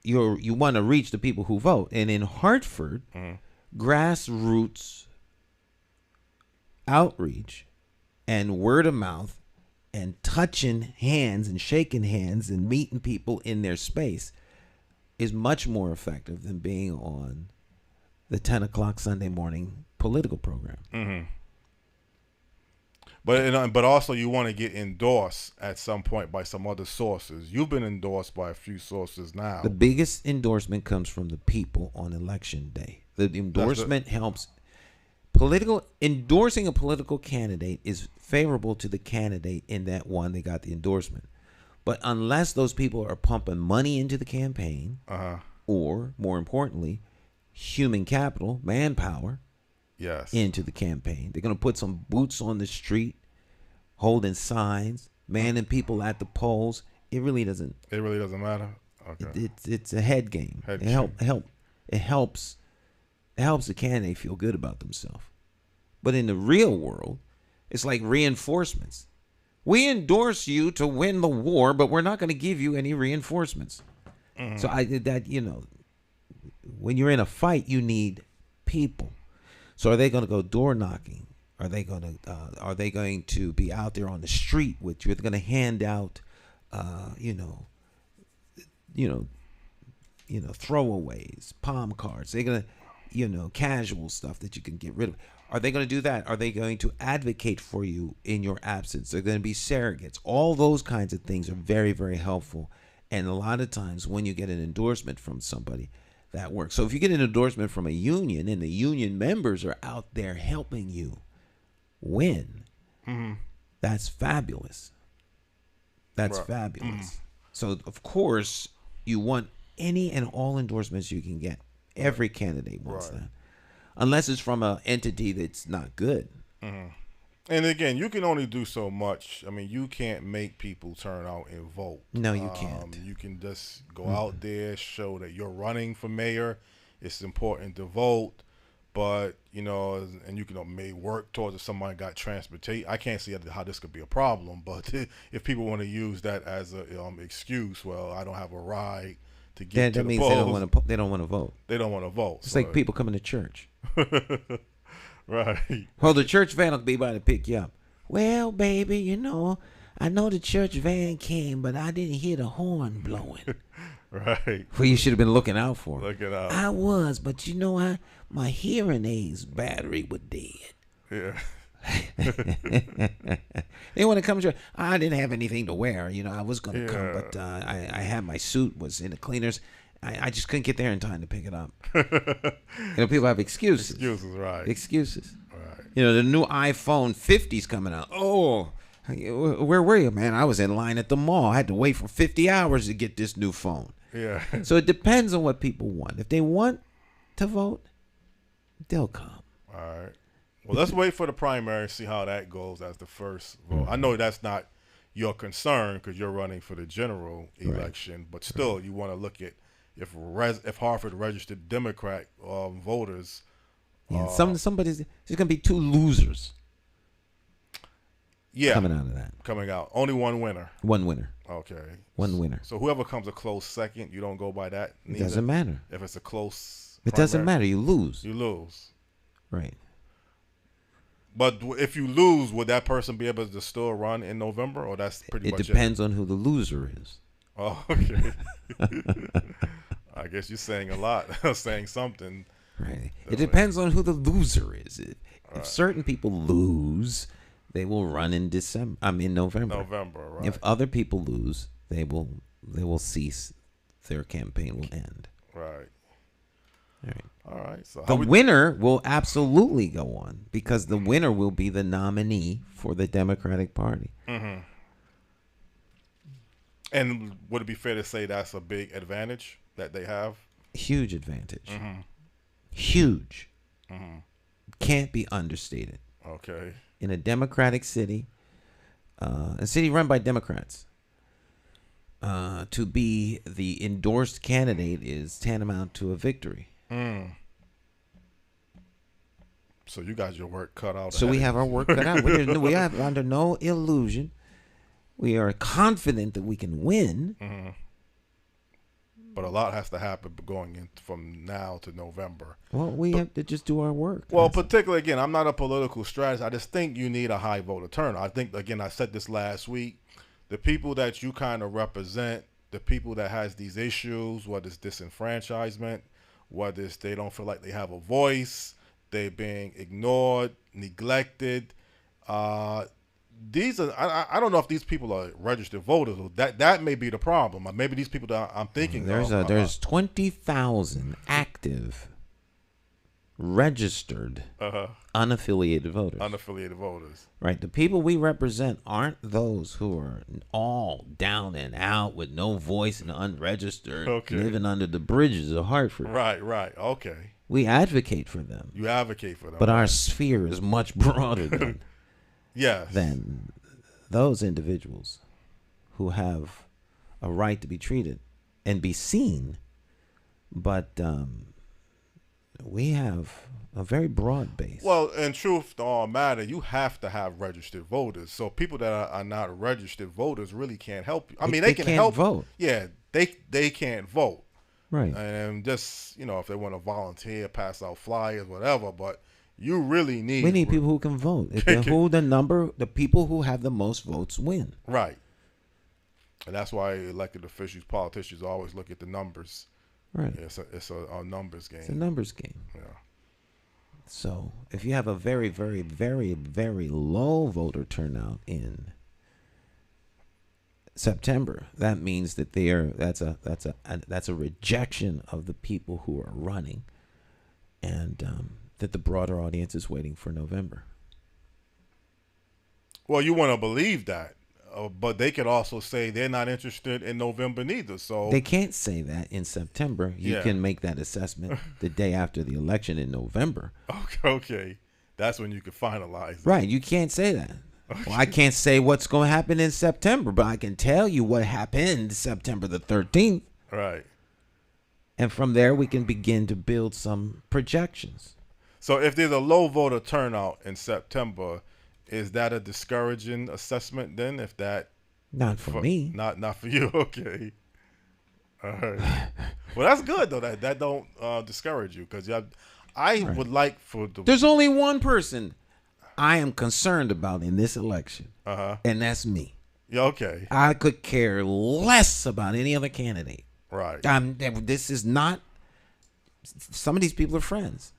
want to reach the people who vote. And in Hartford, grassroots outreach and word of mouth and touching hands and shaking hands and meeting people in their space is much more effective than being on the 10 o'clock Sunday morning political program. But also you want to get endorsed at some point by some other sources. You've been endorsed by a few sources now. The biggest endorsement comes from the people on election day. The endorsement helps. Endorsing a political candidate is favorable to the candidate in that one, they got the endorsement. But unless those people are pumping money into the campaign, or more importantly, human capital, manpower, into the campaign, they're going to put some boots on the street, holding signs, manning people at the polls. It really doesn't matter. Okay. It's a head game. It helps the candidate feel good about themselves. But in the real world, it's like reinforcements. We endorse you to win the war, but we're not going to give you any reinforcements. So when you're in a fight, you need people. So are they going to go door knocking? Are they going to be out there on the street with you? Are they going to hand out, throwaways, palm cards? They're going to, casual stuff that you can get rid of. Are they going to do that? Are they going to advocate for you in your absence? They're going to be surrogates. All those kinds of things are very, very helpful. And a lot of times when you get an endorsement from somebody, that works. So if you get an endorsement from a union and the union members are out there helping you win, that's fabulous. That's fabulous. So, of course, you want any and all endorsements you can get. Every candidate wants that. Unless it's from an entity that's not good. And again, you can only do so much. I mean, you can't make people turn out and vote. No, you can't. You can just go out there, show that you're running for mayor. It's important to vote. But, and you can may work towards if somebody got transportation. I can't see how this could be a problem. But if people want to use that as a excuse, well, I don't have a ride to get to the polls. That means they don't want to vote. They don't want to vote. It's like people coming to church. Right. Well, the church van will be by to pick you up. Well, baby, I know the church van came, but I didn't hear the horn blowing. Right. Well, you should have been looking out for it. Looking out. I was, but my hearing aids battery was dead. Yeah. They want to come to church. I didn't have anything to wear. I was going to come, but I had my suit was in the cleaners. I just couldn't get there in time to pick it up. People have excuses. Excuses, right. Excuses. Right. The new iPhone 50's coming out. Oh, where were you, man? I was in line at the mall. I had to wait for 50 hours to get this new phone. Yeah. So it depends on what people want. If they want to vote, they'll come. All right. Well, let's wait for the primary, see how that goes as the first vote. I know that's not your concern because you're running for the general election, but still you want to look at if Hartford registered Democrat voters. Somebody's there's gonna be two losers. Yeah, coming out of that. Coming out, only one winner. One winner. Okay. One winner. So whoever comes a close second, you don't go by that. It doesn't matter. If it's a close. It doesn't matter. You lose. You lose. Right. But if you lose, would that person be able to still run in November, or that's pretty much it? It depends on who the loser is. Oh, okay. I guess you're saying a lot, saying something. Right. It depends on who the loser is. If certain people lose, they will run in December. In November. November, right. If other people lose, they will cease. Their campaign will end. Right. All right. So the winner will absolutely go on because the winner will be the nominee for the Democratic Party. Mm-hmm. And would it be fair to say that's a big advantage that they have? Huge advantage. Mm-hmm. Huge. Mm-hmm. Can't be understated. Okay. In a Democratic city, a city run by Democrats, to be the endorsed candidate is tantamount to a victory. So you got your work cut out. So we have our work cut out. We are under no illusion. We are confident that we can win. Mm-hmm. But a lot has to happen going in from now to November. Well, we have to just do our work. Well, particularly, again, I'm not a political strategist. I just think you need a high voter turnout. I think, again, I said this last week, the people that you kind of represent, the people that has these issues, whether it's disenfranchisement, whether it's they don't feel like they have a voice, they're being ignored, neglected, these are I don't know if these people are registered voters. That may be the problem. Maybe these people that I'm thinking there's 20,000 active registered unaffiliated voters. Unaffiliated voters. Right. The people we represent aren't those who are all down and out with no voice and unregistered, living under the bridges of Hartford. Right. Okay. We advocate for them. You advocate for them. But our sphere is much broader than, than those individuals who have a right to be treated and be seen. But we have a very broad base. Well, in truth to all matter, you have to have registered voters. So people that are not registered voters really can't help you. I mean, they can can't help vote. Yeah, they can't vote. Right. And just, if they want to volunteer, pass out flyers, whatever, but you really need... We need people who can vote. The people who have the most votes win. Right. And that's why elected officials, politicians always look at the numbers. Right. It's a numbers game. It's a numbers game. Yeah. So if you have a very, very, very, very low voter turnout in September, that means that that's a rejection of the people who are running, and that the broader audience is waiting for November. Well, you want to believe that, but they could also say they're not interested in November neither. So they can't say that in September. You can make that assessment the day after the election in November. Okay, that's when you can finalize it. Right, you can't say that. Well, I can't say what's going to happen in September, but I can tell you what happened September the 13th. Right. And from there, we can begin to build some projections. So if there's a low voter turnout in September, is that a discouraging assessment then? If that... Not for me. Not for you. Okay. All right. Well, that's good, though. That don't discourage you, because I would like for the... There's only one person I am concerned about in this election, and that's me. Yeah, okay. I could care less about any other candidate. Right. This is not... Some of these people are friends.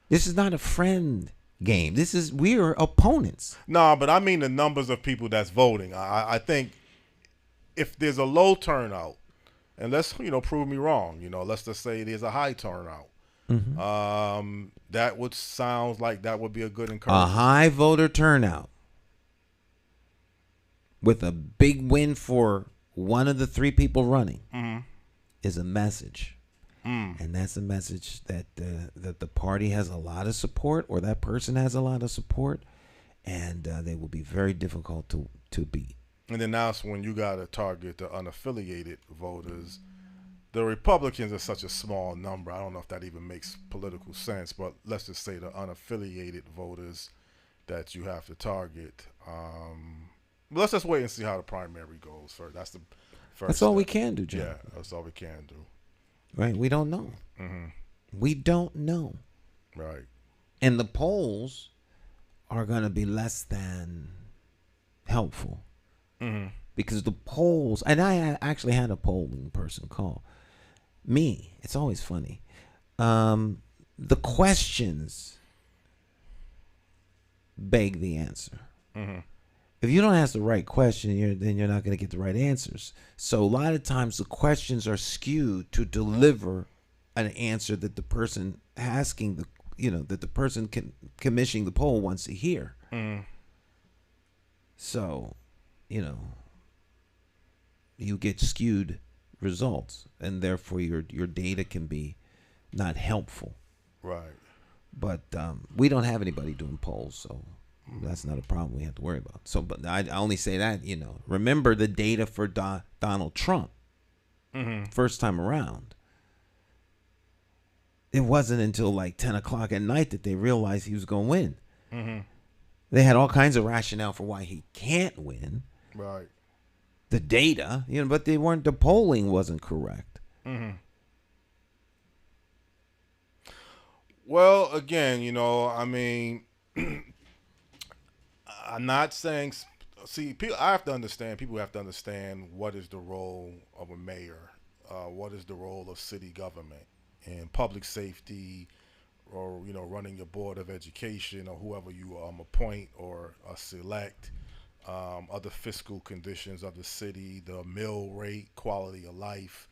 This is not a friend game. We are opponents. No, but I mean the numbers of people that's voting. I think if there's a low turnout, and let's prove me wrong. Let's just say there's a high turnout. Mm-hmm. That would sound like that would be a good encouragement. A high voter turnout with a big win for one of the three people running is a message. And that's a message that the party has a lot of support, or that person has a lot of support, and they will be very difficult to beat. And then that's when you got to target the unaffiliated voters. The Republicans are such a small number. I don't know if that even makes political sense, but let's just say the unaffiliated voters that you have to target. Let's just wait and see how the primary goes first. That's the first. That's all we can do, John. Yeah, that's all we can do. Right? We don't know. We don't know. Right. And the polls are going to be less than helpful. Because the polls, and I actually had a polling person call me. It's always funny. The questions beg the answer. If you don't ask the right question, then you're not going to get the right answers. So a lot of times the questions are skewed to deliver an answer that the person asking that the person commissioning the poll wants to hear. So, you get skewed results, and therefore your data can be not helpful. Right. But we don't have anybody doing polls, so that's not a problem we have to worry about. So, but I only say that, remember the data for Donald Trump first time around. It wasn't until like 10 o'clock at night that they realized he was going to win. They had all kinds of rationale for why he can't win. Right. The data, but the polling wasn't correct. Well, again, I mean, I'm not saying. See, people. I have to understand. People have to understand what is the role of a mayor, what is the role of city government in public safety, running your board of education or whoever you appoint or select, other fiscal conditions of the city, the mill rate, quality of life,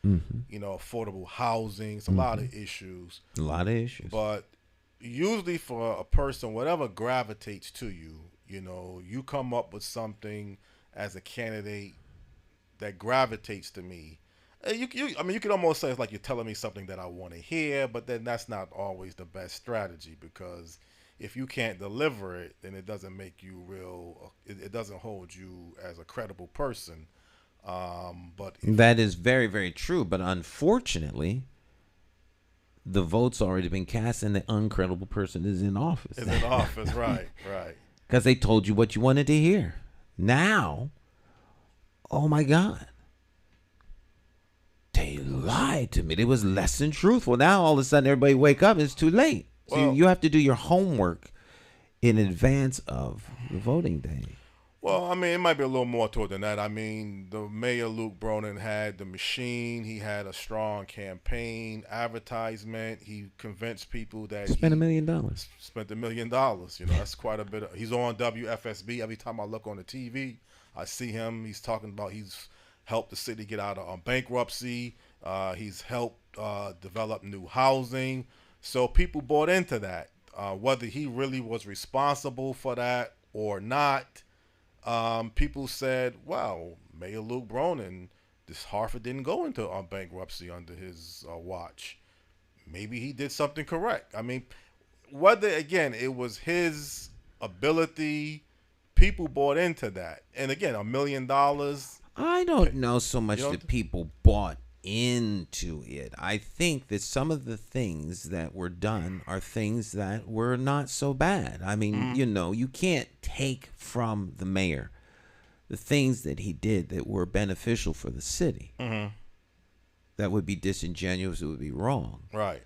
affordable housing. It's a lot of issues. A lot of issues. But usually for a person, whatever gravitates to you, you come up with something as a candidate that gravitates to me. You could almost say it's like you're telling me something that I want to hear, but then that's not always the best strategy, because if you can't deliver it, then it doesn't make you real. It doesn't hold you as a credible person. But that is very, very true. But unfortunately, the vote's already been cast, and the uncredible person is in office. Is in office, right. Because they told you what you wanted to hear. Now, oh my God, they lied to me. They was less than truthful. Now all of a sudden everybody wake up, it's too late. So you have to do your homework in advance of the voting day. Well, it might be a little more to it than that. The mayor, Luke Bronin, had the machine. He had a strong campaign, advertisement. He convinced people that spent $1 million. Spent $1 million. That's quite a bit. He's on WFSB. Every time I look on the TV, I see him. He's talking about he's helped the city get out of bankruptcy. He's helped develop new housing. So people bought into that. Whether he really was responsible for that or not, people said, wow, Mayor Luke Bronin, this Hartford didn't go into bankruptcy under his watch. Maybe he did something correct. Whether, again, it was his ability, people bought into that. And again, $1 million. I don't know so much that people bought into it. I think that some of the things that were done are things that were not so bad. You can't take from the mayor the things that he did that were beneficial for the city. That would be disingenuous. It would be wrong. Right.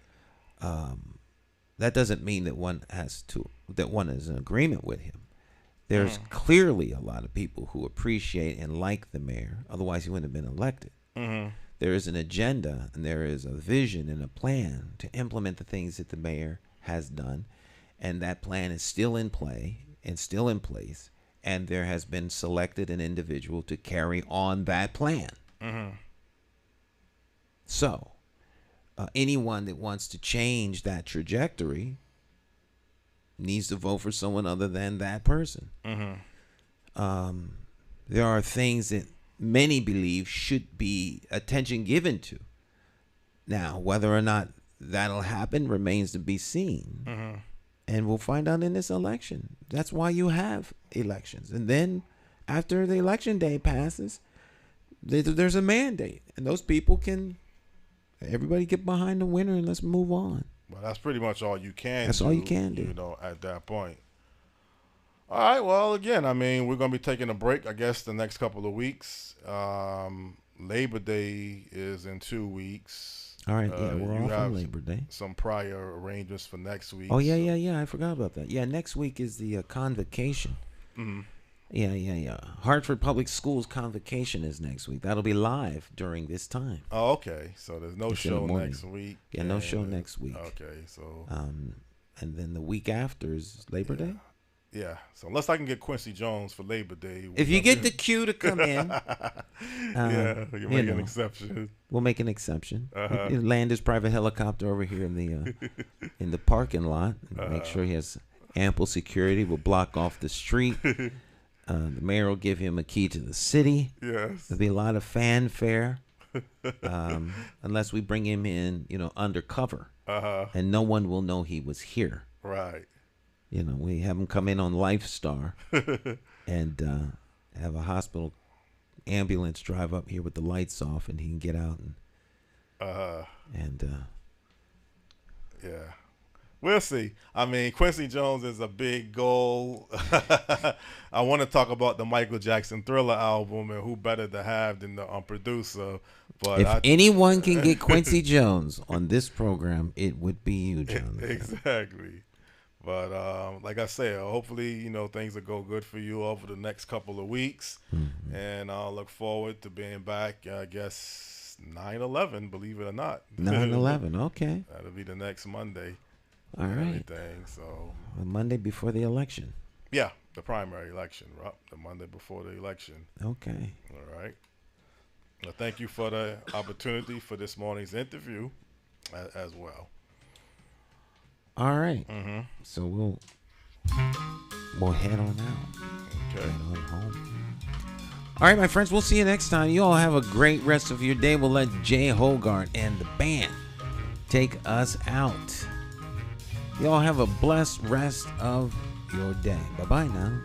That doesn't mean that one is in agreement with him. There's clearly a lot of people who appreciate and like the mayor. Otherwise, he wouldn't have been elected. There is an agenda, and there is a vision and a plan to implement the things that the mayor has done, and that plan is still in play and still in place, and there has been selected an individual to carry on that plan. So, anyone that wants to change that trajectory needs to vote for someone other than that person. There are things that many believe should be attention given to. Now, whether or not that'll happen remains to be seen. And we'll find out in this election. That's why you have elections. And then after the election day passes, there's a mandate. And those people everybody get behind the winner and let's move on. Well, that's pretty much all you can do. That's all you can do. At that point. All right, well, again, we're going to be taking a break, I guess, the next couple of weeks. Labor Day is in 2 weeks. All right, we're off on Labor Day. Some prior arrangements for next week. Oh, yeah, I forgot about that. Yeah, next week is the convocation. Yeah. Hartford Public Schools convocation is next week. That'll be live during this time. Oh, okay. So there's no show next week. Yeah, no show next week. Okay, so. And then the week after is Labor Day? Yeah, so unless I can get Quincy Jones for Labor Day. If you get the cue to come in. You make an exception. We'll make an exception. He'll land his private helicopter over here in the parking lot. And make sure he has ample security. We'll block off the street. The mayor will give him a key to the city. Yes. There'll be a lot of fanfare. Unless we bring him in, undercover. And no one will know he was here. Right. We have him come in on Lifestar and have a hospital ambulance drive up here with the lights off, and he can get out and yeah, we'll see. Quincy Jones is a big goal. I want to talk about the Michael Jackson Thriller album, and who better to have than the producer. But if anyone can get Quincy Jones on this program, it would be you, John. Exactly. But like I said, hopefully, things will go good for you over the next couple of weeks. And I'll look forward to being back, I guess, 9/11, believe it or not. 9/11, okay. That'll be the next Monday. All right. Everything. So The Monday before the election. yeah, the primary election, Rob. The Monday before the election. Okay. All right. Well, thank you for the opportunity for this morning's interview as well. All right. Mm-hmm. So we'll head on out. Okay. Head on home. All right, my friends. We'll see you next time. You all have a great rest of your day. We'll let Jay Hogarth and the band take us out. You all have a blessed rest of your day. Bye-bye now.